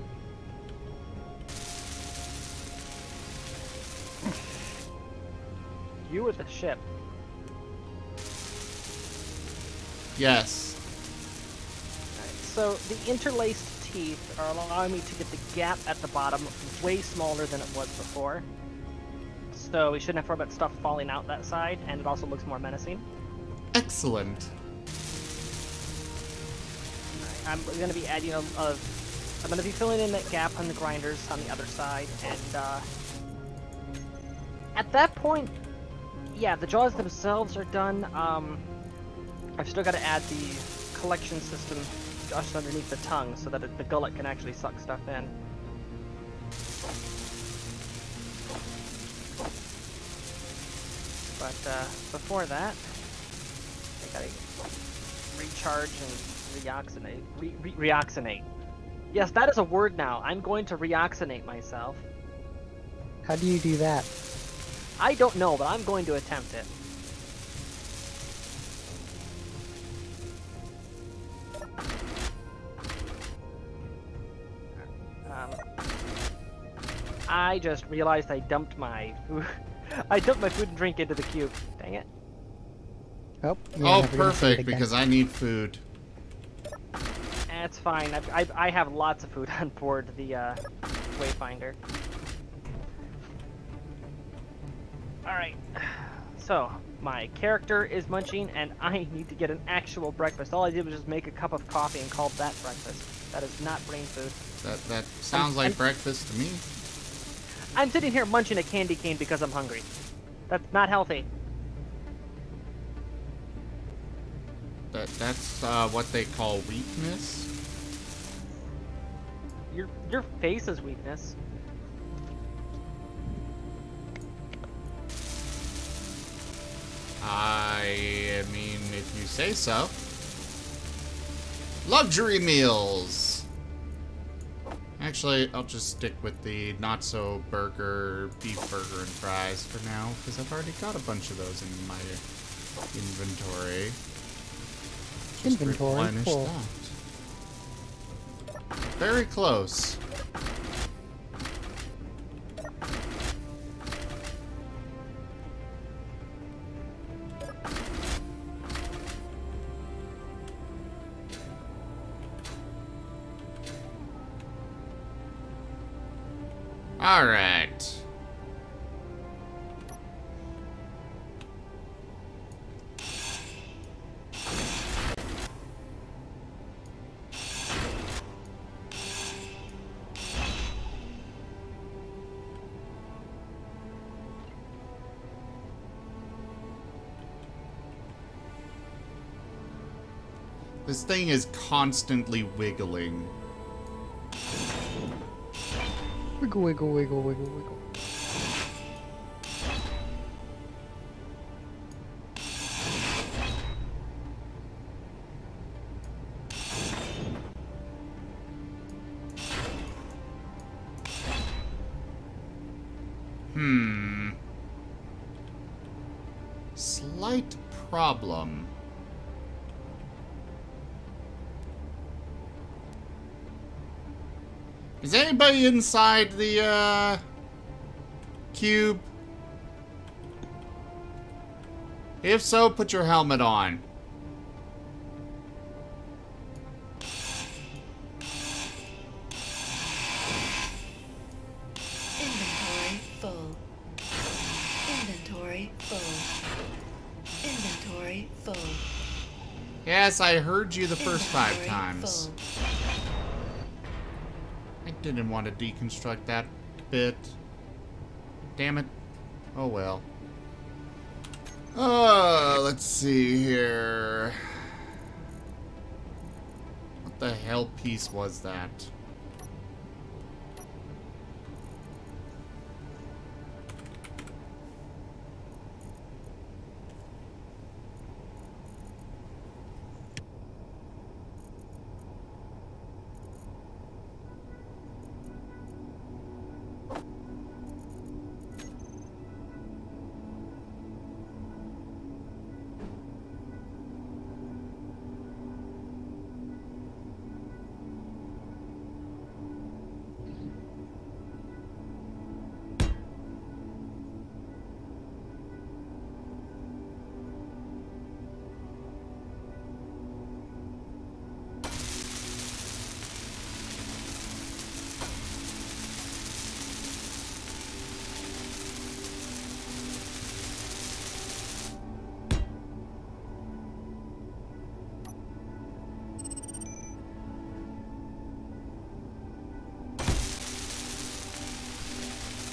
You with the ship. Yes. Alright, so the interlaced teeth are allowing me to get the gap at the bottom way smaller than it was before. So we shouldn't have to worry about stuff falling out that side, and it also looks more menacing. Excellent. I'm going to be adding I'm going to be filling in that gap on the grinders on the other side, and at that point, yeah, the jaws themselves are done. I've still got to add the collection system just underneath the tongue so that the gullet can actually suck stuff in. But before that, I gotta recharge and reoxinate. Reoxinate. Yes, that is a word now. I'm going to reoxinate myself. How do you do that? I don't know, but I'm going to attempt it. I just realized I dumped my food. I dumped my food and drink into the cube. Dang it. Oh, you're Oh, never gonna see it perfect, again. because I need food. It's fine. I have lots of food on board the Wayfinder. Alright. So, my character is munching, and I need to get an actual breakfast. All I did was just make a cup of coffee and called that breakfast. That is not brain food. That sounds like breakfast to me. I'm sitting here munching a candy cane because I'm hungry. That's not healthy. That's what they call weakness? Your face is weakness. I mean, if you say so. Luxury meals! Actually, I'll just stick with the not-so-burger, beef burger and fries for now, because I've already got a bunch of those in my inventory. Just replenish full. that. Very close. All right. This thing is constantly wiggling. Wiggle, wiggle, wiggle, wiggle, wiggle. Slight problem. Is anybody inside the, cube? If so, put your helmet on. Inventory full. Inventory full. Inventory full. Yes, I heard you the first 5 Inventory times. full. I didn't want to deconstruct that bit. Damn it. Oh well. Let's see here. What the hell piece was that?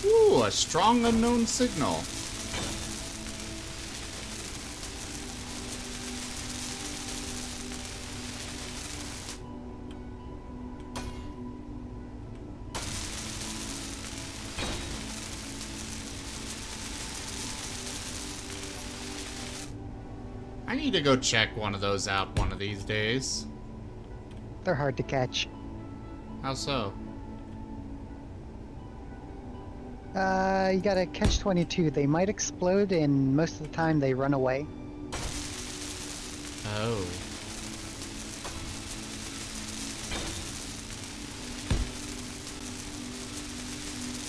Ooh, a strong unknown signal. I need to go check one of those out one of these days. They're hard to catch. How so? You gotta catch 22. They might explode, and most of the time they run away. Oh.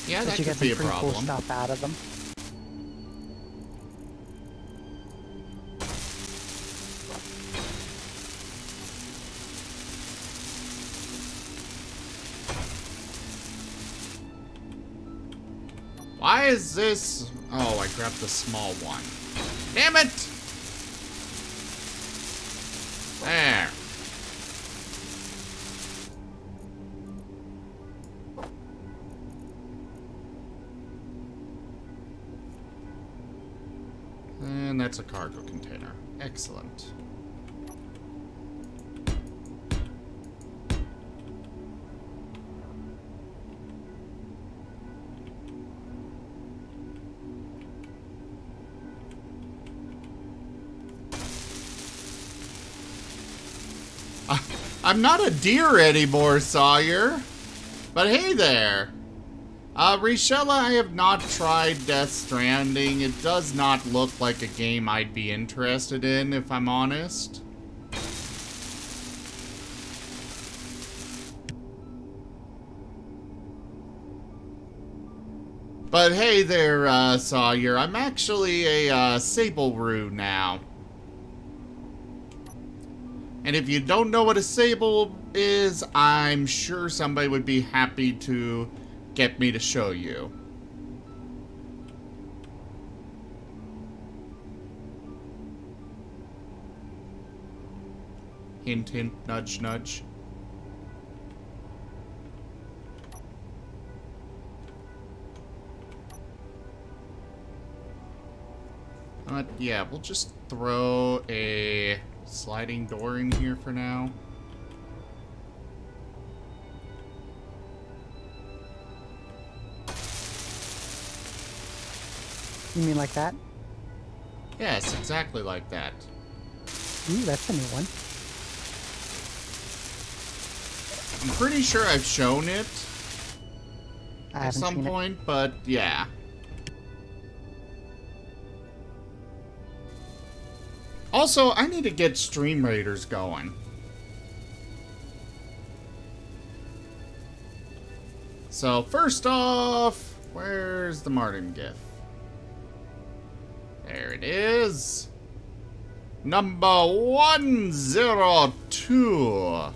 Yeah, But that you could get be some a pretty cool problem. stuff out of them. Why is this? Oh, I grabbed the small one. Damn it! There. And that's a cargo container. Excellent. I'm not a deer anymore, Sawyer. But hey there. Richella, I have not tried Death Stranding. It does not look like a game I'd be interested in, if I'm honest. But hey there, Sawyer. I'm actually a Sable-Roo now. And if you don't know what a Sable is, I'm sure somebody would be happy to get me to show you. Hint, hint, nudge, nudge. Yeah, we'll just throw a sliding door in here for now. You mean like that? Yes, exactly like that. Ooh, that's a new one. I'm pretty sure I've shown it I at haven't some seen it. point, but yeah. Also, I need to get Stream Raiders going. So, first off, where's the Martin GIF? There it is. Number 102.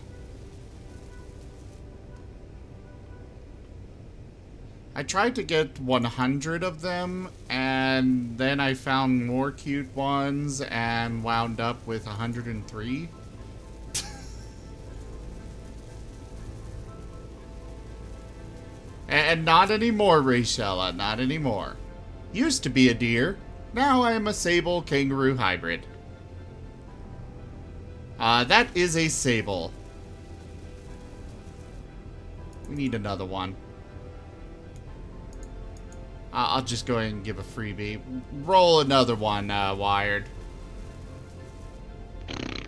I tried to get 100 of them, and then I found more cute ones and wound up with 103. And not anymore, Rachella, not anymore. Used to be a deer, now I am a sable kangaroo hybrid. That is a sable. We need another one. I'll just go ahead and give a freebie. Roll another one, Wired. If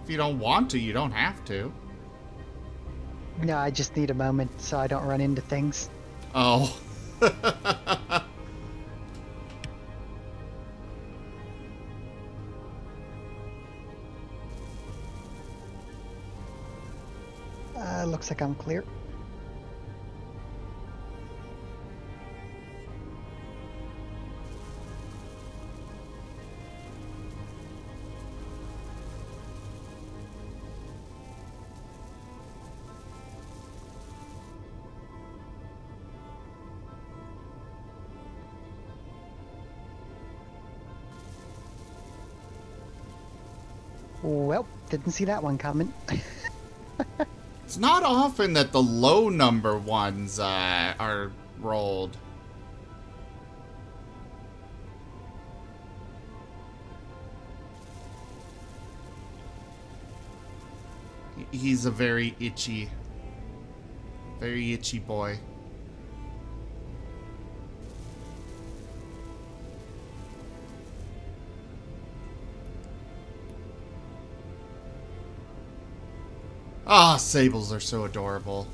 you don't want to, you don't have to. No, I just need a moment so I don't run into things. Oh. Looks like I'm clear. Well, didn't see that one coming. It's not often that the low number ones are rolled. He's a very itchy boy. Ah, sables are so adorable.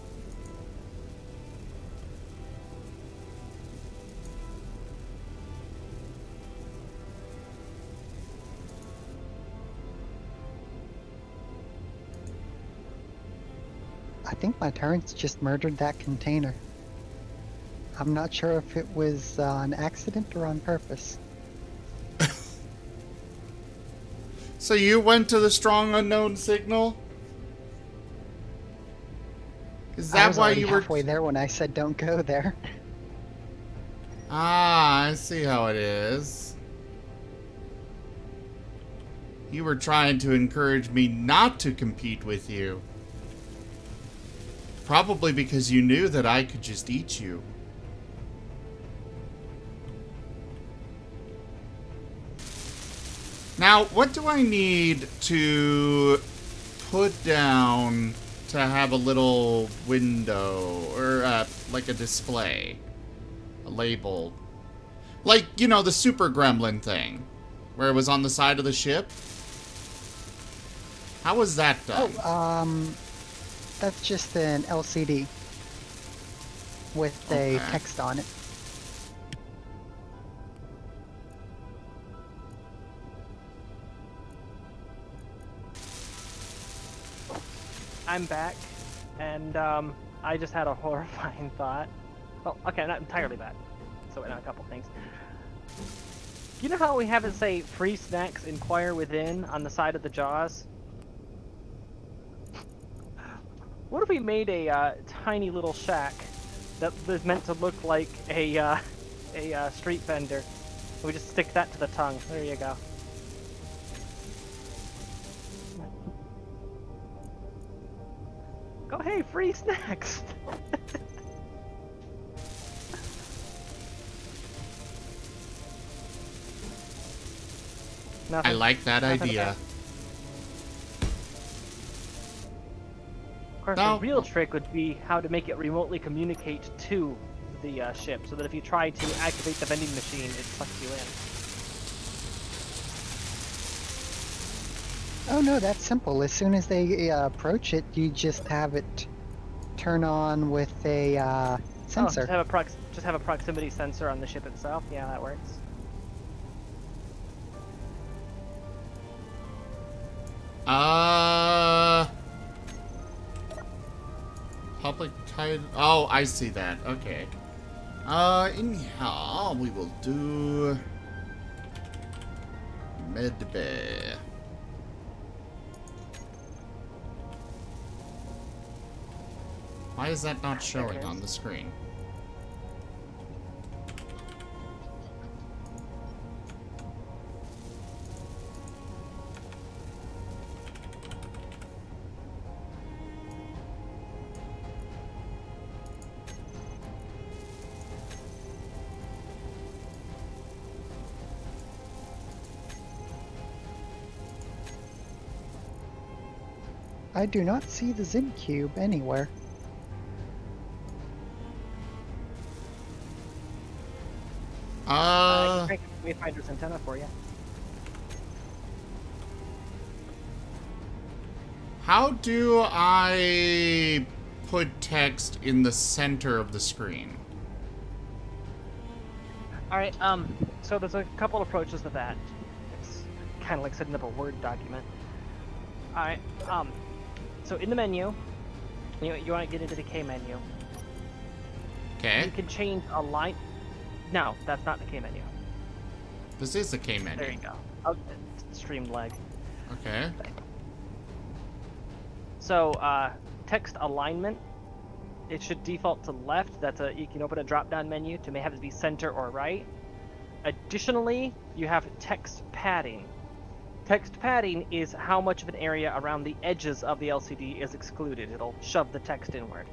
I think my turrets just murdered that container. I'm not sure if it was an accident or on purpose. So you went to the strong unknown signal? Is I that was why already you were halfway there when I said don't go there. Ah, I see how it is. You were trying to encourage me not to compete with you. Probably because you knew that I could just eat you. Now, what do I need to put down to have a little window or like a display? A label. Like, you know, the Super Gremlin thing, where it was on the side of the ship. How was that done? Oh, that's just an LCD with a Okay. text on it. I'm back, and I just had a horrifying thought. Well, okay, not entirely bad. So, a couple things. You know how we have it say "free snacks inquire within" on the side of the jaws? What if we made a tiny little shack that was meant to look like a street vendor? We just stick that to the tongue. There you go. Go, hey, free snacks! I Nothing. like that Nothing idea. bad. Of course, No. the real trick would be how to make it remotely communicate to the ship, so that if you try to activate the vending machine, it sucks you in. Oh no, that's simple. As soon as they approach it, you just have it turn on with a Oh, sensor. just have a proximity sensor on the ship itself. Yeah, that works. Public title. Oh, I see that. Okay. Anyhow, we will do medbay. Why is that not showing on the screen? I do not see the Zim Cube anywhere. I can crank a Wayfinder's antenna for you. How do I put text in the center of the screen? Alright, so there's a couple approaches to that. It's kind of like setting up a Word document. Alright, so in the menu, you want to get into the K menu. You Okay. can change a line. No, that's not the K menu. This is the K menu. There you go. Oh, streamed lag. Okay. So, text alignment, it should default to left. You can open a drop-down menu to have it be center or right. Additionally, you have text padding. Text padding is how much of an area around the edges of the LCD is excluded. It'll shove the text inward.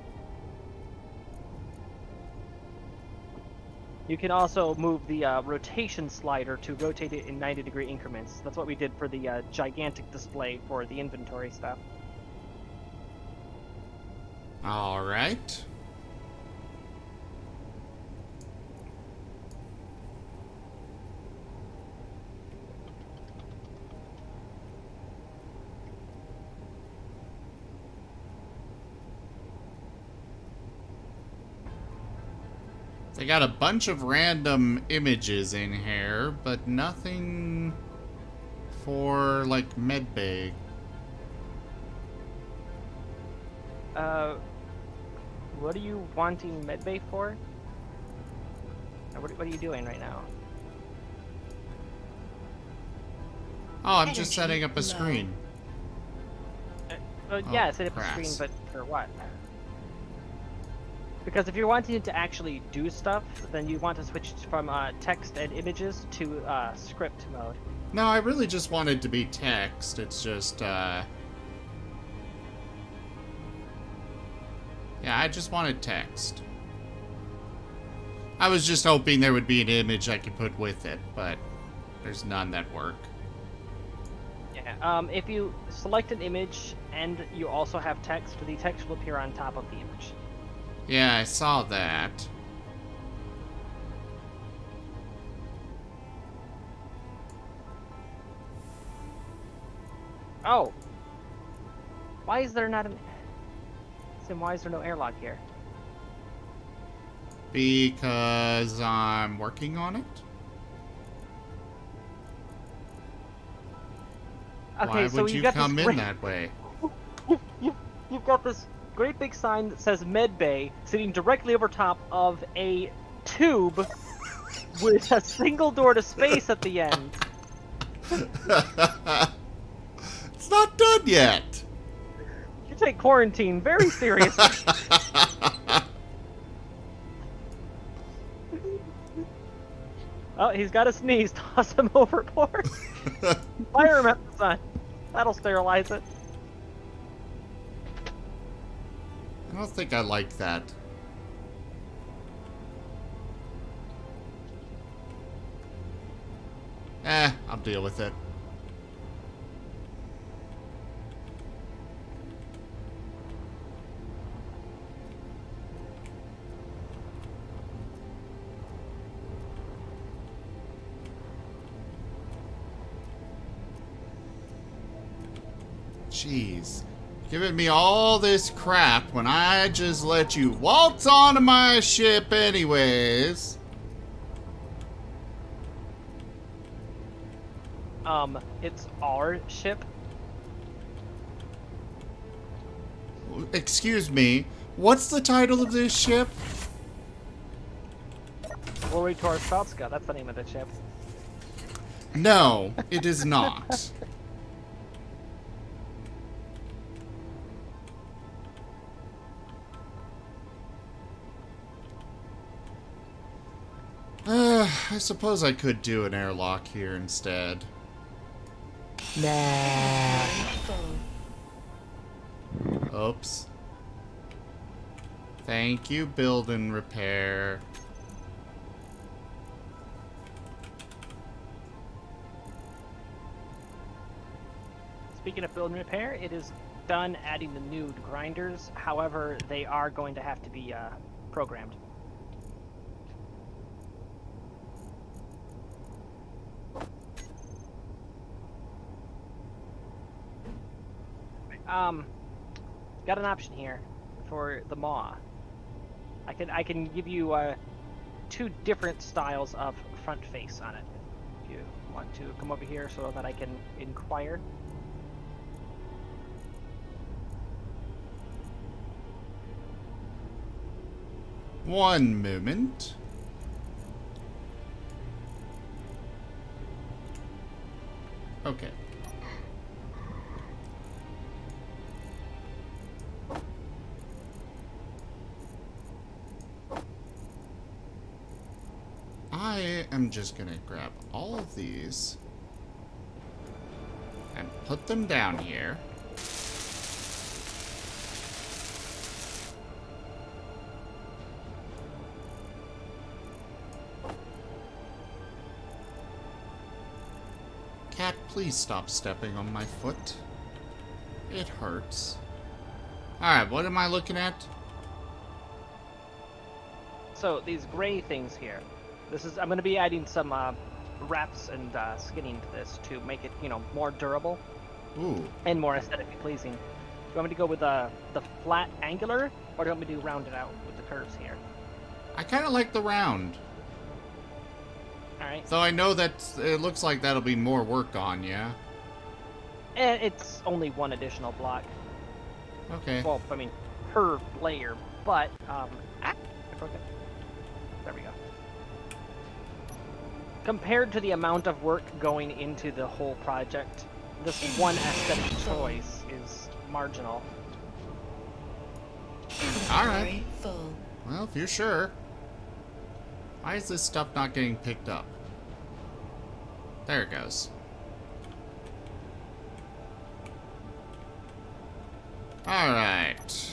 You can also move the rotation slider to rotate it in 90-degree increments. That's what we did for the gigantic display for the inventory stuff. All right. They got a bunch of random images in here, but nothing for, like, medbay. What are you wanting medbay for? Or what are you doing right now? Oh, I'm just Energy setting up a low. screen. Yeah, set up a screen, crass. but for what? Because if you're wanting it to actually do stuff, then you want to switch from text and images to script mode. No, I really just want it to be text. It's just, yeah, I just wanted text. I was just hoping there would be an image I could put with it, but there's none that work. Yeah. If you select an image and you also have text, the text will appear on top of the image. Yeah, I saw that. Oh, Why is there not an... Sim, why is there no airlock here? Because I'm working on it. Okay, Why so would you you got come this in great, that way? You've got this great big sign that says Med Bay sitting directly over top of a tube with a single door to space at the end. It's not done yet. You take quarantine very seriously. Oh, he's got a sneeze. Toss him overboard. Fire him at the sun. That'll sterilize it. I don't think I like that. I'll deal with it. Jeez. Giving me all this crap when I just let you waltz onto my ship anyways. It's our ship. Excuse me. What's the title of this ship? Glory to our Shotska, that's the name of the ship. No, it is not. I suppose I could do an airlock here instead. Nah. Full. Oops. Thank you, build and repair. Speaking of build and repair, it is done adding the new grinders. However, they are going to have to be programmed. Got an option here for the maw. I can give you two different styles of front face on it. If you want to come over here so that I can inquire. One moment. Okay. I am just gonna grab all of these and put them down here. Cat, please stop stepping on my foot. It hurts. Alright, what am I looking at? So these gray things here. I'm going to be adding some wraps and skinning to this to make it, more durable. Ooh. And more aesthetically pleasing. Do you want me to go with the flat angular, or do you want me to round it out with the curves here? I kind of like the round. Alright. Though I know that it looks like that'll be more work on, yeah? And it's only one additional block. Okay. Well, I mean, per layer, but, I broke it. There we go. Compared to the amount of work going into the whole project, this one aesthetic choice is marginal. Alright. Full. Well, if you're sure. Why is this stuff not getting picked up? There it goes. Alright.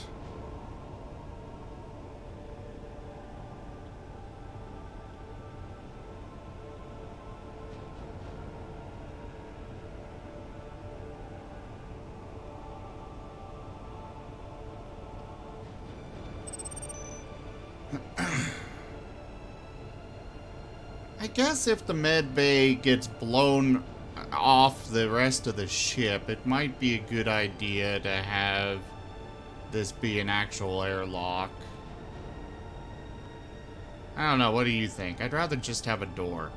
I guess if the med bay gets blown off the rest of the ship, it might be a good idea to have this be an actual airlock. I don't know, what do you think? I'd rather just have a door.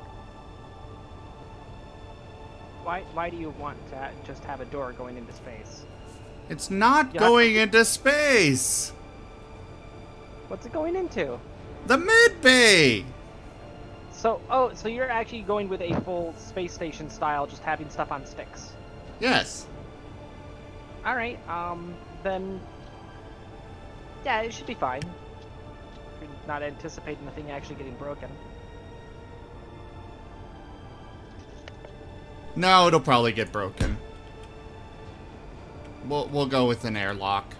Why do you want to just have a door going into space? It's not Yeah. going into space! What's it going into? The mid-bay! So you're actually going with a full space station style, just having stuff on sticks. Yes. Alright, then... Yeah, it should be fine. You're not anticipating the thing actually getting broken. No, it'll probably get broken. We'll go with an airlock.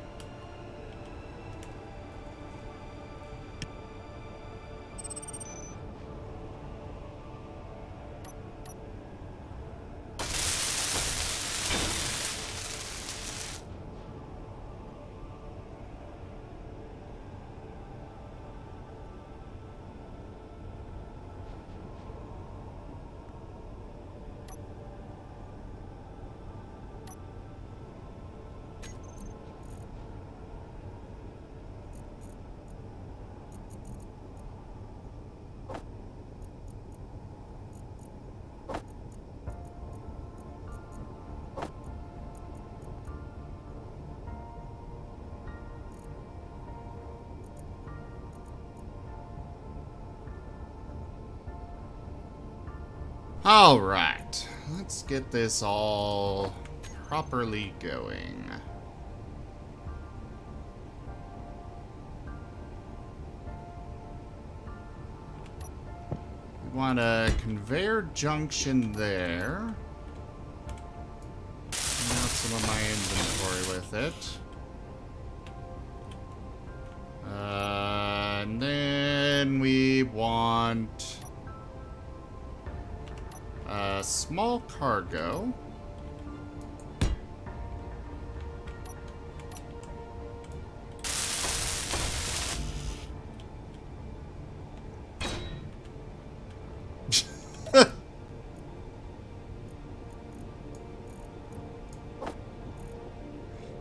Alright, let's get this all properly going. We want a conveyor junction there. Bring out some of my inventory with it. And then we want a small cargo.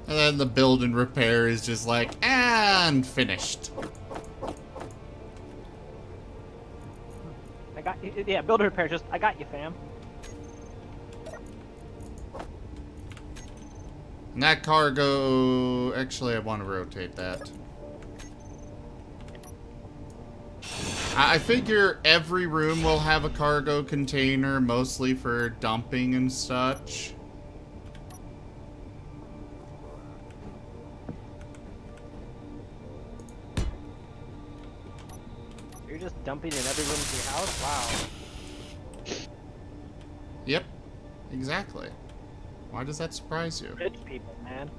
And then the build and repair is just like, and finished. I got you. Yeah, build and repair, just, I got you, fam. And that cargo, actually I want to rotate that. I figure every room will have a cargo container, mostly for dumping and such. You're just dumping in every room of your house? Wow. Yep, exactly. Why does that surprise you? Rich people, man.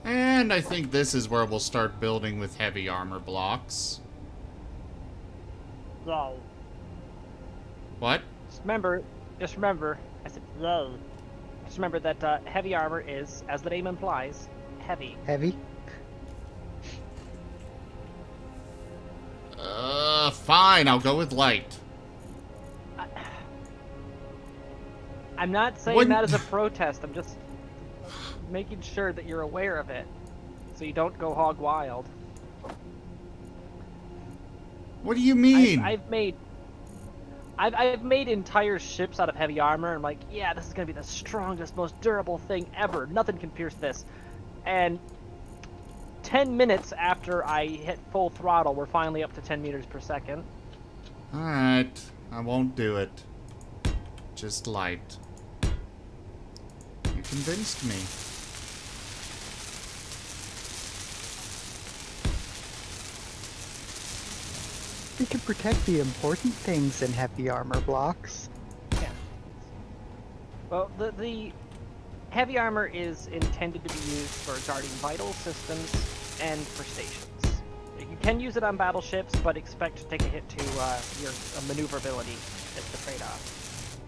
And I think this is where we'll start building with heavy armor blocks. Lol. What? Just remember, I said lol. Just remember that heavy armor is, as the name implies, heavy. Heavy? Fine, I'll go with light. I'm not saying What- that as a protest, I'm just making sure that you're aware of it, so you don't go hog wild. What do you mean? I've made entire ships out of heavy armor. I'm like, yeah, this is gonna be the strongest, most durable thing ever. Nothing can pierce this. And 10 minutes after I hit full throttle, we're finally up to 10 meters per second. Alright, I won't do it. Just light. You convinced me. We can protect the important things in heavy armor blocks. Yeah. Well, the heavy armor is intended to be used for guarding vital systems and for stations. You can use it on battleships, but expect to take a hit to your maneuverability as the trade-off.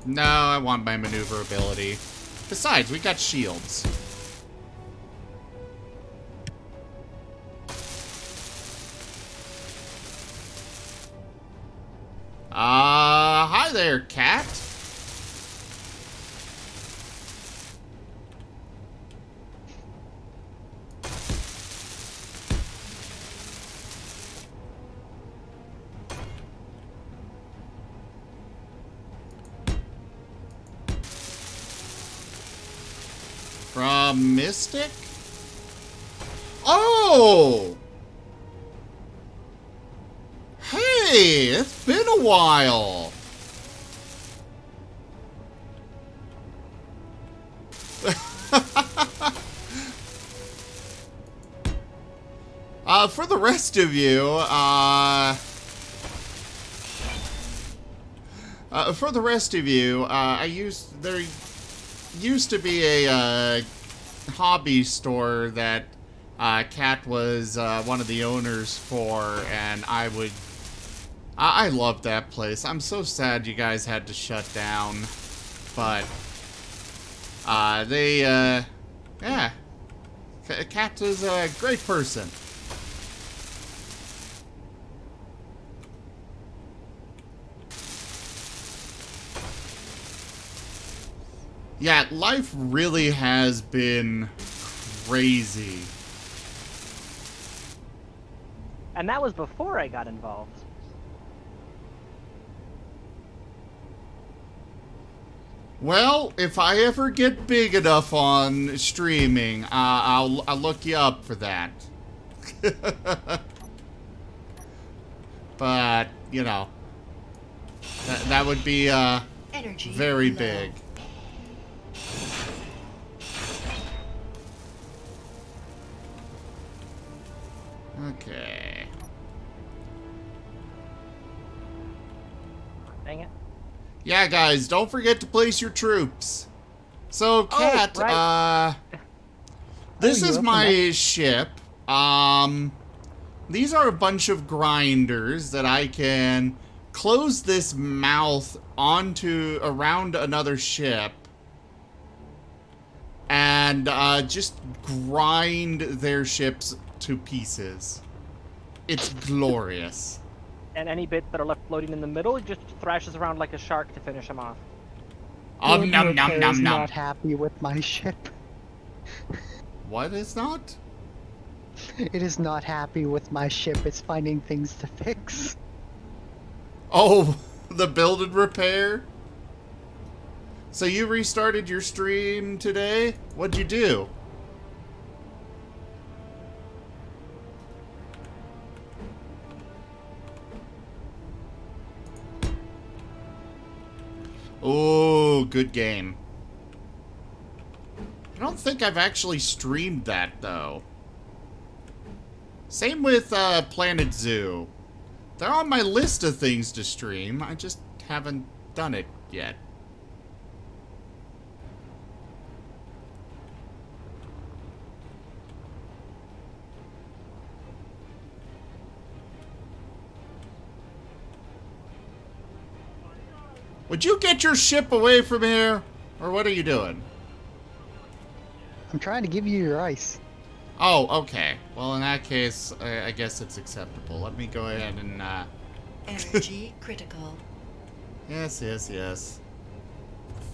No, I want my maneuverability. Besides, we got shields. there, cat. From Mystic? Oh! Hey, it's been a while. For the rest of you, there used to be a hobby store that Kat was one of the owners for, and I loved that place. I'm so sad you guys had to shut down, but yeah, Kat is a great person. Yeah, life really has been crazy. And that was before I got involved. Well, if I ever get big enough on streaming, I'll look you up for that. But, you know, that would be Energy very low. big. Okay. Dang it. Yeah, guys, don't forget to place your troops. So, Kat, right. this Oh, is you my ship. These are a bunch of grinders that I can close this mouth onto around another ship and just grind their ships to pieces. It's glorious. And any bits that are left floating in the middle, it just thrashes around like a shark to finish them off. Nom nom nom Repair nom is nom. not happy with my ship. What is not? It is not happy with my ship. It's finding things to fix. Oh, the build and repair? So you restarted your stream today? What'd you do? Oh, good game. I don't think I've actually streamed that, though. Same with Planet Zoo. They're on my list of things to stream. I just haven't done it yet. Would you get your ship away from here? Or what are you doing? I'm trying to give you your ice. Oh, okay. Well, in that case, I guess it's acceptable. Let me go ahead and, Energy critical. Yes, yes, yes.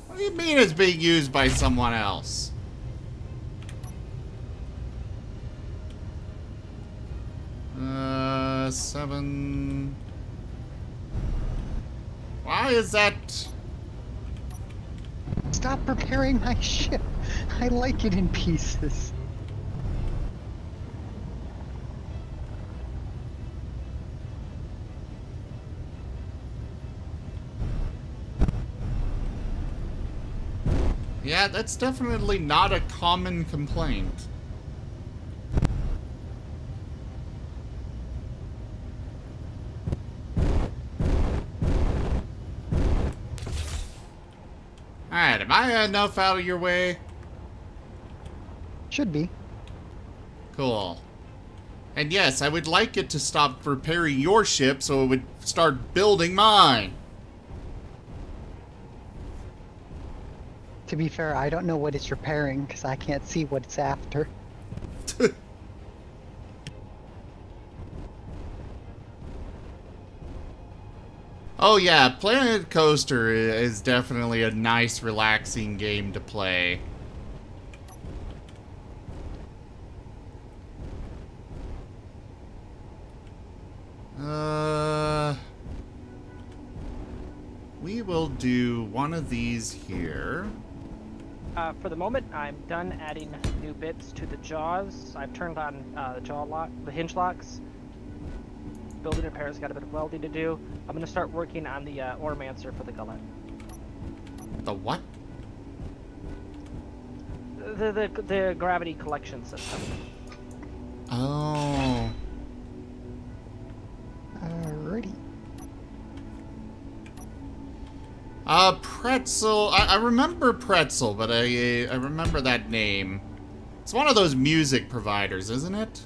What do you mean it's being used by someone else? Seven... Why is that... Stop repairing my ship. I like it in pieces. Yeah, that's definitely not a common complaint. Alright, am I enough out of your way? Should be. Cool. And yes, I would like it to stop repairing your ship so it would start building mine. To be fair, I don't know what it's repairing because I can't see what it's after. Oh yeah, Planet Coaster is definitely a nice, relaxing game to play. We will do one of these here. For the moment, I'm done adding new bits to the jaws. I've turned on the hinge locks. Building repair's got a bit of welding to do. I'm going to start working on the Oromancer for the gullet. The what? The gravity collection system. Oh. Alrighty. Pretzel. I remember Pretzel, but I remember that name. It's one of those music providers, isn't it?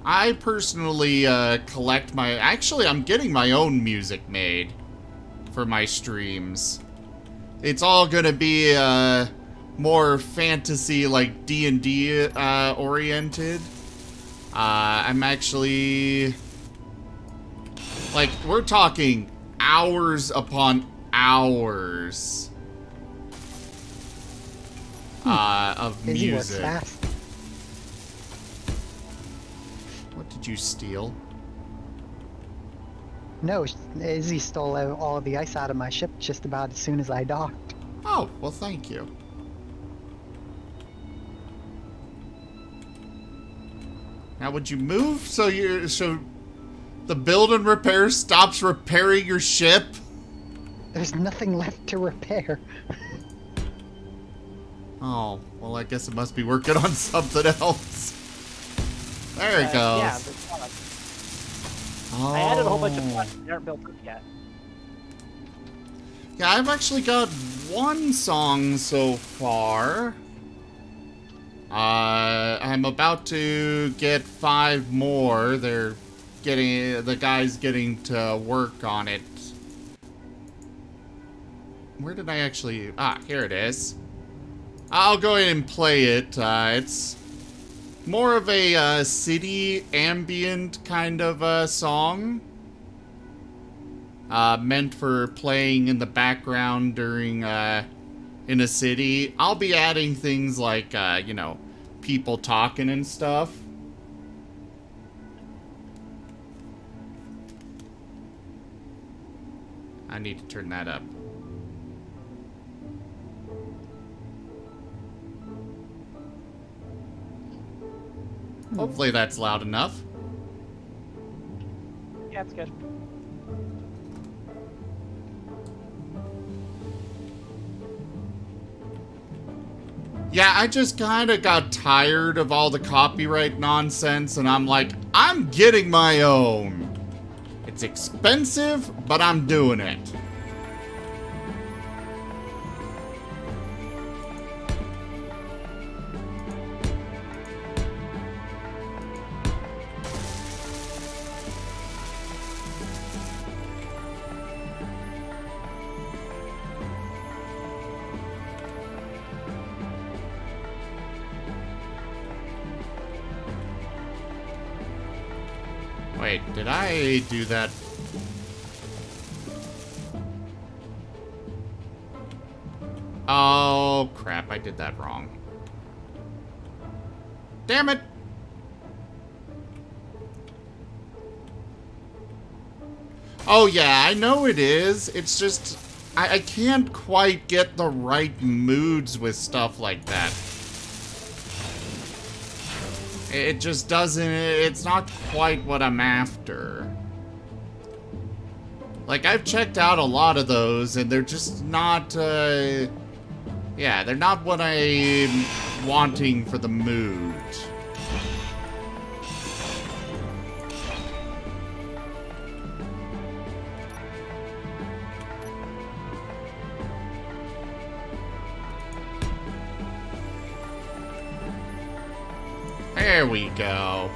I personally collect my... Actually, I'm getting my own music made for my streams. It's all gonna be more fantasy, like D&D oriented. I'm actually... Like, we're talking hours upon hours of Busy works music. fast. What did you steal? No, Izzy stole all of the ice out of my ship just about as soon as I docked. Oh, well, thank you. Now, would you move so the build and repair stops repairing your ship? There's nothing left to repair. Oh, well, I guess it must be working on something else. There it goes. Yeah, Oh. I added a whole bunch of parts that aren't built up yet. Yeah, I've actually got one song so far. I'm about to get 5 more. The guy's getting to work on it. Where did I actually... Ah, here it is. I'll go ahead and play it. It's more of a city ambient kind of song. Meant for playing in the background during in a city. I'll be adding things like, you know, people talking and stuff. I need to turn that up. Hopefully that's loud enough. Yeah, it's good. Yeah, I just kind of got tired of all the copyright nonsense, and I'm like, I'm getting my own. It's expensive, but I'm doing it. Wait, did I do that? Oh, crap, I did that wrong. Damn it! Oh, yeah, I know it is. It's just, I can't quite get the right moods with stuff like that. It just doesn't, it's not quite what I'm after. Like, I've checked out a lot of those, and they're just not, yeah, they're not what I'm wanting for the mood. There we go.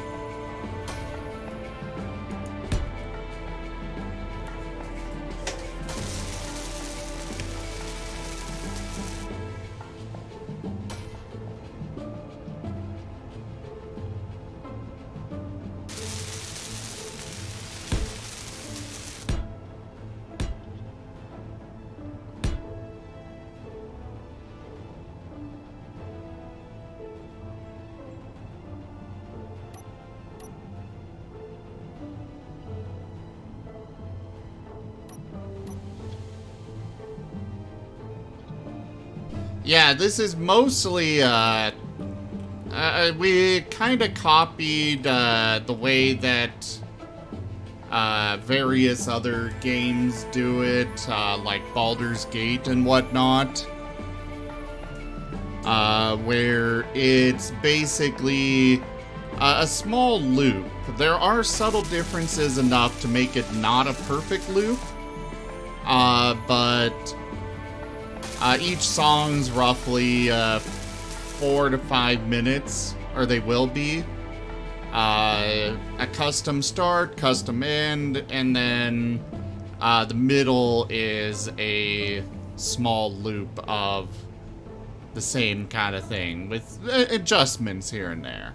Yeah, this is mostly, we kind of copied, the way that, various other games do it, like Baldur's Gate and whatnot. Where it's basically a small loop. There are subtle differences enough to make it not a perfect loop, but each song's roughly 4 to 5 minutes, or they will be. A custom start, custom end, and then the middle is a small loop of the same kind of thing, with adjustments here and there.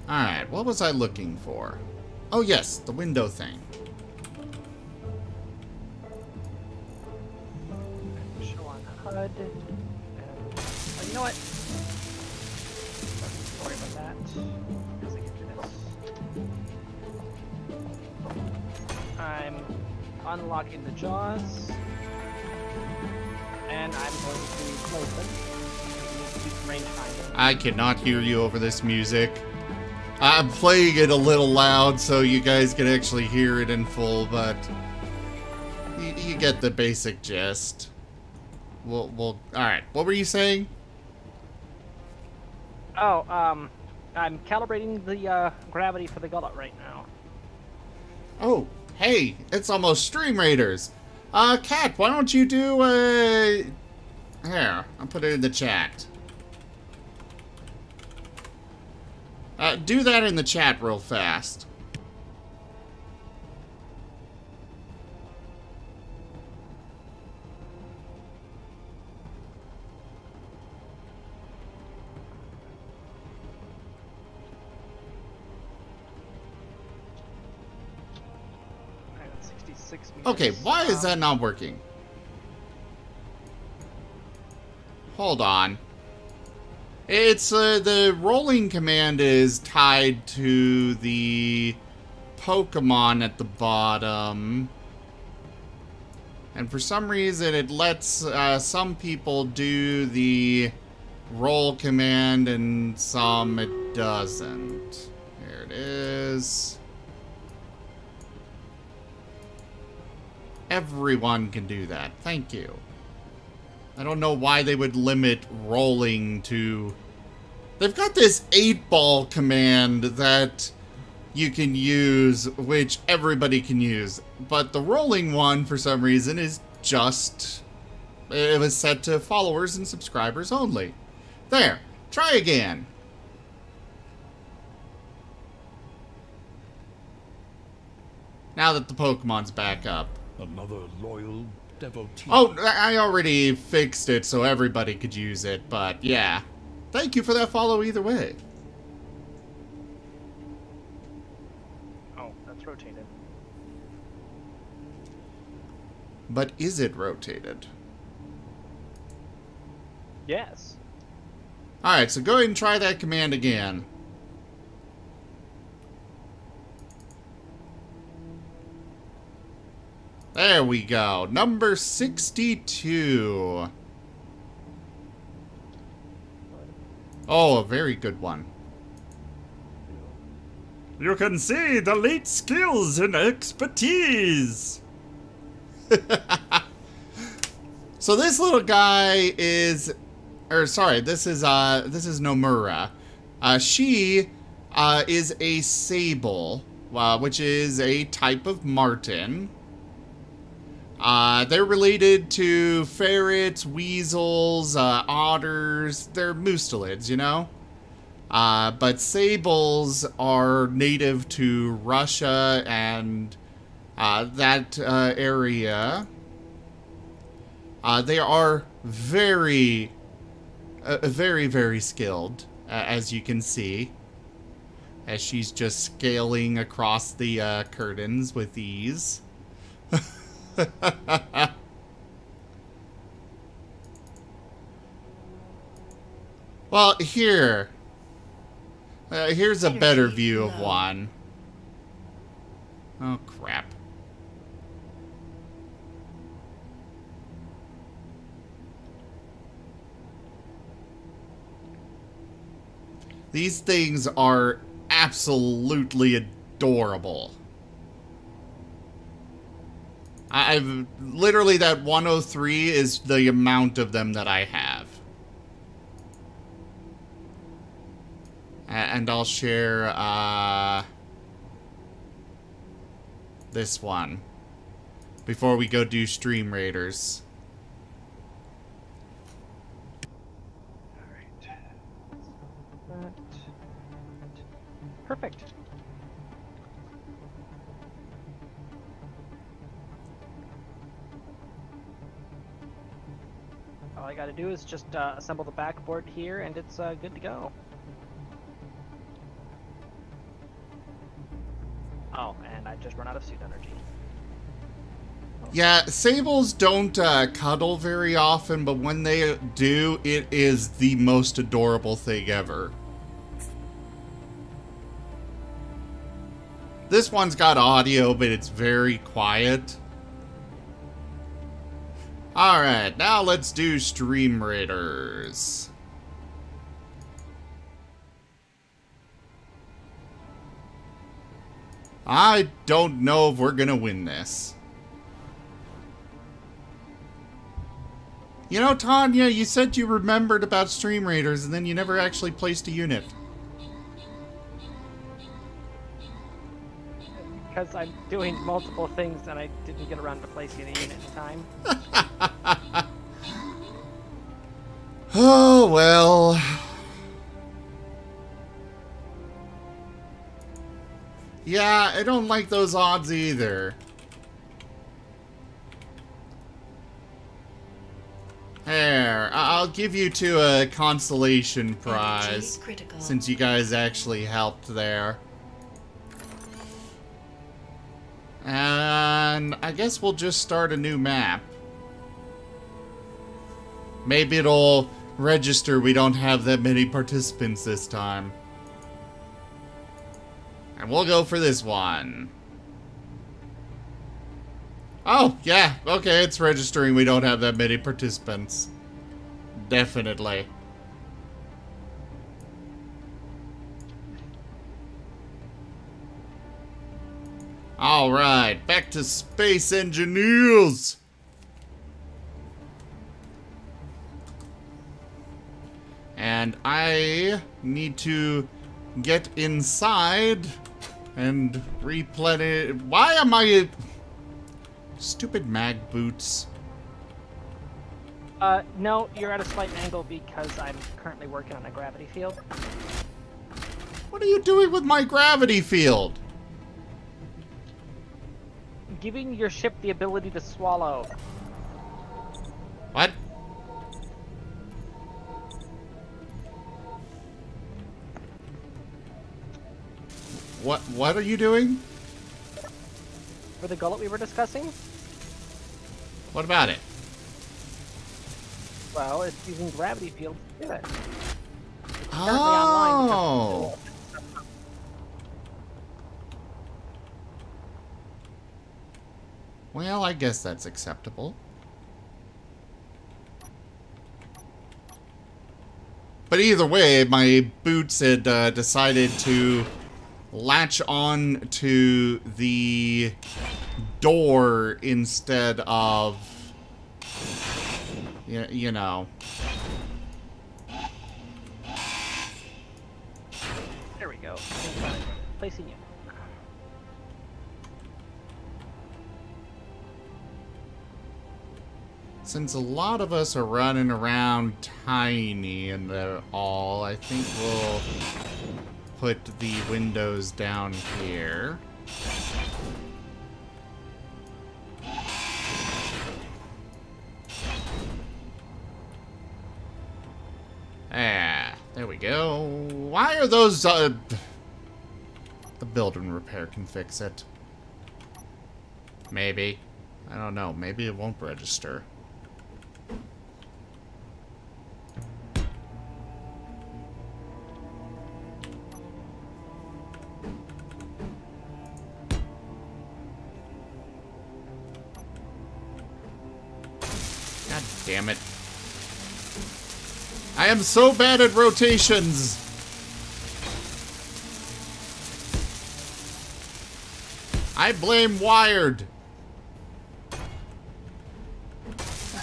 Alright, what was I looking for? Oh yes, the window thing. Show on HUD. Oh, you know what? Don't worry about that. As I get to this. I'm unlocking the jaws. And I'm going to close them. Range finding. I cannot hear you over this music. I'm playing it a little loud so you guys can actually hear it in full, but you get the basic gist. We'll alright, what were you saying? Oh, I'm calibrating the gravity for the gullet right now. Oh, hey, it's almost Stream Raiders. Kat, why don't you do, here, I'll put it in the chat. Do that in the chat real fast. I got 66 meters. Okay, why is that not working? Hold on. It's, the rolling command is tied to the Pokemon at the bottom. And for some reason it lets, some people do the roll command and some it doesn't. Here it is. Everyone can do that. Thank you. I don't know why they would limit rolling to... They've got this 8-ball command that you can use, which everybody can use. But the rolling one, for some reason, is just... It was set to followers and subscribers only. There. Try again. Now that the Pokemon's back up. Another loyal devotee. Oh, I already fixed it so everybody could use it, but yeah. Thank you for that follow either way. Oh, that's rotated. But is it rotated? Yes. Alright, so go ahead and try that command again. There we go. Number 62. Oh, a very good one. You can see the late skills and expertise. So this little guy is, or sorry, this is Nomura. She is a sable, which is a type of marten. They're related to ferrets, weasels, otters. They're mustelids, you know? But sables are native to Russia and that area. They are very, very skilled, as you can see. As she's just scaling across the curtains with ease. Well, here's a better view of one. Oh, crap. These things are absolutely adorable. I've literally, that 103 is the amount of them that I have. And I'll share this one before we go do Stream Raiders. Alright. Perfect. All I gotta do is just assemble the backboard here, and it's good to go. Oh, and I just run out of suit energy. Yeah, sables don't cuddle very often, but when they do, it is the most adorable thing ever. This one's got audio, but it's very quiet. Alright, now let's do Stream Raiders. I don't know if we're gonna win this. You know, Tanya, you said you remembered about Stream Raiders and then you never actually placed a unit. Because I'm doing multiple things and I didn't get around to placing a unit in time. Oh, well. Yeah, I don't like those odds either. There, I'll give you two a consolation prize, since you guys actually helped there. And I guess we'll just start a new map. Maybe it'll register we don't have that many participants this time. And we'll go for this one. Oh, yeah, okay, it's registering we don't have that many participants. Definitely. Alright, back to Space Engineers! And I need to get inside and replenish. Why am I... Stupid mag boots. No, you're at a slight angle because I'm currently working on a gravity field. What are you doing with my gravity field? Giving your ship the ability to swallow. What? What are you doing? For the gullet we were discussing? What about it? Well, it's using gravity field to do it. It's currently Oh. online. Well, I guess that's acceptable. But either way, my boots had decided to latch on to the door instead of, you know. There we go. Placing you. Since a lot of us are running around tiny and all, I think we'll put the windows down here. Ah, there we go. Why are those, the build and repair can fix it. Maybe. I don't know. Maybe it won't register. God damn it. I am so bad at rotations. I blame Wired. I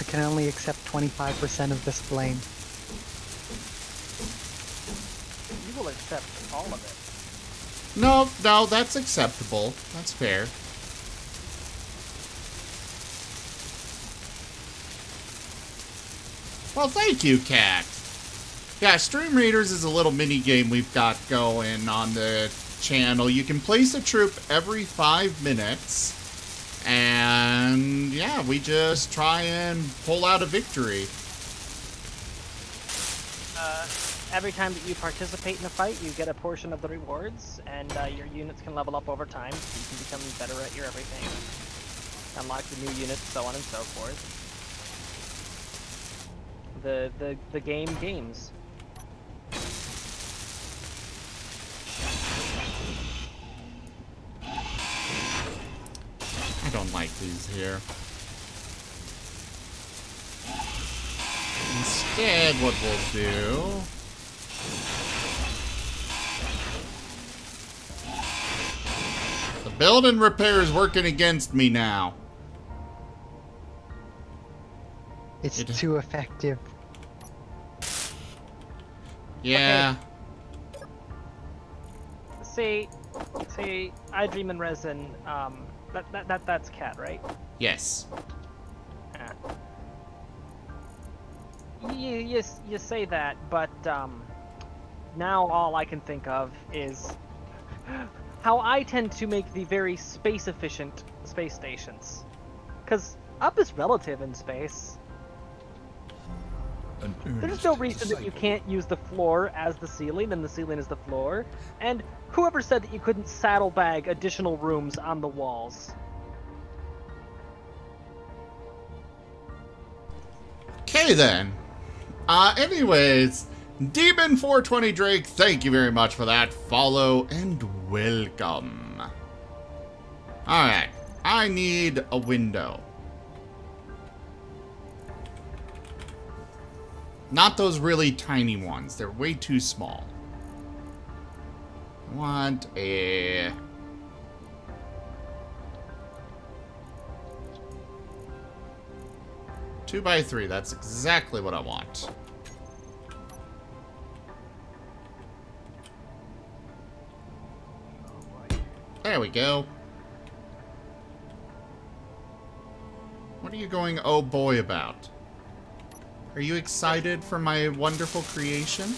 can only accept 25% of this blame. You will accept all of it. No, no, that's acceptable. That's fair. Well, thank you, Cat. Yeah, Stream Raiders is a little mini game we've got going on the channel. You can place a troop every 5 minutes, and yeah, we just try and pull out a victory. Every time that you participate in a fight, you get a portion of the rewards, and your units can level up over time, so you can become better at your everything. Unlock the new units, so on and so forth. The game games. I don't like these here. Instead, what we'll do... The build and repair is working against me now. It's too effective. Yeah. Okay. See, I Dream and Resin, that's Cat, right? Yes. Yeah. You say that, but now all I can think of is how I tend to make the very space-efficient space stations. Because up is relative in space. There's no reason that you can't use the floor as the ceiling and the ceiling is the floor. And whoever said that you couldn't saddlebag additional rooms on the walls? Okay then. Anyways, Demon420 Drake, thank you very much for that follow and welcome. Alright, I need a window. Not those really tiny ones. They're way too small. I want a... Two by 3. That's exactly what I want. There we go. What are you going oh boy about? Are you excited for my wonderful creation?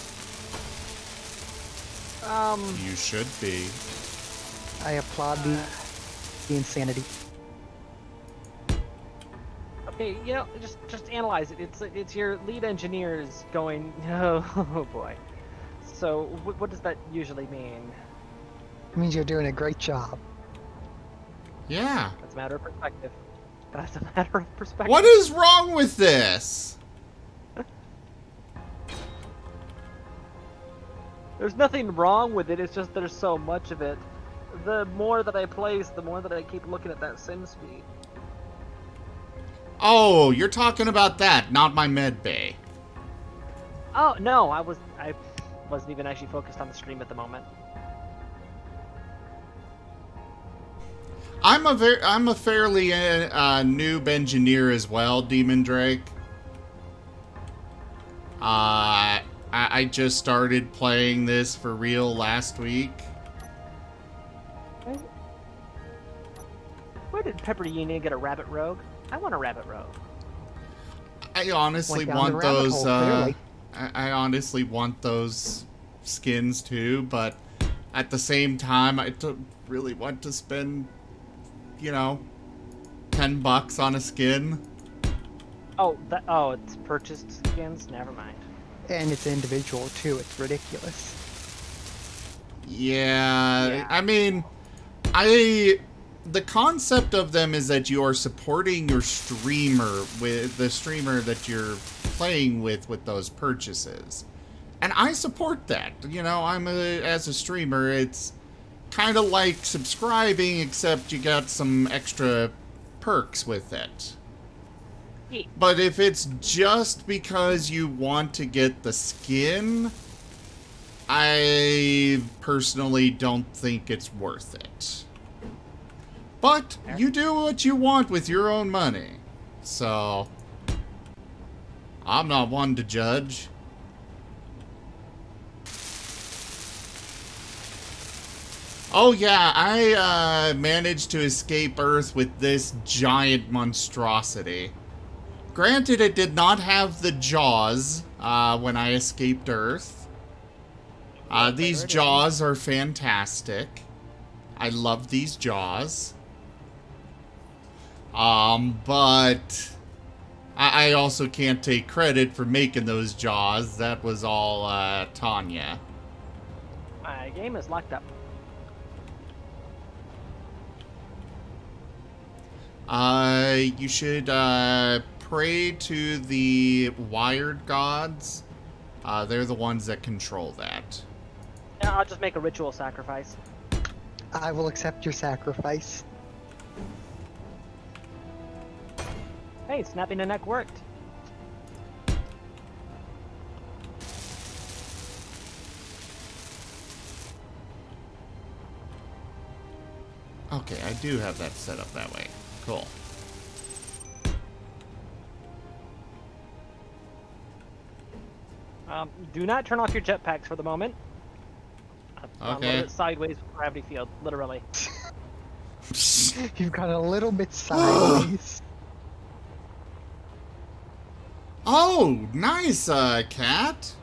You should be. I applaud the insanity. Okay, you know, just analyze it. It's your lead engineers going, oh boy. So what does that usually mean? It means you're doing a great job. Yeah. That's a matter of perspective. That's a matter of perspective. What is wrong with this? There's nothing wrong with it, it's just there's so much of it. The more that I place, the more that I keep looking at that sim speed. Oh, you're talking about that, not my med bay. Oh, no, I wasn't even actually focused on the stream at the moment. I'm a fairly noob engineer as well, Demon Drake. I just started playing this for real last week. Where did Pepper Union get a rabbit rogue? I want a rabbit rogue. I honestly want those. I honestly want those skins too, but at the same time, I don't really want to spend, you know, $10 on a skin. Oh, it's purchased skins. Never mind. And it's individual too. It's ridiculous. Yeah, I mean, the concept of them is that you are supporting your streamer with the streamer that you're playing with those purchases. And I support that. You know, as a streamer, it's kind of like subscribing, except you got some extra perks with it. But if it's just because you want to get the skin, I personally don't think it's worth it. But you do what you want with your own money. So, I'm not one to judge. Oh yeah, I managed to escape Earth with this giant monstrosity. Granted, it did not have the jaws when I escaped Earth. These jaws are fantastic. I love these jaws. But I also can't take credit for making those jaws. That was all Tanya. My game is locked up. You should pray to the wired gods. They're the ones that control that. Yeah, I'll just make a ritual sacrifice. I will accept your sacrifice. Hey, snapping the neck worked. Okay, I do have that set up that way. Cool. Do not turn off your jetpacks for the moment. I'm a little bit sideways with gravity field, literally. You've got a little bit sideways. Oh, nice, cat.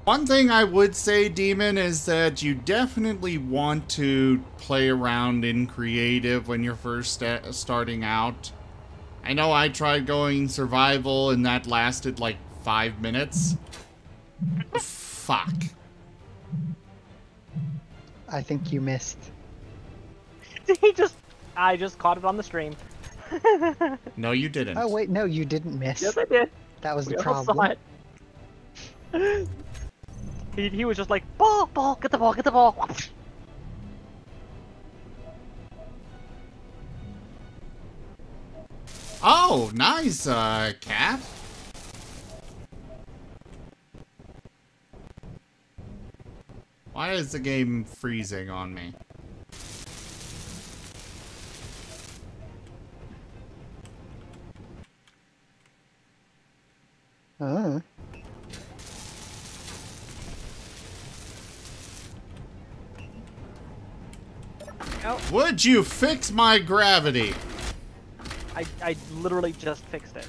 One thing I would say, Demon, is that you definitely want to play around in creative when you're first starting out. I know I tried going survival and that lasted like 5 minutes. Fuck. I think you missed. I just caught it on the stream. No, you didn't. Oh wait, no, you didn't miss. Yes, I did. That was We the all problem. saw it. He was just like, ball, get the ball, get the ball. Oh, nice, cat. Why is the game freezing on me? Oh. Would you fix my gravity? I literally just fixed it.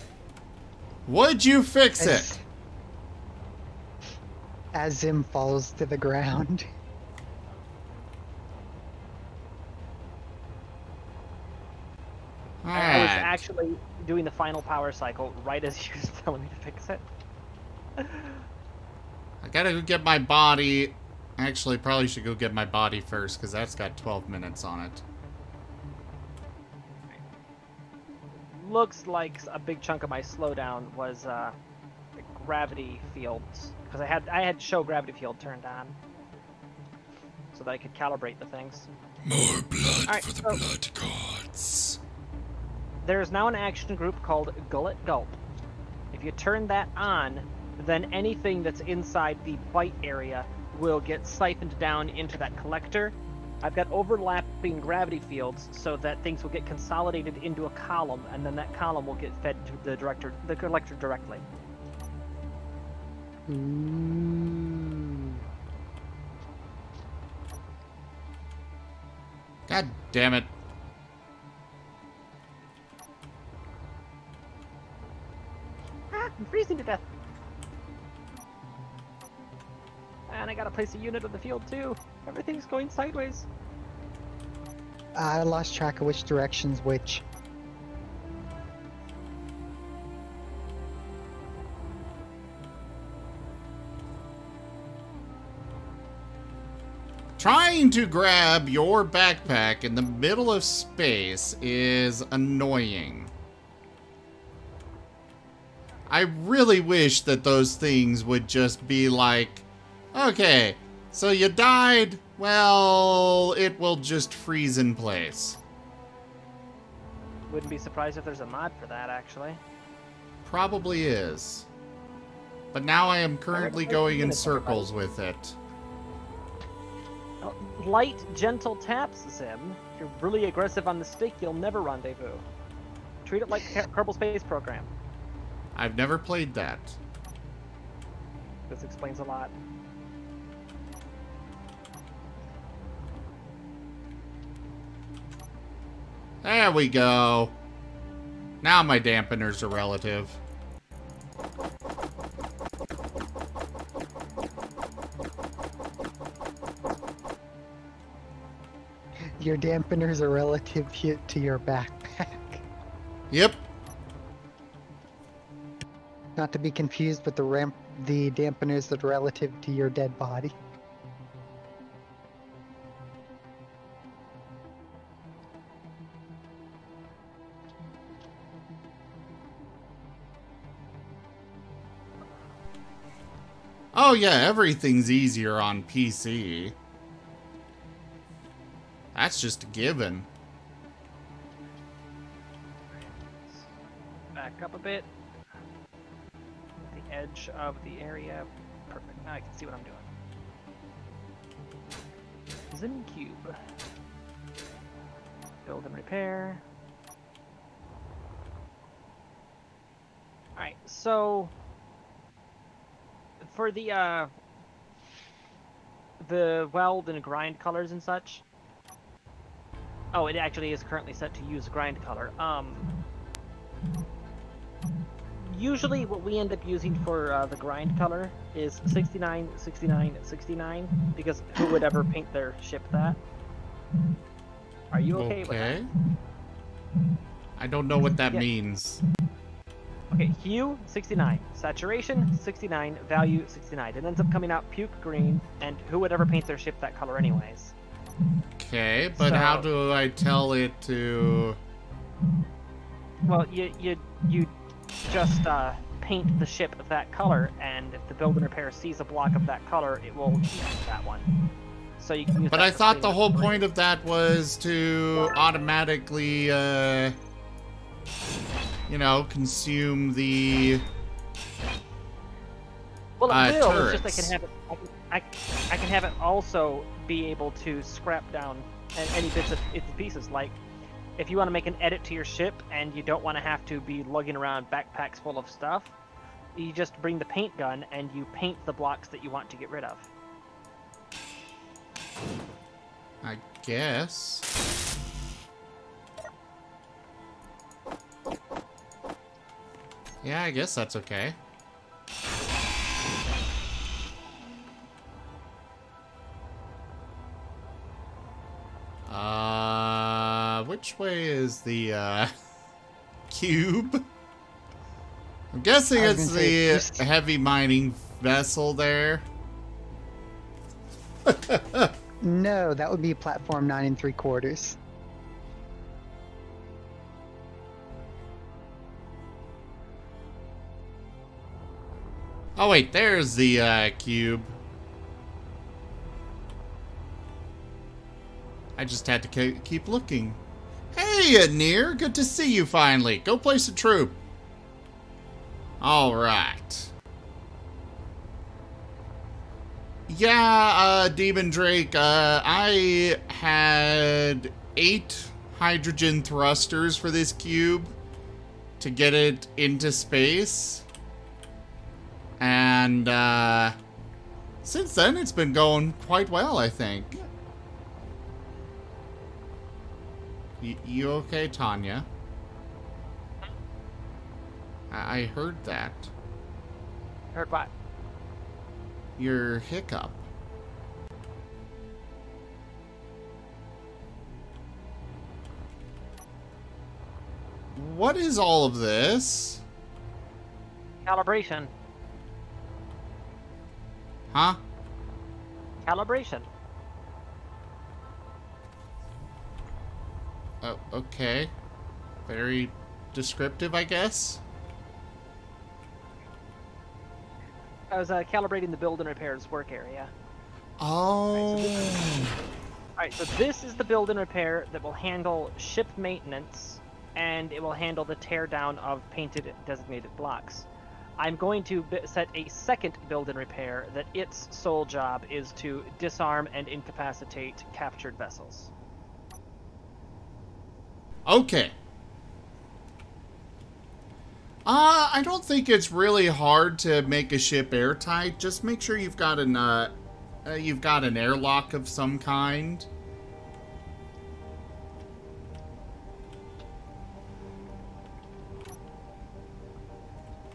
Would you fix it? As Zim falls to the ground. I was Alright. actually doing the final power cycle right as you was telling me to fix it. I gotta go get my body. Actually, probably should go get my body first, because that's got 12 minutes on it. Looks like a big chunk of my slowdown was the gravity fields, because I had to show gravity field turned on so that I could calibrate the things. More blood Alright, for the so blood gods. there's now an action group called Gullet Gulp. If you turn that on, then anything that's inside the bite area will get siphoned down into that collector. I've got overlapping gravity fields so that things will get consolidated into a column, and then that column will get fed to the collector directly. Ooh. God damn it. Ah, I'm freezing to death. And I gotta place a unit on the field too. Everything's going sideways. I lost track of which direction's which. Trying to grab your backpack in the middle of space is annoying. I really wish that those things would just be like, okay, so you died, Well, it will just freeze in place. Wouldn't be surprised if there's a mod for that, actually. Probably is. But now I am currently going in circles with it. Light, gentle taps, Zim. If you're really aggressive on the stick, you'll never rendezvous. Treat it like Kerbal Space Program. I've never played that. This explains a lot. There we go. Now my dampeners are relative. Your dampeners are relative to your backpack. Yep. Not to be confused with the dampeners that are relative to your dead body. Oh yeah, everything's easier on PC. That's just a given. Back up a bit. The edge of the area. Perfect. Now I can see what I'm doing. Zim Cube. Build and repair. Alright, so for the weld and grind colors and such. Oh, it actually is currently set to use grind color. Usually what we end up using for the grind color is 69, 69, 69, because who would ever paint their ship that? Are you okay with that? I don't know what that means. Okay, hue, 69. Saturation, 69. Value, 69. It ends up coming out puke green, and who would ever paint their ship that color anyways? Okay, but So- how do I tell it to... Well, you just paint the ship of that color, and if the build and repair sees a block of that color, it will use that one. So you can use But that I for thought pretty the much whole everything. point of that was to automatically, you know, consume the... Well, it will. It's turrets. just I can have it also be able to scrap down any bits and pieces. Like, if you want to make an edit to your ship and you don't want to have to be lugging around backpacks full of stuff, you just bring the paint gun and you paint the blocks that you want to get rid of. I guess. Yeah, I guess that's okay. Which way is the, cube? I'm guessing I was it's gonna say, the just- heavy mining vessel there. No, that would be platform 9 3/4. Oh wait, there's the, cube. I just had to keep looking. Hey, Anir, good to see you finally. Go place a troop. Alright. Yeah, Demon Drake, I had 8 hydrogen thrusters for this cube to get it into space. And, since then, it's been going quite well, I think. You okay, Tanya? I heard that. Heard what? Your hiccup. What is all of this? Calibration. Huh? Calibration. Oh, okay. Very descriptive, I guess. I was calibrating the build and repairs work area. Oh. Alright, so this is the build and repair that will handle ship maintenance, and it will handle the tear down of painted designated blocks. I'm going to set a second build and repair that its sole job is to disarm and incapacitate captured vessels. Okay. I don't think it's really hard to make a ship airtight. Just make sure you've got an airlock of some kind.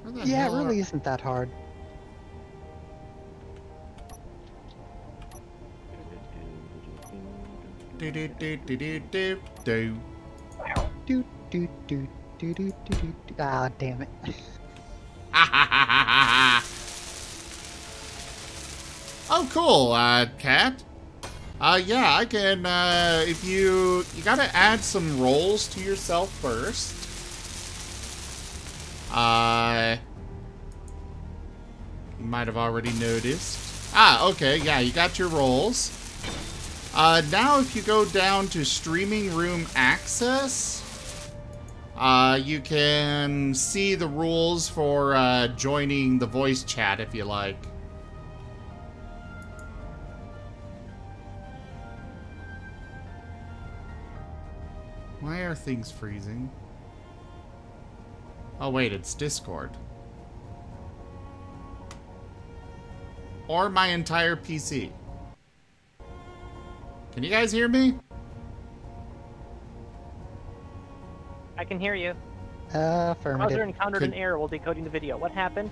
Where the Yeah, it hell really isn't that hard. Do do do do do do do. Do do do do do do do. Ah, damn it. Oh, cool, Cat. Yeah, I can, if you gotta add some rolls to yourself first. You might have already noticed. Ah, okay, yeah, you got your rolls. Now if you go down to streaming room access, you can see the rules for, joining the voice chat if you like. Why are things freezing? Oh wait, it's Discord. Or my entire PC. Can you guys hear me? I can hear you. Affirmative. Browser encountered an error while decoding the video. What happened?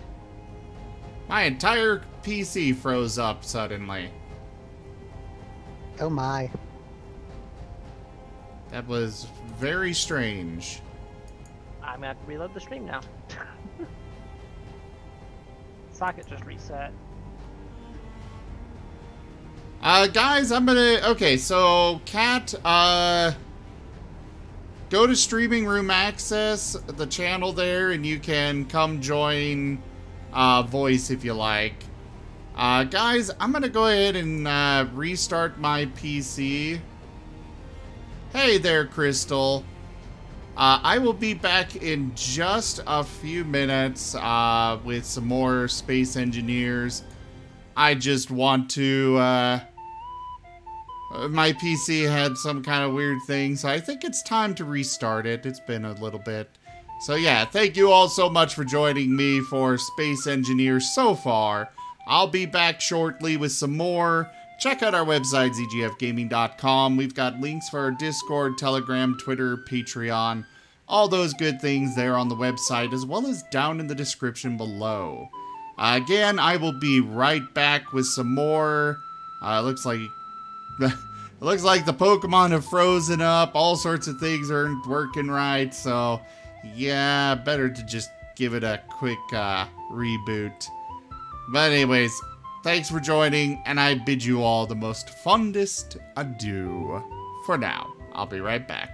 My entire PC froze up suddenly. Oh my. That was very strange. I'm gonna have to reload the stream now. Socket just reset. Guys, I'm gonna... Okay, so, Cat, go to Streaming Room Access, the channel there, and you can come join, voice if you like. Guys, I'm gonna go ahead and, restart my PC. Hey there, Crystal. I will be back in just a few minutes, with some more Space Engineers. I just want to, my PC had some kind of weird thing, so I think it's time to restart it. It's been a little bit. So yeah, thank you all so much for joining me for Space Engineers so far. I'll be back shortly with some more. Check out our website, zgfgaming.com. We've got links for our Discord, Telegram, Twitter, Patreon, all those good things there on the website, as well as down in the description below. Again, I will be right back with some more. Looks like the Pokemon have frozen up. All sorts of things aren't working right, so yeah, better to just give it a quick reboot. But anyways, thanks for joining, and I bid you all the most fondest adieu. For now, I'll be right back.